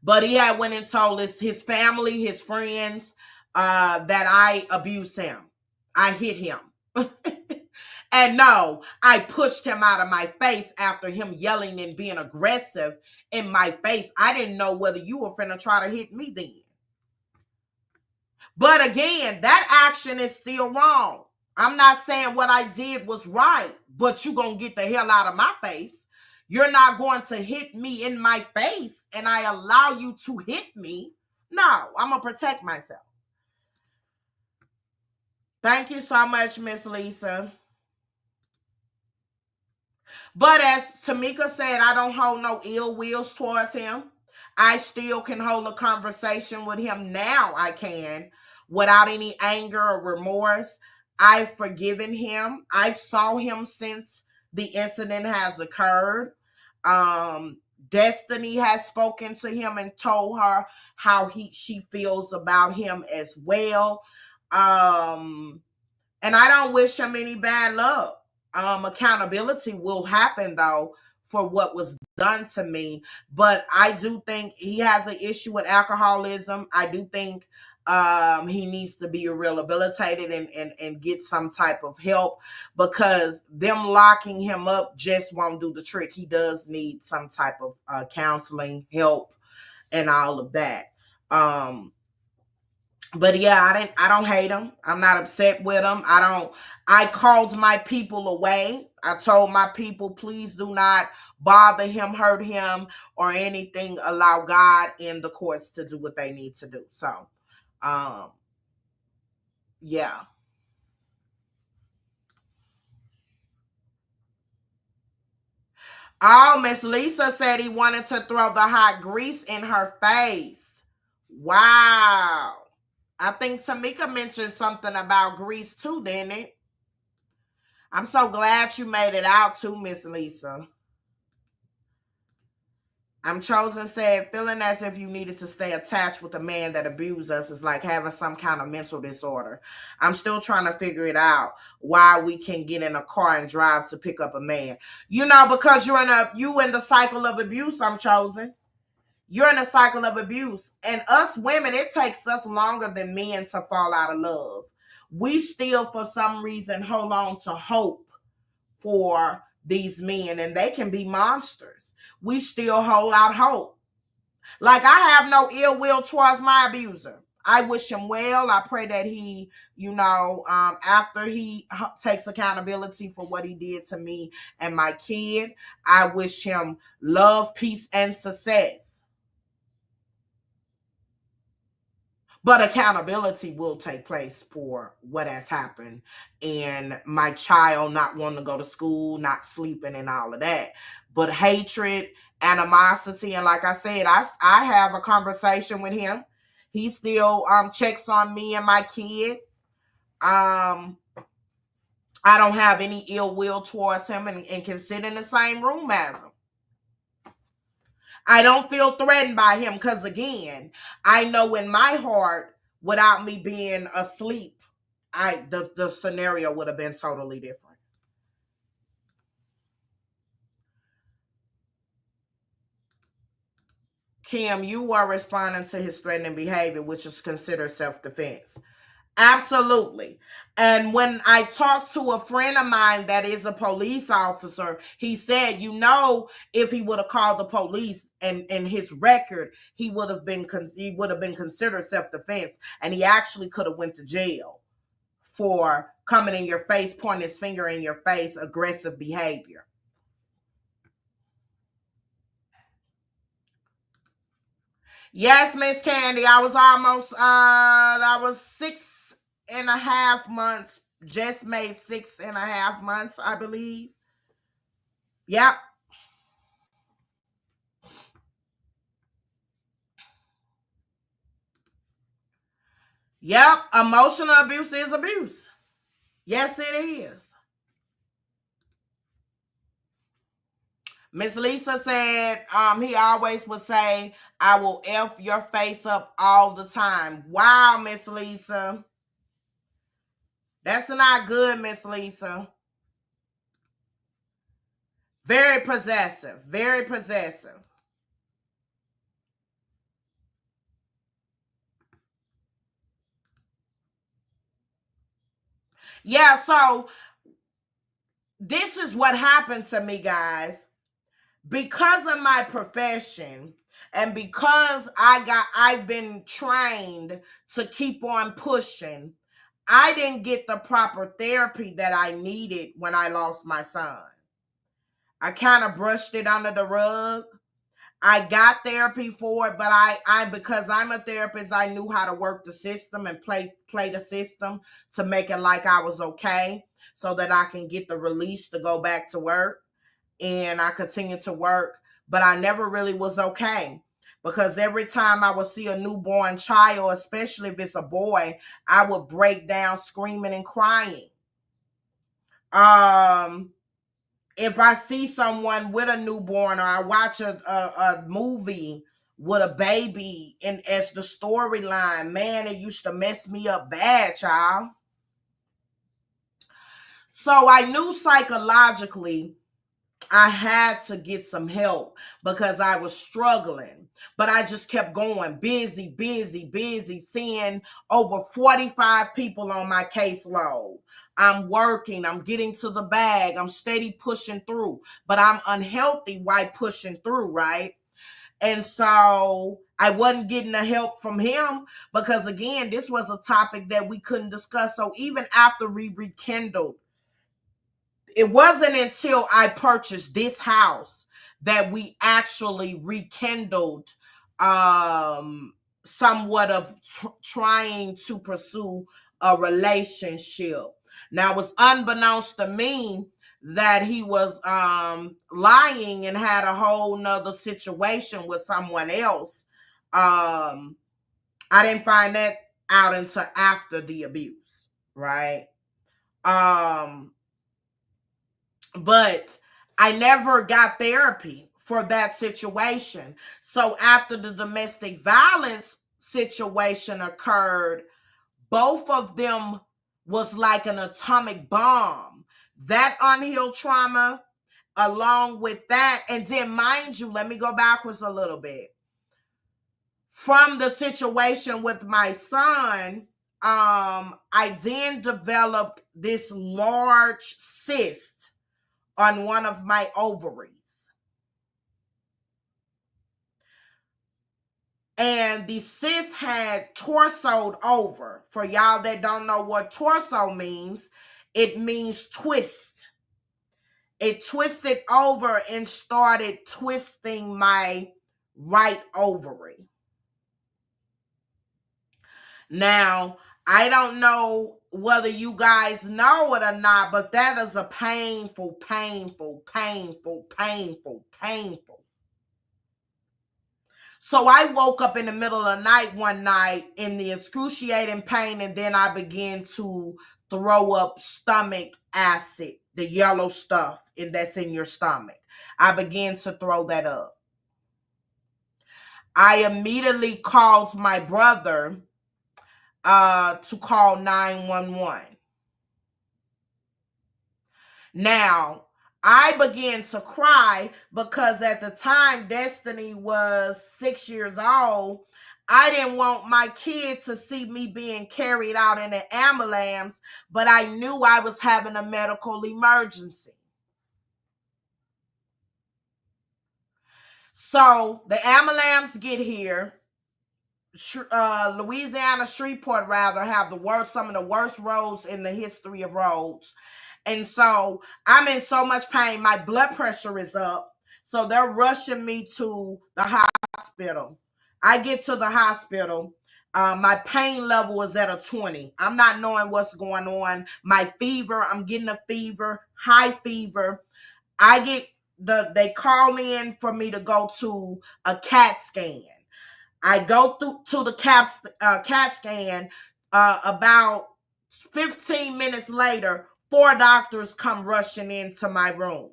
B: But he had went and told his family, his friends, that I abused him. I hit him. And no, I pushed him out of my face after him yelling and being aggressive in my face. I didn't know whether you were finna try to hit me then. But again, that action is still wrong. I'm not saying what I did was right, but you gonna get the hell out of my face. You're not going to hit me in my face and I allow you to hit me. No, I'm gonna protect myself. Thank you so much, Miss Lisa. But as Tamika said, I don't hold no ill wills towards him. I still can hold a conversation with him now. I can, without any anger or remorse. I've forgiven him. I saw him since the incident has occurred. Destiny has spoken to him and told her how she feels about him as well. And I don't wish him any bad luck. Accountability will happen though for what was done to me. But I do think he has an issue with alcoholism. I do think he needs to be rehabilitated and get some type of help, because them locking him up just won't do the trick. He does need some type of counseling, help, and all of that. But yeah, I don't hate him. I'm not upset with him. I called my people away. I told my people, please do not bother him, hurt him, or anything. Allow God and the courts to do what they need to do. So, yeah. Oh, Miss Lisa said he wanted to throw the hot grease in her face. Wow. I think Tamika mentioned something about grease too, didn't it? I'm so glad you made it out too, Miss Lisa. I'm chosen said, feeling as if you needed to stay attached with a man that abused us is like having some kind of mental disorder. I'm still trying to figure it out why we can get in a car and drive to pick up a man. You know, because you in the cycle of abuse, I'm chosen. You're in a cycle of abuse. And us women, it takes us longer than men to fall out of love. We still, for some reason, hold on to hope for these men, and they can be monsters. We still hold out hope. Like, I have no ill will towards my abuser. I wish him well. I pray that he, after he takes accountability for what he did to me and my kid, I wish him love, peace, and success. But accountability will take place for what has happened, and my child not wanting to go to school, not sleeping, and all of that. But hatred, animosity, and like I said, I have a conversation with him. He still checks on me and my kid. I don't have any ill will towards him, and can sit in the same room as him. I don't feel threatened by him because, again, I know in my heart, without me being asleep, the scenario would have been totally different. Kim, you are responding to his threatening behavior, which is considered self-defense. Absolutely. And when I talked to a friend of mine that is a police officer, he said, if he would have called the police and his record, he would have been considered self-defense, and he actually could have went to jail for coming in your face, pointing his finger in your face, aggressive behavior. Yes, Miss Candy. I was almost I was 6.5 months. Just made 6.5 months, I believe. Yep. Yep. Emotional abuse is abuse. Yes, it is. Miss Lisa said he always would say, I will F your face up all the time. Wow, Miss Lisa. That's not good, Miss Lisa. Very possessive. Very possessive. Yeah, so this is what happened to me, guys. Because of my profession and because I've been trained to keep on pushing, I didn't get the proper therapy that I needed when I lost my son. I kind of brushed it under the rug. I got therapy for it, but I because I'm a therapist, I knew how to work the system and play the system to make it like I was okay so that I can get the release to go back to work. And I continued to work, but I never really was okay because every time I would see a newborn child, especially if it's a boy, I would break down screaming and crying. Um, if I see someone with a newborn or I watch a movie with a baby and as the storyline, man, it used to mess me up bad, child. So I knew psychologically I had to get some help because I was struggling. But I just kept going, busy, busy, busy, seeing over 45 people on my caseload. I'm working, I'm getting to the bag, I'm steady pushing through, but I'm unhealthy while pushing through, right? And so I wasn't getting the help from him because, again, this was a topic that we couldn't discuss. So even after we rekindled, it wasn't until I purchased this house that we actually rekindled somewhat of trying to pursue a relationship. Now, it was unbeknownst to me that he was lying and had a whole nother situation with someone else. I didn't find that out until after the abuse, right? Um, but I never got therapy for that situation. So after the domestic violence situation occurred, both of them was like an atomic bomb. That unhealed trauma, along with that, and then mind you, let me go backwards a little bit. From the situation with my son, I then developed this large cyst on one of my ovaries. And the cyst had torsoed over. For y'all that don't know what torso means, it means twist. It twisted over and started twisting my right ovary. Now, I don't know whether you guys know it or not, but that is a painful, painful, painful, painful, painful. So I woke up in the middle of the night one night in the excruciating pain, and then I began to throw up stomach acid, the yellow stuff that's in your stomach. I began to throw that up. I immediately called my brother to call 911. Now, I began to cry because at the time Destiny was 6 years old. I didn't want my kid to see me being carried out in an ambulance, but I knew I was having a medical emergency. So the ambulance get here. Louisiana, Shreveport rather, have some of the worst roads in the history of roads. And so I'm in so much pain. My blood pressure is up. So they're rushing me to the hospital. I get to the hospital. My pain level is at a 20. I'm not knowing what's going on. My fever, I'm getting a fever, high fever. They call in for me to go to a CAT scan. I go to the CAT scan. About 15 minutes later, 4 doctors come rushing into my room.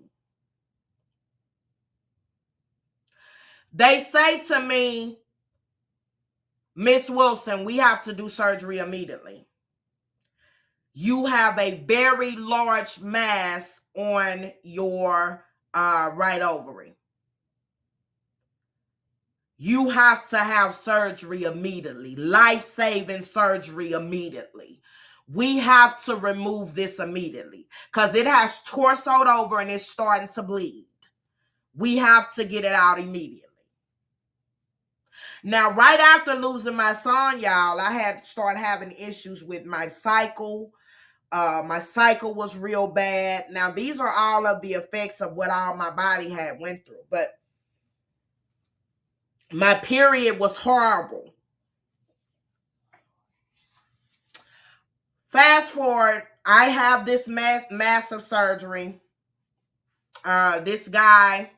B: They say to me, Miss Wilson, we have to do surgery immediately. You have a very large mass on your right ovary. You have to have surgery immediately, life-saving surgery immediately. We have to remove this immediately because it has torsoed over and it's starting to bleed. We have to get it out immediately. Now, right after losing my son, y'all, I had started having issues with my cycle. My cycle was real bad. Now, these are all of the effects of what all my body had went through. But my period was horrible. Fast forward, I have this massive surgery. This guy,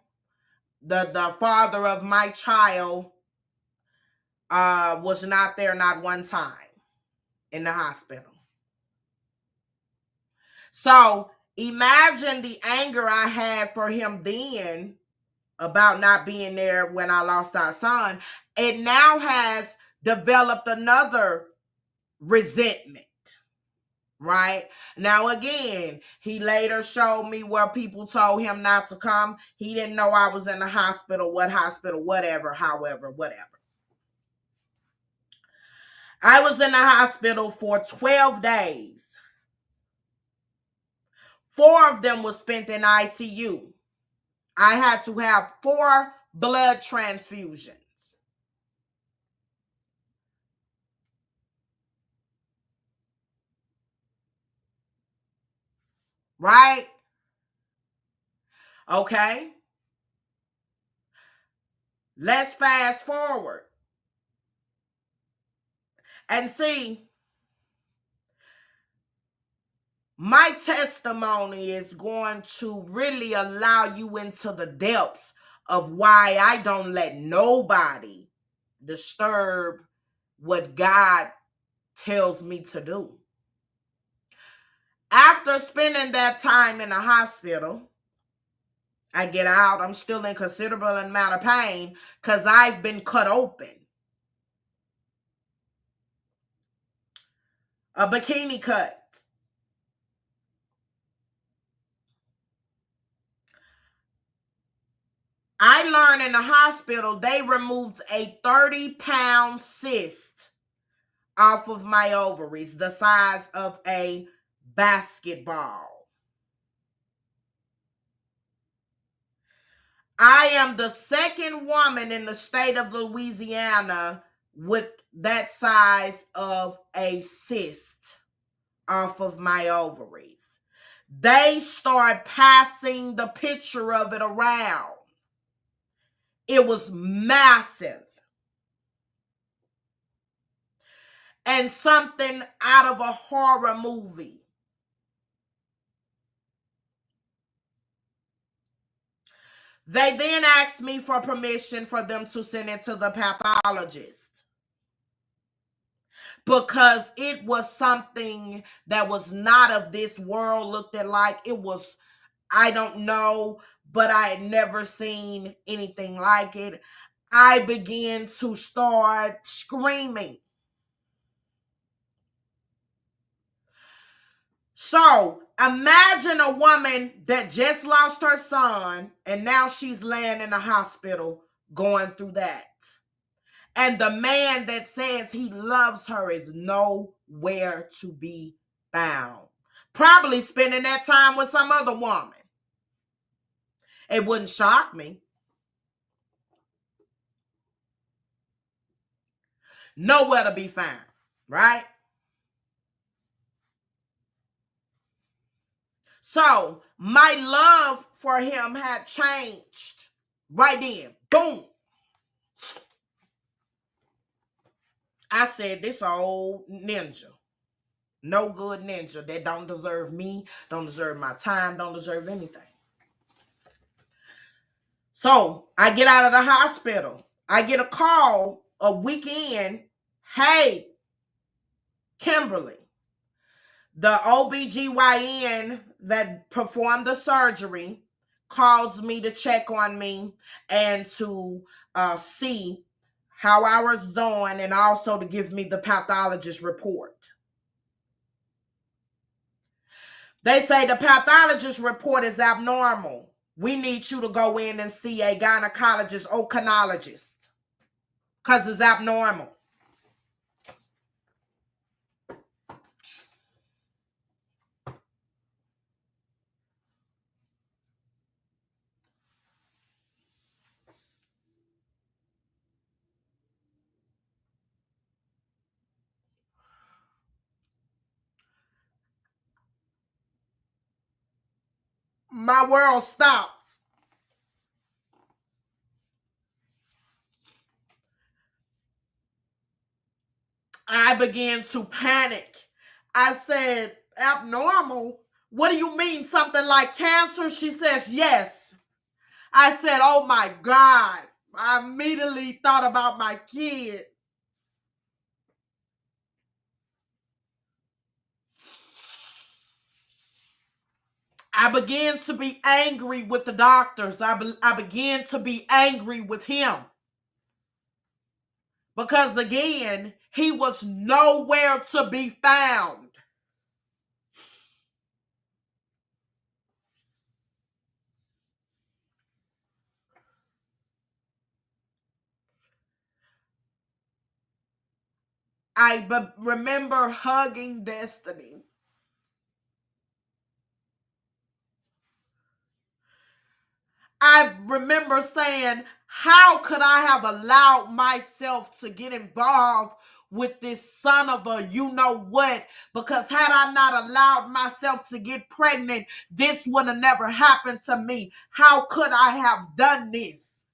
B: the father of my child, was not there not one time in the hospital. So imagine the anger I had for him then about not being there when I lost our son. It now has developed another resentment. Right? Now, again, he later showed me where people told him not to come. He didn't know I was in the hospital, whatever, however, whatever. I was in the hospital for 12 days. 4 of them was spent in ICU. I had to have 4 blood transfusions. Right? Okay. Let's fast forward and see. My testimony is going to really allow you into the depths of why I don't let nobody disturb what God tells me to do. After spending that time in the hospital, I get out. I'm still in considerable amount of pain because I've been cut open. A bikini cut. I learned in the hospital they removed a 30-pound cyst off of my ovaries, the size of a basketball. I am the second woman in the state of Louisiana with that size of a cyst off of my ovaries. They start passing the picture of it around. It was massive. And something out of a horror movie. They then asked me for permission for them to send it to the pathologist. Because it was something that was not of this world, looked at like it was, I don't know, but I had never seen anything like it. I began to start screaming. So imagine a woman that just lost her son and now she's laying in the hospital going through that. And the man that says he loves her is nowhere to be found. Probably spending that time with some other woman. It wouldn't shock me. Nowhere to be found, right? So my love for him had changed right then. Boom. I said, this old ninja. No good ninja that don't deserve me, don't deserve my time, don't deserve anything. So I get out of the hospital. I get a call a weekend. Hey, Kimberly, the OBGYN that performed the surgery calls me to check on me and to see how I was doing and also to give me the pathologist report. They say the pathologist report is abnormal. We need you to go in and see a gynecologist, ocanologist, because it's abnormal. My world stops. I began to panic. I said, abnormal? What do you mean, something like cancer? She says, yes. I said, oh my God. I immediately thought about my kid. I began to be angry with the doctors. I began to be angry with him. Because again, he was nowhere to be found. I remember hugging Destiny. I remember saying, how could I have allowed myself to get involved with this son of a you-know-what? Because had I not allowed myself to get pregnant, this would have never happened to me. How could I have done this?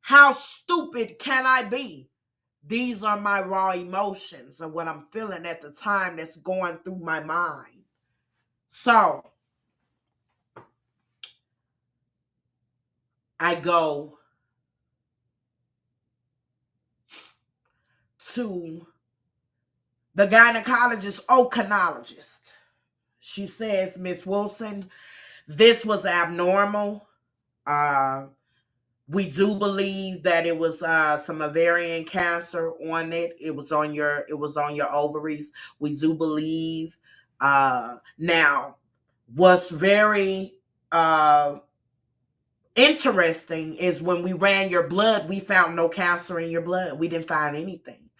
B: How stupid can I be? These are my raw emotions and what I'm feeling at the time that's going through my mind. So I go to the gynecologist, ocanologist. She says, Miss Wilson, this was abnormal. We do believe that it was some ovarian cancer on it. It was on your ovaries. We do believe. Now, what's very interesting is when we ran your blood, we found no cancer in your blood. We didn't find anything.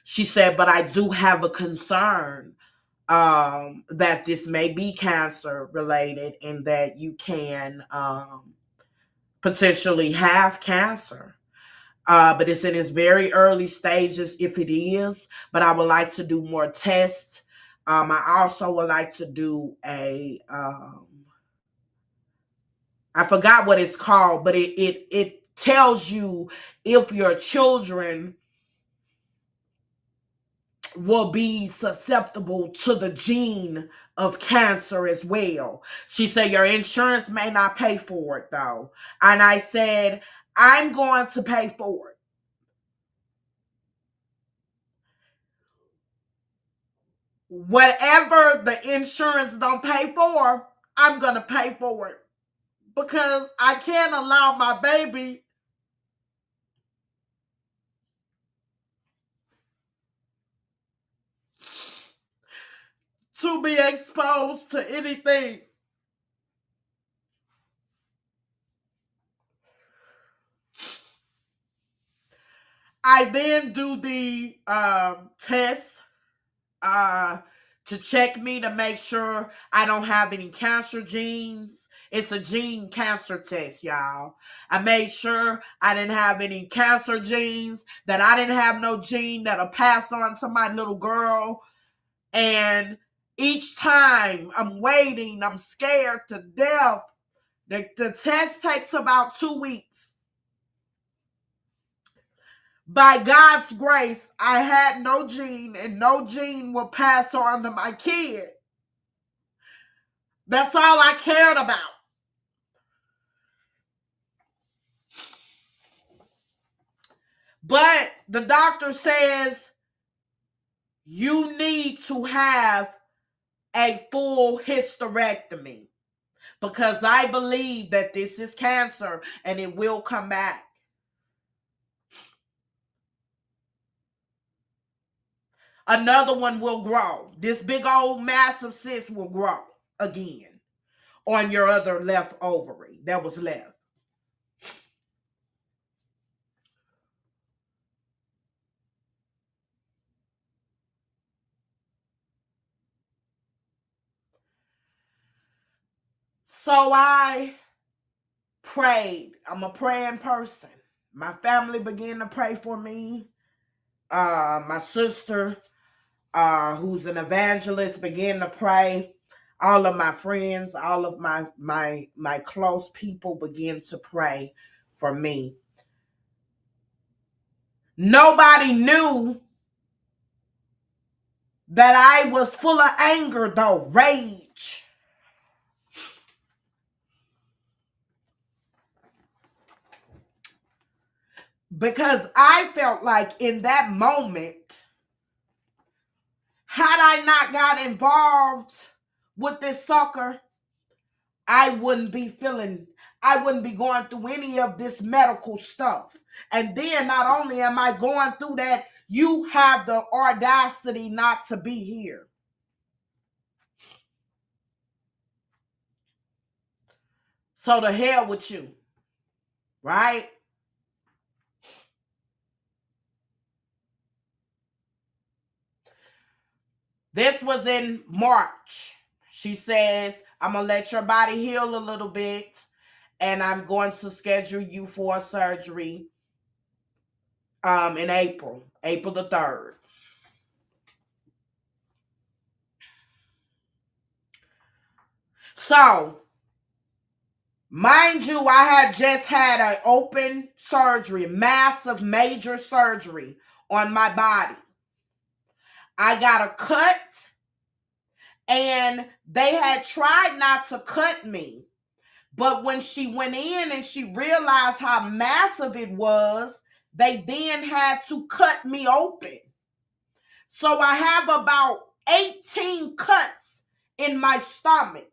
B: She said, but I do have a concern that this may be cancer related and that you can potentially have cancer. But it's in its very early stages if it is. But I would like to do more tests. I also would like to do I forgot what it's called, but it tells you if your children will be susceptible to the gene of cancer as well. She said, your insurance may not pay for it though. And I said, I'm going to pay for it. Whatever the insurance don't pay for, I'm going to pay for it. Because I can't allow my baby to be exposed to anything. I then do the test to check me to make sure I don't have any cancer genes. It's a gene cancer test, y'all. I made sure I didn't have any cancer genes, that I didn't have no gene that'll pass on to my little girl. And each time I'm waiting, I'm scared to death. The test takes about 2 weeks. By God's grace, I had no gene, and no gene will pass on to my kid. That's all I cared about. But the doctor says you need to have a full hysterectomy because I believe that this is cancer and it will come back. Another one will grow. This big old massive cyst will grow again on your other left ovary that was left. So I prayed. I'm a praying person. My family began to pray for me. My sister, who's an evangelist, began to pray. All of my friends, all of my close people began to pray for me. Nobody knew that I was full of anger, though, rage. Because I felt like in that moment, had I not got involved with this sucker, I wouldn't be going through any of this medical stuff. And then not only am I going through that, you have the audacity not to be here. So the hell with you, right? This was in March. She says, I'm going to let your body heal a little bit, and I'm going to schedule you for a surgery in April the 3rd. So, mind you, I had just had an open surgery, massive, major surgery on my body. I got a cut, and they had tried not to cut me. But when she went in and she realized how massive it was, they then had to cut me open. So I have about 18 cuts in my stomach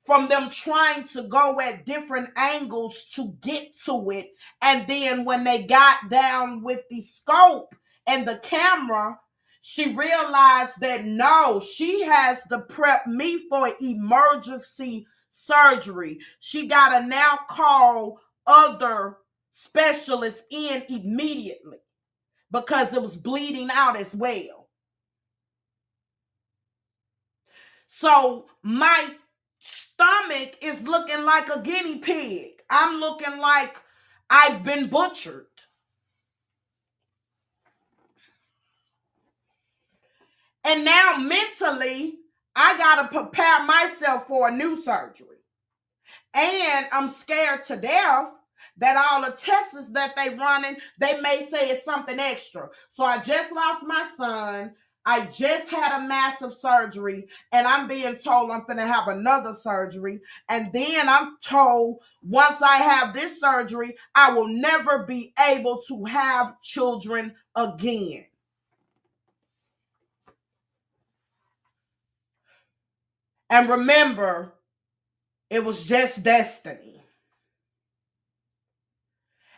B: from them trying to go at different angles to get to it. And then when they got down with the scope and the camera, she realized that no, she has to prep me for emergency surgery. She got to now call other specialists in immediately because it was bleeding out as well. So my stomach is looking like a guinea pig. I'm looking like I've been butchered. And now mentally, I got to prepare myself for a new surgery. And I'm scared to death that all the tests that they running, they may say it's something extra. So I just lost my son. I just had a massive surgery, and I'm being told I'm going to have another surgery. And then I'm told once I have this surgery, I will never be able to have children again. And remember, it was just destiny.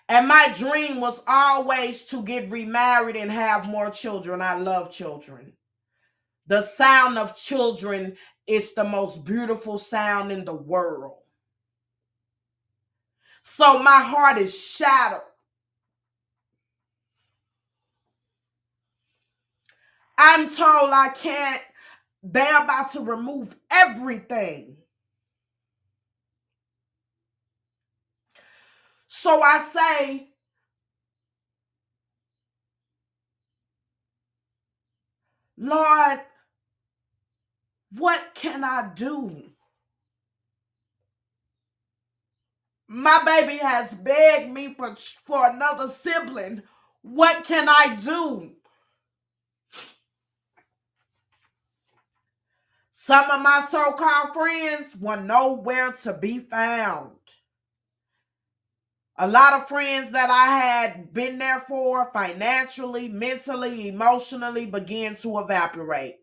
B: And my dream was always to get remarried and have more children. I love children. The sound of children is the most beautiful sound in the world. So my heart is shattered. I'm told I can't. They're about to remove everything. So I say, Lord, what can I do? My baby has begged me for another sibling What can I do? Some of my so-called friends were nowhere to be found. A lot of friends that I had been there for financially, mentally, emotionally began to evaporate.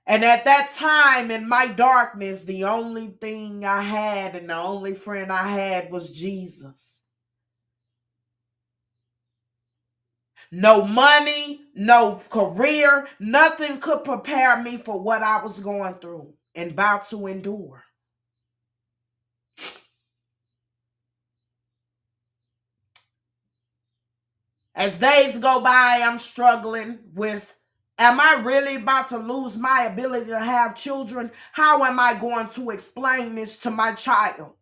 B: And at that time in my darkness, the only thing I had and the only friend I had was Jesus. No money, no career, nothing could prepare me for what I was going through and about to endure. As days go by, I'm struggling with, am I really about to lose my ability to have children? How am I going to explain this to my child?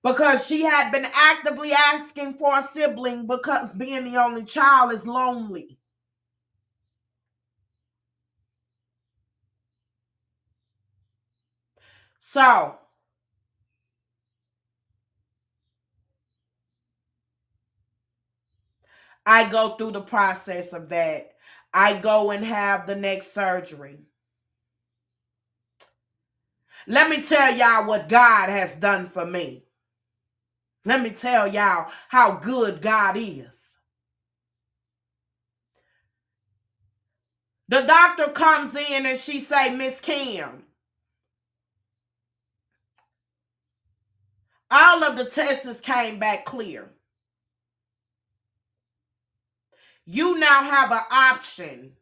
B: Because she had been actively asking for a sibling because being the only child is lonely. So I go through the process of that. I go and have the next surgery. Let me tell y'all what God has done for me. Let me tell y'all how good God is. The doctor comes in and she say, Miss Kim, all of the tests came back clear. You now have an option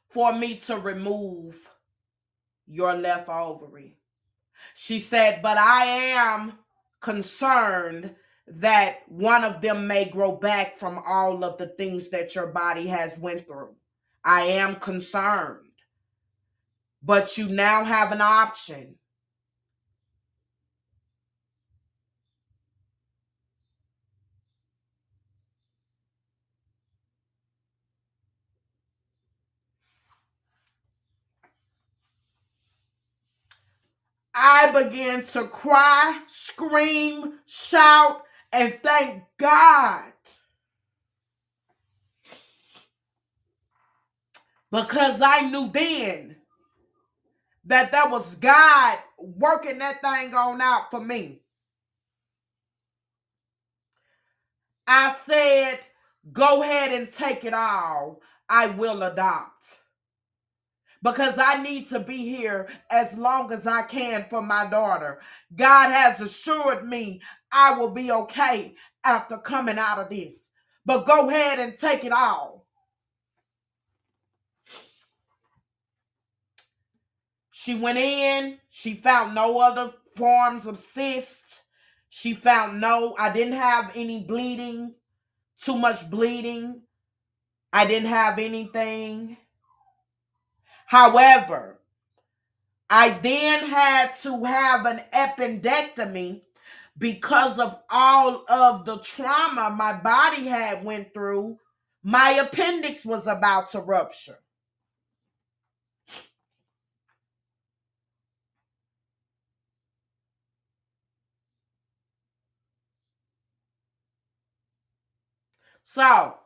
B: for me to remove your left ovary. She said, but I am concerned that one of them may grow back from all of the things that your body has went through. I am concerned. But you now have an option. I began to cry, scream, shout, and thank God. Because I knew then that was God working that thing on out for me. I said, go ahead and take it all. I will adopt. Because I need to be here as long as I can for my daughter. God has assured me I will be okay after coming out of this. But go ahead and take it all. She went in. She found no other forms of cysts. She found I didn't have any bleeding, too much bleeding. I didn't have anything. However, I then had to have an appendectomy because of all of the trauma my body had went through. My appendix was about to rupture. So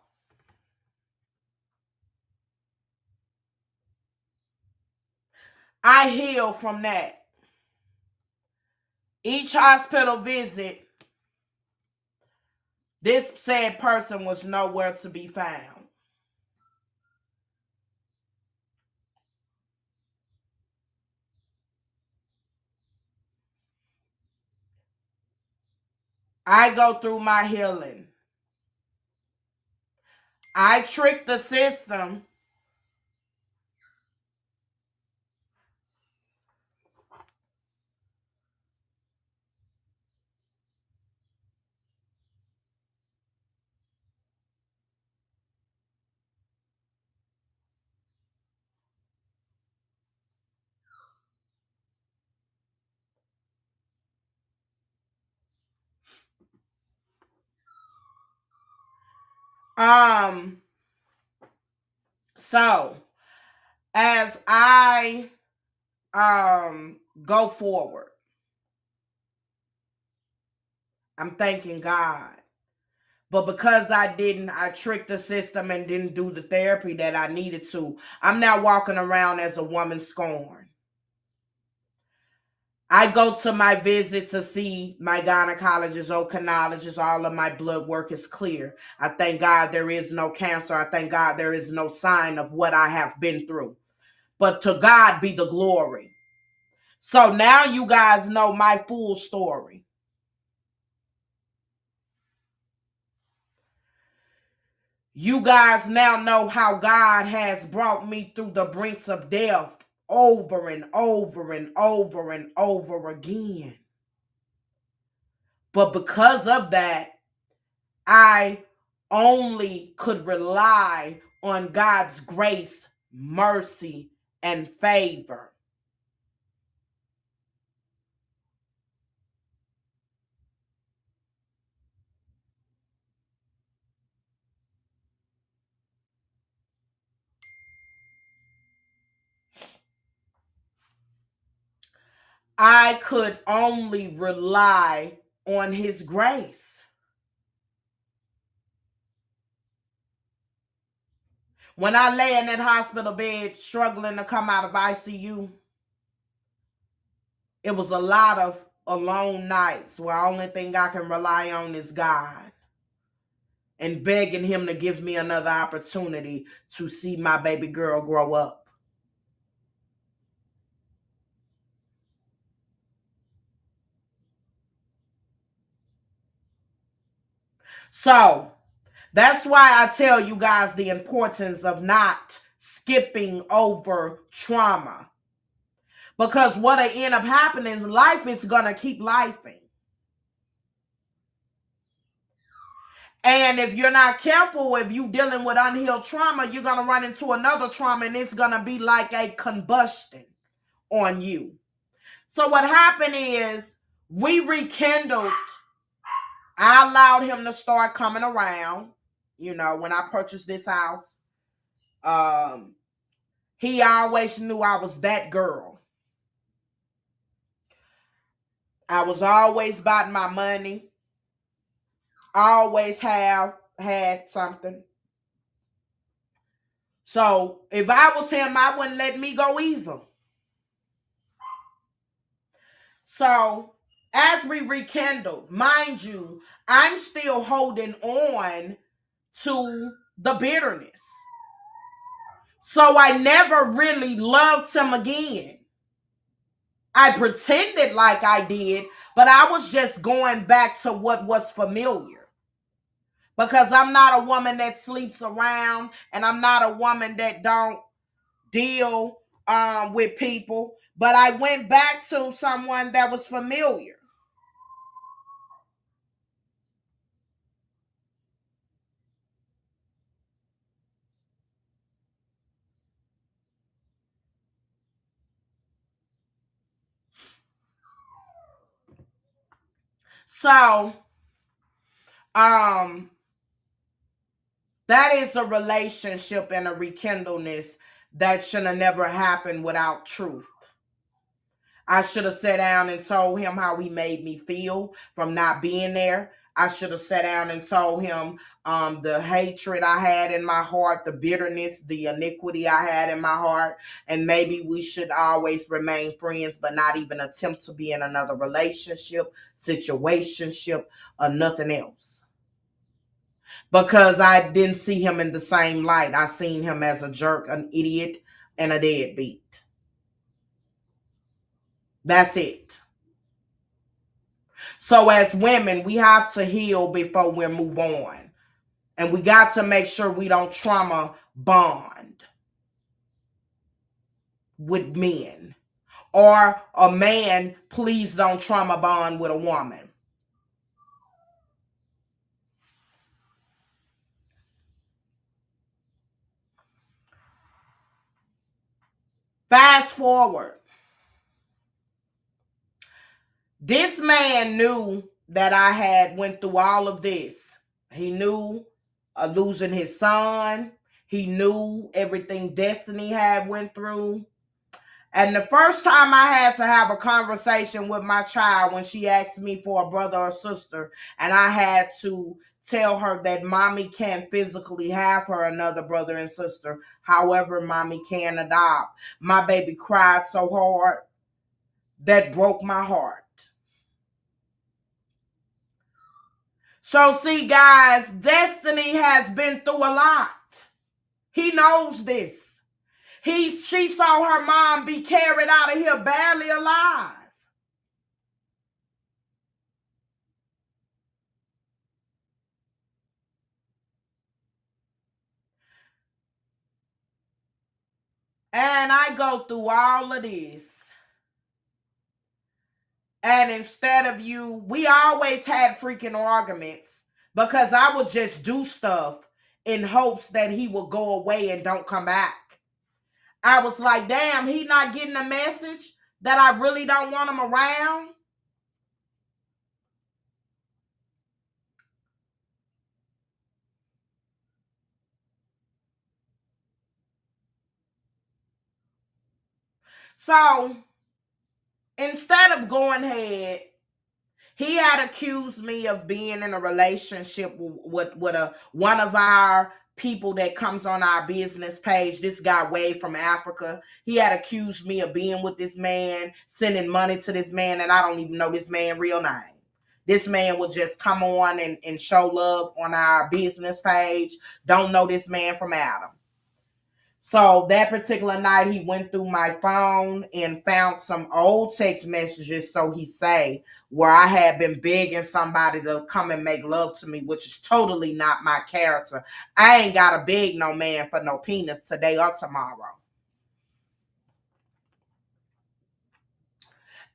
B: I healed from that. Each hospital visit, this said person was nowhere to be found. I go through my healing. I tricked the system. So as I go forward, I'm thanking God. But because I didn't, I tricked the system and didn't do the therapy that I needed to. I'm now walking around as a woman scorned. I go to my visit to see my gynecologist, endocrinologist. All of my blood work is clear. I thank God there is no cancer. I thank God there is no sign of what I have been through. But to God be the glory. So now you guys know my full story. You guys now know how God has brought me through the brinks of death over and over and over and over again. But because of that, I only could rely on God's grace, mercy, and favor. I could only rely on his grace. When I lay in that hospital bed struggling to come out of ICU, it was a lot of alone nights where the only thing I can rely on is God, and begging him to give me another opportunity to see my baby girl grow up. So that's why I tell you guys the importance of not skipping over trauma. Because what'll end up happening, life is gonna keep lifing. And if you're not careful, if you're dealing with unhealed trauma, you're gonna run into another trauma, and it's gonna be like a combustion on you. So what happened is we rekindled. I allowed him to start coming around. You know, when I purchased this house, he always knew I was that girl. I was always about my money. Always have had something. So if I was him, I wouldn't let me go either. So as we rekindled, mind you, I'm still holding on to the bitterness. So I never really loved him again. I pretended like I did, but I was just going back to what was familiar. Because I'm not a woman that sleeps around, and I'm not a woman that don't deal with people. But I went back to someone that was familiar. So, that is a relationship and a rekindleness that should have never happened without truth. I should have sat down and told him how he made me feel from not being there. I should have sat down and told him the hatred I had in my heart, the bitterness, the iniquity I had in my heart, and maybe we should always remain friends, but not even attempt to be in another relationship, situationship, or nothing else. Because I didn't see him in the same light. I seen him as a jerk, an idiot, and a deadbeat. That's it. So as women, we have to heal before we move on. And we got to make sure we don't trauma bond with men. Or a man, please don't trauma bond with a woman. Fast forward. This man knew that I had went through all of this. He knew losing his son. He knew everything Destiny had went through. And the first time I had to have a conversation with my child when she asked me for a brother or sister, and I had to tell her that mommy can't physically have her another brother and sister. However, mommy can adopt. My baby cried so hard that broke my heart. So see, guys, Destiny has been through a lot. He knows this. She saw her mom be carried out of here barely alive. And I go through all of this. And instead of we always had freaking arguments because I would just do stuff in hopes that he would go away and don't come back. I was like, damn, he not getting the message that I really don't want him around. So instead of going ahead, he had accused me of being in a relationship with one of our people that comes on our business page. This guy way from Africa. He had accused me of being with this man, sending money to this man, and I don't even know this man's real name. This man will just come on and show love on our business page. Don't know this man from Adam. So that particular night, he went through my phone and found some old text messages, so he say, where I had been begging somebody to come and make love to me, which is totally not my character. I ain't got to beg no man for no penis today or tomorrow.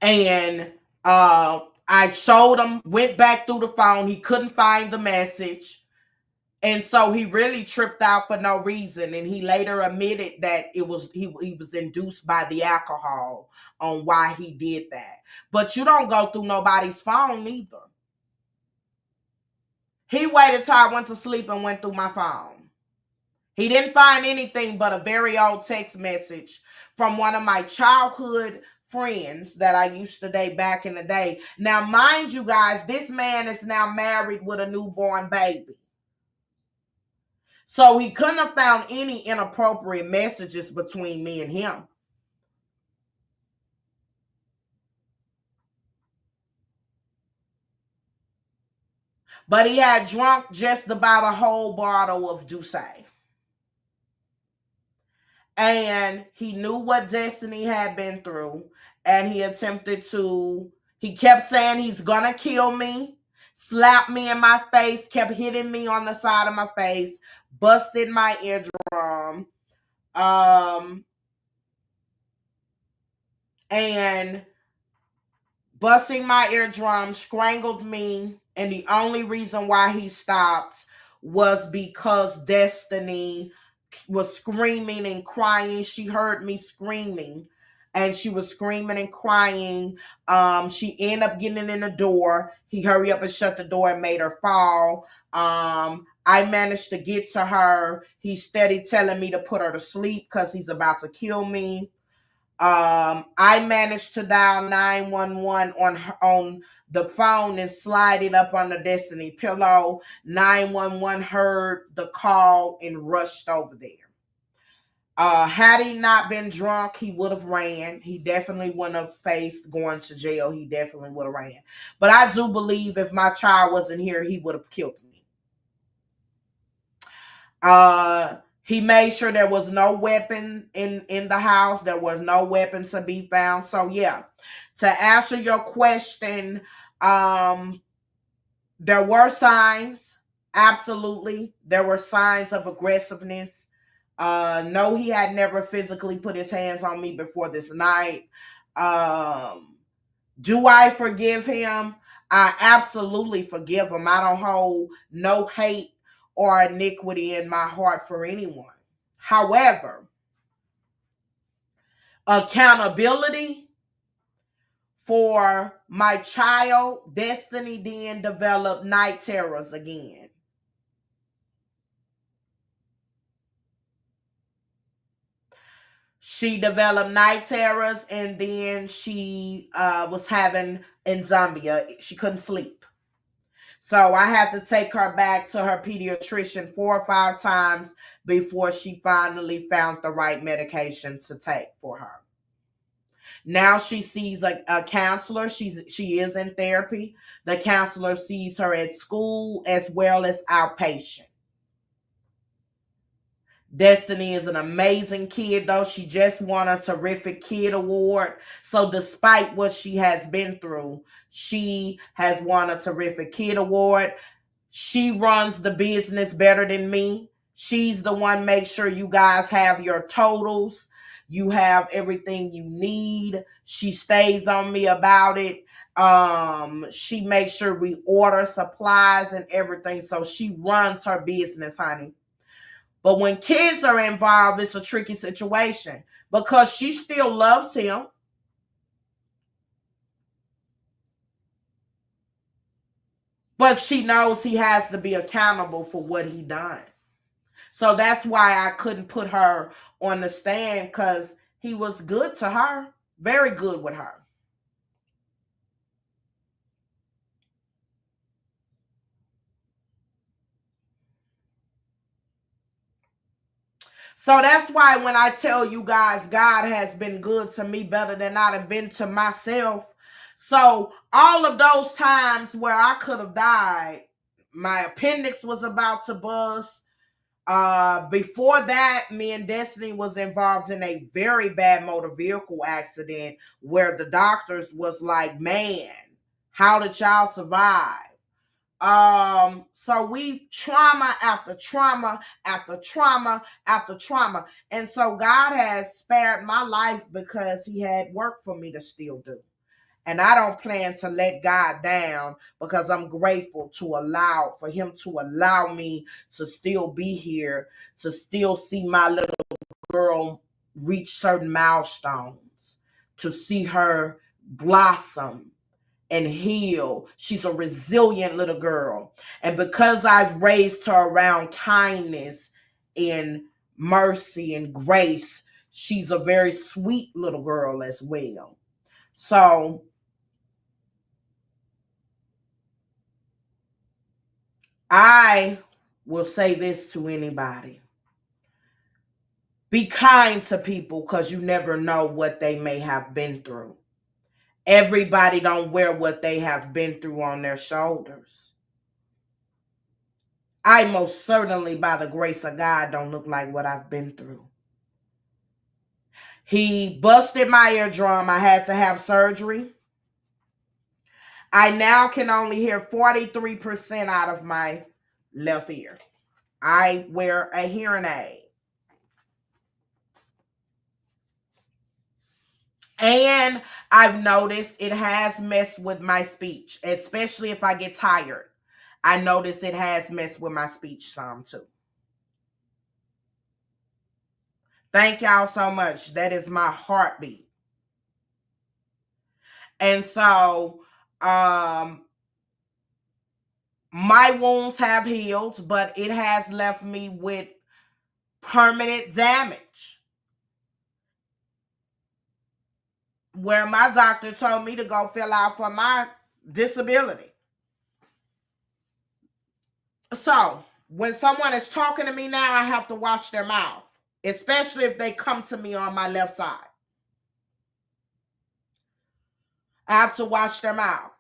B: And I showed him, went back through the phone. He couldn't find the message. And so he really tripped out for no reason. And he later admitted that he was induced by the alcohol on why he did that. But you don't go through nobody's phone either. He waited till I went to sleep and went through my phone. He didn't find anything but a very old text message from one of my childhood friends that I used to date back in the day. Now, mind you guys, this man is now married with a newborn baby. So he couldn't have found any inappropriate messages between me and him. But he had drunk just about a whole bottle of Douce. And he knew what Destiny had been through. And he he kept saying he's gonna kill me, slapped me in my face, kept hitting me on the side of my face, busted my eardrum. And busting my eardrum, strangled me, and the only reason why he stopped was because Destiny was screaming and crying. She heard me screaming, and she was screaming and crying. She ended up getting in the door. He hurried up and shut the door and made her fall. I managed to get to her. He's steady telling me to put her to sleep because he's about to kill me. I managed to dial 911 on the phone and slide it up on the Destiny pillow. 911 heard the call and rushed over there. Had he not been drunk, he would have ran. He definitely wouldn't have faced going to jail. He definitely would have ran. But I do believe if my child wasn't here, he would have killed me. He made sure there was no weapon in the house. There was no weapon to be found. So yeah, to answer your question, there were signs. Absolutely. There were signs of aggressiveness. No, he had never physically put his hands on me before this night. Do I forgive him? I absolutely forgive him. I don't hold no hate or iniquity in my heart for anyone. However, accountability for my child, Destiny then developed night terrors again. She developed night terrors, and then she was having insomnia. She couldn't sleep. So I had to take her back to her pediatrician 4 or 5 times before she finally found the right medication to take for her. Now she sees a counselor. She is in therapy. The counselor sees her at school as well as outpatient. Destiny is an amazing kid, though. She just won a terrific kid award. So despite what she has been through, she has won a terrific kid award. She runs the business better than me. She's the one make sure you guys have your totals. You have everything you need. She stays on me about it. She makes sure we order supplies and everything. So she runs her business, honey. But when kids are involved, it's a tricky situation because she still loves him. But she knows he has to be accountable for what he done. So that's why I couldn't put her on the stand, because he was good to her, very good with her. So that's why when I tell you guys, God has been good to me better than I'd have been to myself. So all of those times where I could have died, my appendix was about to bust. Before that, me and Destiny was involved in a very bad motor vehicle accident where the doctors was like, man, how did y'all survive? So we trauma after trauma after trauma after trauma. And so God has spared my life because he had work for me to still do. And I don't plan to let God down, because I'm grateful for him to allow me to still be here, to still see my little girl reach certain milestones, to see her blossom and heal. She's a resilient little girl. And because I've raised her around kindness and mercy and grace, she's a very sweet little girl as well. So I will say this to anybody. Be kind to people, because you never know what they may have been through. Everybody don't wear what they have been through on their shoulders. I most certainly, by the grace of God, don't look like what I've been through. He busted my eardrum. I had to have surgery. I now can only hear 43% out of my left ear. I wear a hearing aid. And I've noticed it has messed with my speech, especially if I get tired. I notice it has messed with my speech some too. Thank y'all so much. That is my heartbeat. And so, my wounds have healed, but it has left me with permanent damage, where my doctor told me to go fill out for my disability. So when someone is talking to me now, I have to watch their mouth, especially if they come to me on my left side. I have to watch their mouth.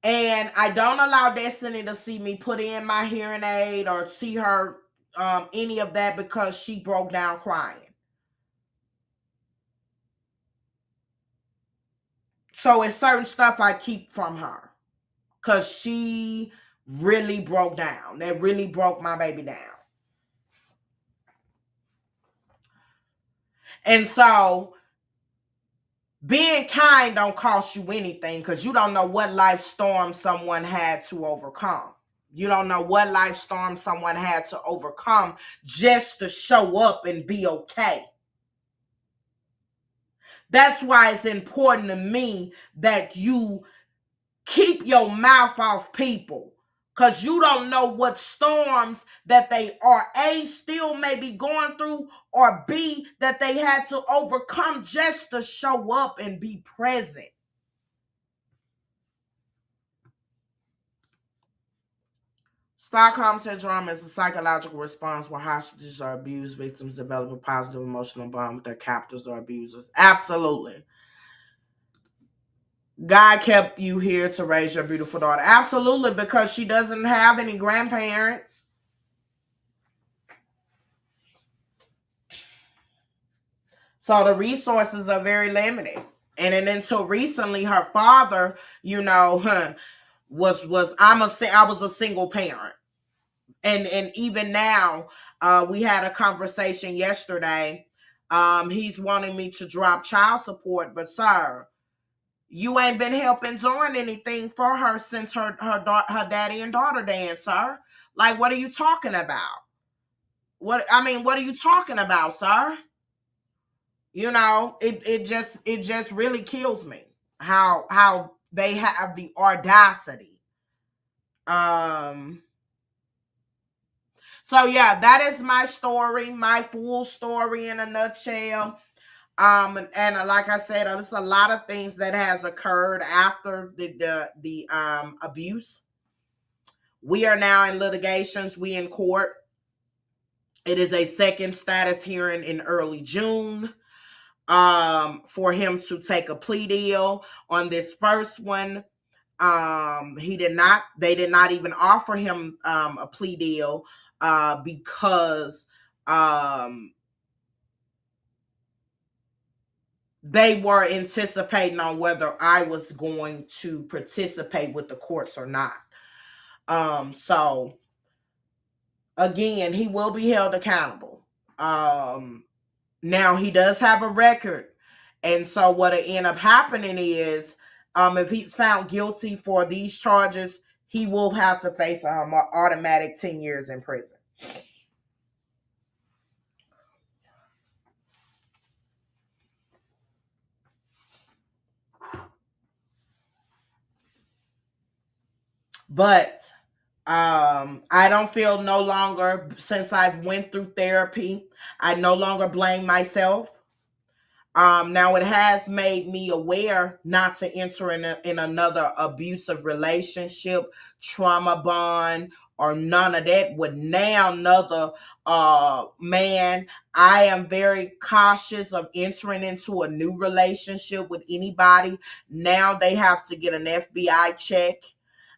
B: And I don't allow Destiny to see me put in my hearing aid or see her any of that, because she broke down crying. So it's certain stuff I keep from her, because she really broke down. That really broke my baby down. And so being kind don't cost you anything, because you don't know what life storm someone had to overcome. You don't know what life storm someone had to overcome just to show up and be okay. That's why it's important to me that you keep your mouth off people. because you don't know what storms that they are A, still may be going through, or B, that they had to overcome just to show up and be present. Stockholm Syndrome is a psychological response where hostages are abused, victims develop a positive emotional bond with their captors or abusers. Absolutely. God kept you here to raise your beautiful daughter. Absolutely, because she doesn't have any grandparents. So the resources are very limited. And then until recently, her father, I was a single parent. And even now, we had a conversation yesterday. He's wanting me to drop child support, but sir, you ain't been helping doing anything for her since her daddy and daughter dance, sir. Like, what are you talking about? What are you talking about, sir? It just really kills me how they have the audacity. So yeah, that is my story, my full story in a nutshell. And like I said, there's a lot of things that has occurred after the abuse. We are now in litigations. We in court. It is a second status hearing in early June. For him to take a plea deal. On this first one, they did not even offer him a plea deal because they were anticipating on whether I was going to participate with the courts or not. So again, he will be held accountable. Now he does have a record. And so what'll end up happening is, if he's found guilty for these charges, he will have to face an automatic 10 years in prison. But I don't feel no longer, since I've went through therapy, I no longer blame myself. Now it has made me aware not to enter in another abusive relationship, trauma bond, or none of that with now another man. I am very cautious of entering into a new relationship with anybody. Now they have to get an FBI check.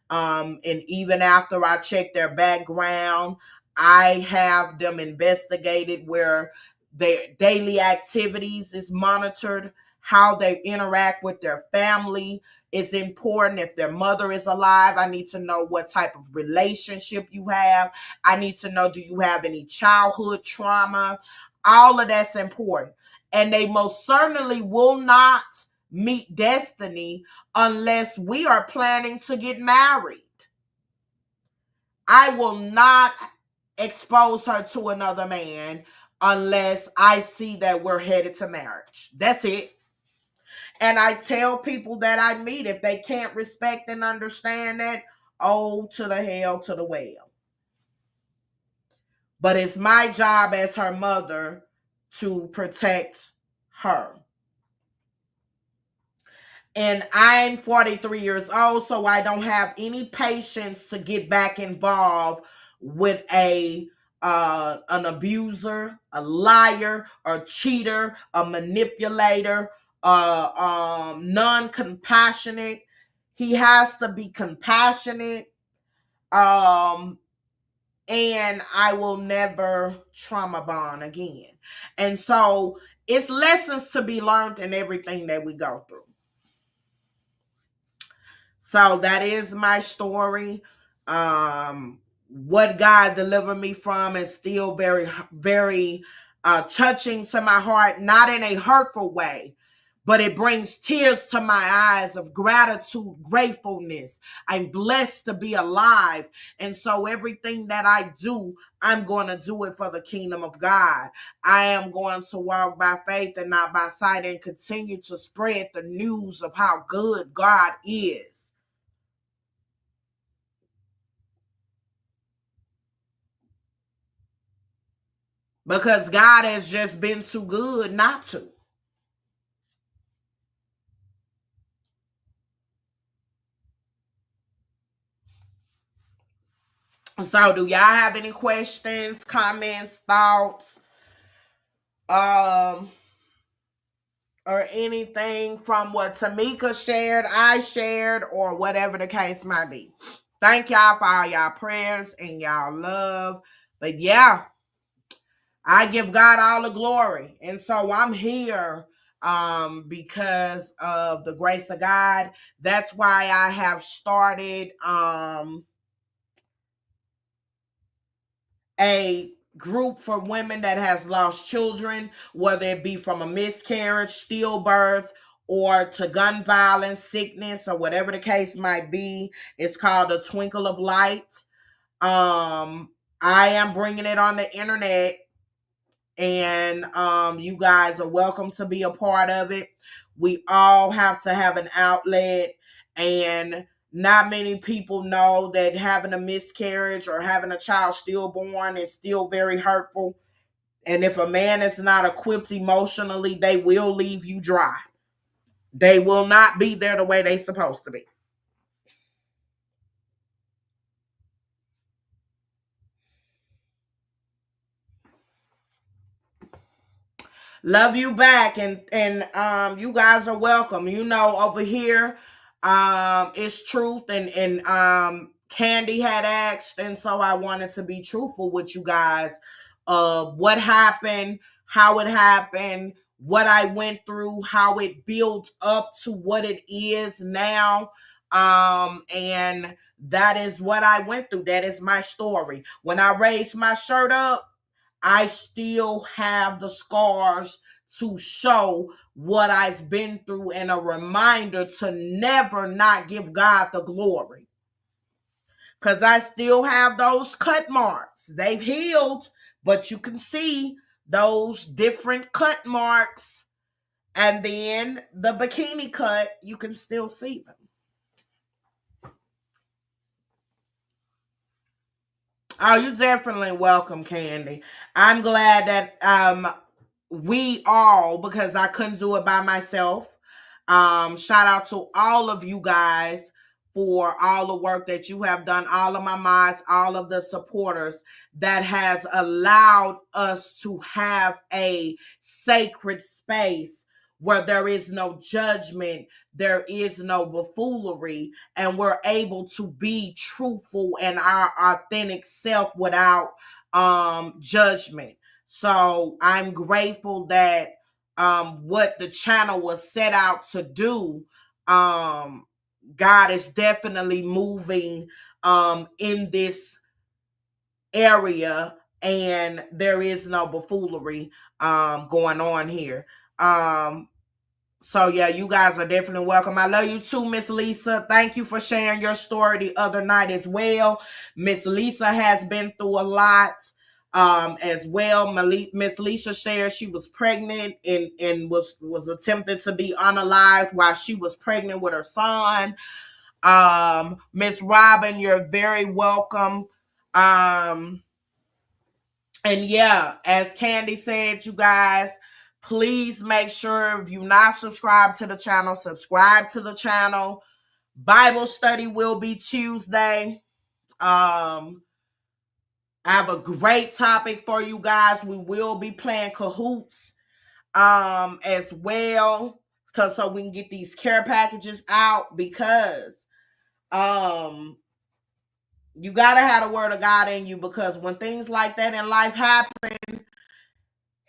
B: And even after I check their background, I have them investigated where their daily activities is monitored, how they interact with their family is important. If their mother is alive, I need to know what type of relationship you have. I need to know, do you have any childhood trauma? All of that's important. And they most certainly will not meet destiny unless we are planning to get married. I will not expose her to another man unless I see that we're headed to marriage. That's it. And I tell people that I meet, if they can't respect and understand that, oh, to the hell, to the well. But it's my job as her mother to protect her. And I'm 43 years old, so I don't have any patience to get back involved with an abuser, a liar, a cheater, a manipulator, non-compassionate. He has to be compassionate. And I will never trauma bond again. And so it's lessons to be learned in everything that we go through. So that is my story. What God delivered me from is still very, very touching to my heart, not in a hurtful way, but it brings tears to my eyes of gratitude, gratefulness. I'm blessed to be alive. And so everything that I do, I'm going to do it for the kingdom of God. I am going to walk by faith and not by sight and continue to spread the news of how good God is. because God has just been too good not to. So do y'all have any questions, comments, thoughts, um, or anything from what Tamika shared, I shared, or whatever the case might be? Thank y'all for all y'all prayers and y'all love. But yeah, I give God all the glory. And so I'm here because of the grace of God. That's why I have started a group for women that has lost children, whether it be from a miscarriage, stillbirth, or to gun violence, sickness, or whatever the case might be. It's called A Twinkle of Light. I am bringing it on the internet, and you guys are welcome to be a part of it. We all have to have an outlet, and not many people know that having a miscarriage or having a child stillborn is still very hurtful. And if a man is not equipped emotionally, they will leave you dry. They will not be there the way they're supposed to be. Love you back, and you guys are welcome. You know, over here, it's truth, and Candy had asked, and so I wanted to be truthful with you guys of what happened, how it happened, what I went through, how it built up to what it is now. And that is what I went through. That is my story. When I raised my shirt up, I still have the scars to show what I've been through, and a reminder to never not give God the glory. Because I still have those cut marks. They've healed, but you can see those different cut marks. And then the bikini cut, you can still see them. Oh, you're definitely welcome, Candy. I'm glad that we all, because I couldn't do it by myself. Shout out to all of you guys for all the work that you have done, all of my mods, all of the supporters that has allowed us to have a sacred space where there is no judgment, there is no buffoonery, and we're able to be truthful and our authentic self without judgment. So I'm grateful that what the channel was set out to do, God is definitely moving in this area, and there is no buffoonery going on here. So yeah, you guys are definitely welcome. I love you too, Miss Lisa. Thank you for sharing your story the other night as well. Miss Lisa has been through a lot as well. Miss Lisa shared she was pregnant and was attempting to be unalive while she was pregnant with her son. Miss Robin, you're very welcome. And yeah, as Candy said, you guys, please make sure if you're not subscribed to the channel, subscribe to the channel. Bible study will be Tuesday. I have a great topic for you guys. We will be playing cahoots as well, because so we can get these care packages out, because you gotta have the word of God in you, because when things like that in life happen,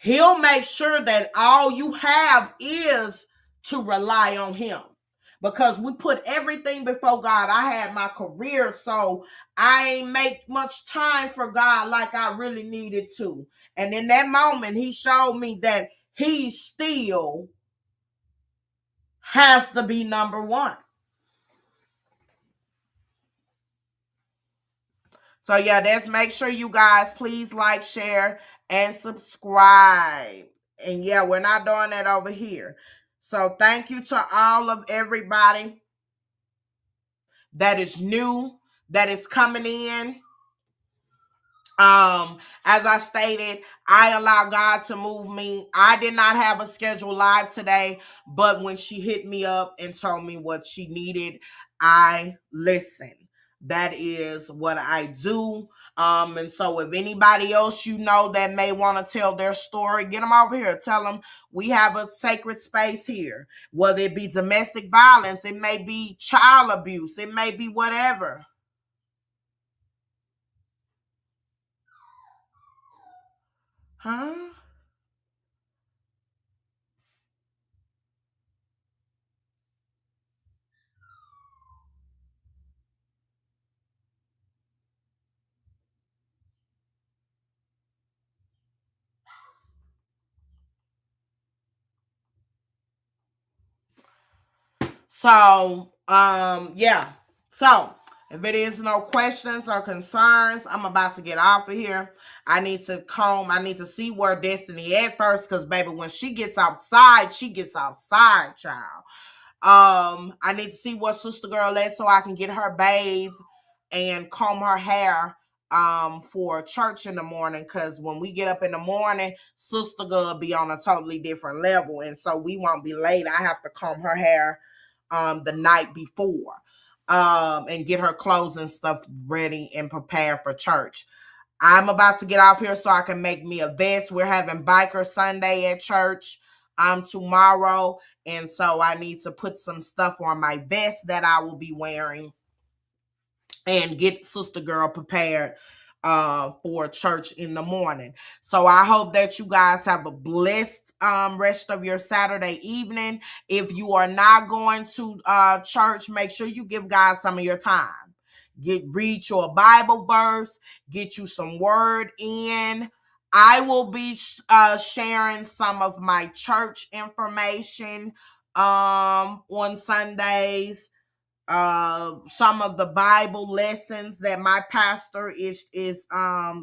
B: He'll make sure that all you have is to rely on him, because we put everything before God. I had my career, so I ain't make much time for God like I really needed to. And in that moment, he showed me that he still has to be number one. So yeah, that's, make sure you guys please like, share, and subscribe. And yeah, we're not doing that over here. So thank you to all of everybody that is new, that is coming in. As I stated, I allow God to move me. I did not have a scheduled live today, but when she hit me up and told me what she needed, I listened. That is what I do. And so if anybody else you know that may want to tell their story, get them over here. Tell them we have a sacred space here. Whether it be domestic violence, it may be child abuse, it may be whatever. Huh? So, yeah. So, if it is no questions or concerns, I'm about to get off of here. I need to see where Destiny at first, because baby, when she gets outside, child. I need to see what Sister Girl is so I can get her bathed and comb her hair for church in the morning, because when we get up in the morning, Sister Girl be on a totally different level, and so we won't be late. I have to comb her hair the night before and get her clothes and stuff ready and prepared for church. I'm about to get off here so I can make me a vest. We're having Biker Sunday at church tomorrow, and so I need to put some stuff on my vest that I will be wearing and get Sister Girl prepared for church in the morning. So I hope that you guys have a blessed rest of your Saturday evening. If you are not going to church, make sure you give God some of your time. Read your Bible verse, get you some word in. I will be sharing some of my church information on Sundays, some of the Bible lessons that my pastor is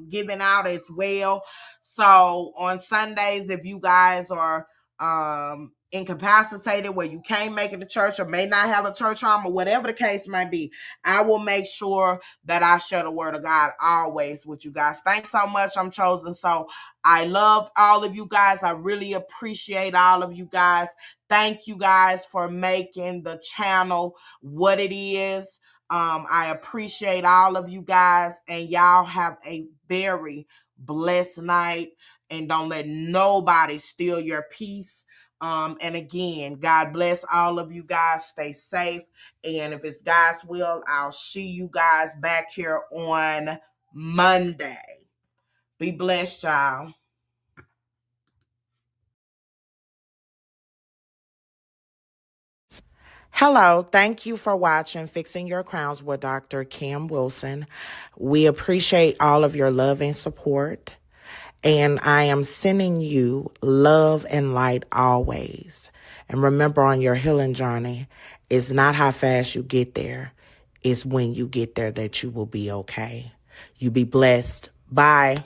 B: giving out as well. So on Sundays, if you guys are incapacitated where you can't make it to church or may not have a church home or whatever the case might be, I will make sure that I share the word of God always with you guys. Thanks so much. I'm chosen. So I love all of you guys. I really appreciate all of you guys. Thank you guys for making the channel what it is. I appreciate all of you guys, and y'all have a very blessed night, and don't let nobody steal your peace. And again, God bless all of you guys. Stay safe, and if it's God's will, I'll see you guys back here on Monday. Be blessed, y'all. Hello, thank you for watching Fixing Your Crowns with Dr. Kim Wilson. We appreciate all of your love and support, and I am sending you love and light always. And remember, on your healing journey, it's not how fast you get there, it's when you get there that you will be okay. You be blessed. Bye.